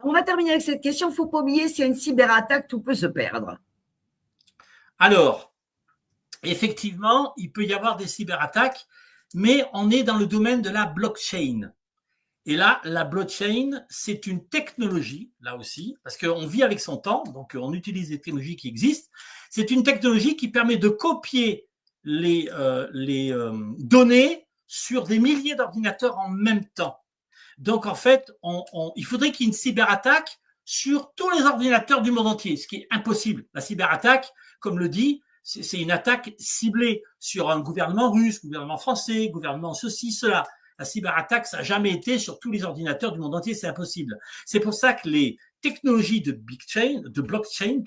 On va terminer avec cette question. Il ne faut pas oublier, s'il y a une cyberattaque, tout peut se perdre. Alors, effectivement, il peut y avoir des cyberattaques, mais on est dans le domaine de la blockchain. Et là, la blockchain, c'est une technologie, là aussi, parce qu'on vit avec son temps, donc on utilise des technologies qui existent. C'est une technologie qui permet de copier les données sur des milliers d'ordinateurs en même temps. Donc, en fait, il faudrait qu'il y ait une cyberattaque sur tous les ordinateurs du monde entier, ce qui est impossible. La cyberattaque, comme le dit, c'est une attaque ciblée sur un gouvernement russe, gouvernement français, gouvernement ceci, cela. La cyberattaque, ça n'a jamais été sur tous les ordinateurs du monde entier, c'est impossible. C'est pour ça que les technologies de blockchain,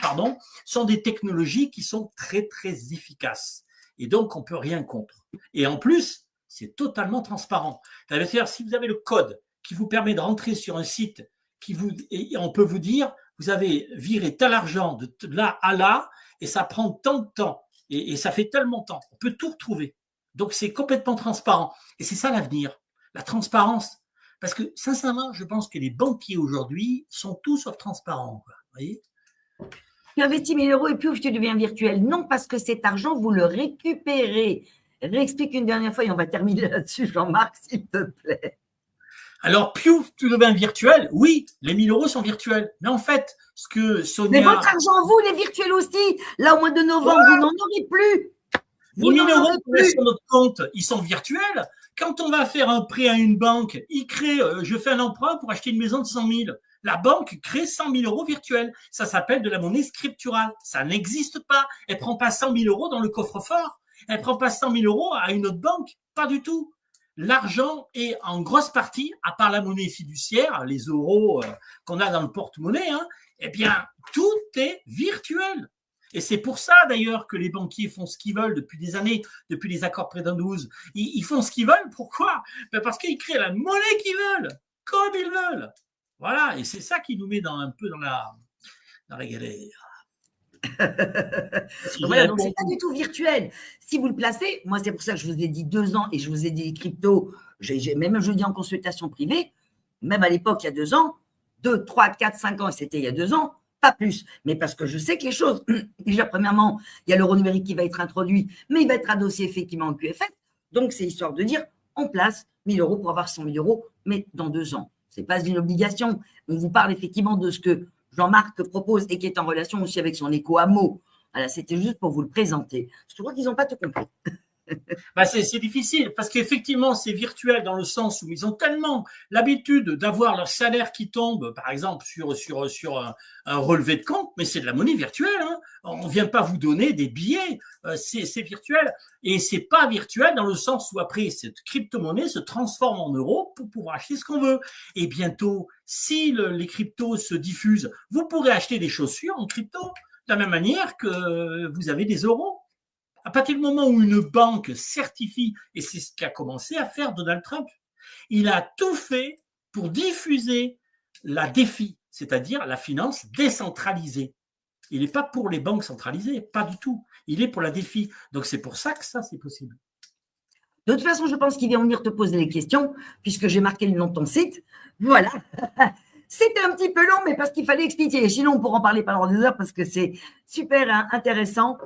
sont des technologies qui sont très, très efficaces. Et donc, on ne peut rien contre. Et en plus, c'est totalement transparent. C'est-à-dire, si vous avez le code qui vous permet de rentrer sur un site et on peut vous dire, vous avez viré tel argent de là à là, et ça prend tant de temps, et ça fait tellement de temps. On peut tout retrouver. Donc, c'est complètement transparent. Et c'est ça l'avenir, la transparence. Parce que, sincèrement, je pense que les banquiers aujourd'hui sont tout sauf transparents. Vous voyez ? Tu investis 1 000 € et puis tu deviens virtuel. Non, parce que cet argent, vous le récupérez. Réexplique une dernière fois et on va terminer là-dessus, Jean-Marc, s'il te plaît. Alors, piouf, tout devient virtuel. Oui, les 1000 euros sont virtuels. Mais en fait, ce que Sonia… Mais votre argent, vous, les virtuels aussi. Là, au mois de novembre, vous n'en aurez plus. Les 1000 euros qu'on a sur notre compte, ils sont virtuels. Quand on va faire un prêt à une banque, je fais un emprunt pour acheter une maison de 100 000. La banque crée 100 000 euros virtuels. Ça s'appelle de la monnaie scripturale. Ça n'existe pas. Elle prend pas 100 000 euros dans le coffre-fort. Elle prend pas 100 000 euros à une autre banque. Pas du tout. L'argent est en grosse partie, à part la monnaie fiduciaire, les euros qu'on a dans le porte-monnaie, eh bien, tout est virtuel. Et c'est pour ça, d'ailleurs, que les banquiers font ce qu'ils veulent depuis des années, depuis les accords Président 12. Ils font ce qu'ils veulent. Pourquoi ? Parce qu'ils créent la monnaie qu'ils veulent, comme ils veulent. Voilà. Et c'est ça qui nous met un peu dans la galère. Voilà, donc c'est pas du tout virtuel. Si vous le placez, moi c'est pour ça que je vous ai dit 2 ans et je vous ai dit les cryptos, même je dis en consultation privée, même à l'époque il y a 2 ans, 2, 3, 4, 5 ans, et c'était il y a 2 ans, pas plus. Mais parce que je sais que les choses, déjà premièrement, il y a l'euro numérique qui va être introduit, mais il va être adossé effectivement au QFS. Donc c'est histoire de dire, on place 1000 euros pour avoir 100 000 euros, mais dans 2 ans. C'est pas une obligation. On vous parle effectivement de ce que Jean-Marc propose et qui est en relation aussi avec son éco-hameau. Voilà, c'était juste pour vous le présenter. Parce que je crois qu'ils n'ont pas tout compris. C'est difficile parce qu'effectivement, c'est virtuel dans le sens où ils ont tellement l'habitude d'avoir leur salaire qui tombe, par exemple, sur un relevé de compte, mais c'est de la monnaie virtuelle. On ne vient pas vous donner des billets, c'est virtuel. Et c'est pas virtuel dans le sens où après, cette crypto-monnaie se transforme en euros pour pouvoir acheter ce qu'on veut. Et bientôt, si les cryptos se diffusent, vous pourrez acheter des chaussures en crypto de la même manière que vous avez des euros. À partir du moment où une banque certifie, et c'est ce qu'a commencé à faire Donald Trump, il a tout fait pour diffuser la DeFi, c'est-à-dire la finance décentralisée. Il n'est pas pour les banques centralisées, pas du tout. Il est pour la DeFi. Donc c'est pour ça que ça, c'est possible. De toute façon, je pense qu'ils vont venir te poser les questions, puisque j'ai marqué le nom de ton site. Voilà. C'était un petit peu long, mais parce qu'il fallait expliquer. Sinon, on pourra en parler pendant des heures parce que c'est super intéressant.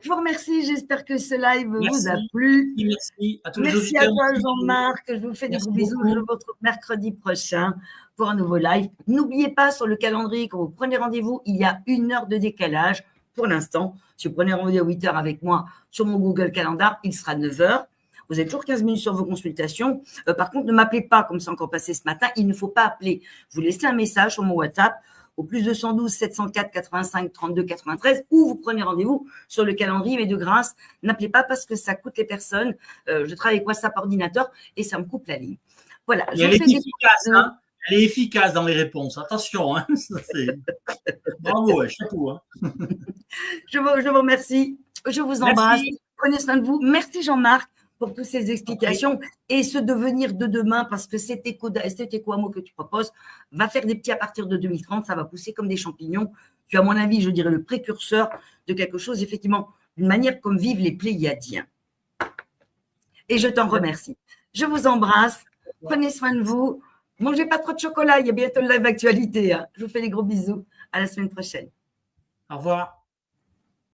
Je vous remercie. J'espère que ce live vous a plu. Merci à tous les auditeurs. Merci à toi, Jean-Marc. Je vous fais des gros bisous. Je vous retrouve mercredi prochain pour un nouveau live. N'oubliez pas sur le calendrier, quand vous prenez rendez-vous, il y a 1 heure de décalage pour l'instant. Si vous prenez rendez-vous à 8 heures avec moi sur mon Google Calendar, il sera 9 heures. Vous avez toujours 15 minutes sur vos consultations. Par contre, ne m'appelez pas comme c'est encore passé ce matin. Il ne faut pas appeler. Vous laissez un message sur mon WhatsApp au plus 212 704 85 32 93 ou vous prenez rendez-vous sur le calendrier. Mais de grâce, n'appelez pas parce que ça coûte les personnes. Je travaille avec WhatsApp ordinateur et ça me coupe la ligne. Voilà. Elle est efficace, Elle est efficace dans les réponses. Attention, bravo, chapeau. Je vous remercie. Je vous embrasse. Merci. Prenez soin de vous. Merci Jean-Marc pour toutes ces explications et ce devenir de demain, parce que cet éco-hameau que tu proposes va faire des petits à partir de 2030, ça va pousser comme des champignons. Tu as, à mon avis, je dirais, le précurseur de quelque chose, effectivement, d'une manière comme vivent les Pléiadiens. Et je t'en remercie. Je vous embrasse. Prenez soin de vous. Mangez pas trop de chocolat. Il y a bientôt le live actualité. Je vous fais des gros bisous. À la semaine prochaine. Au revoir.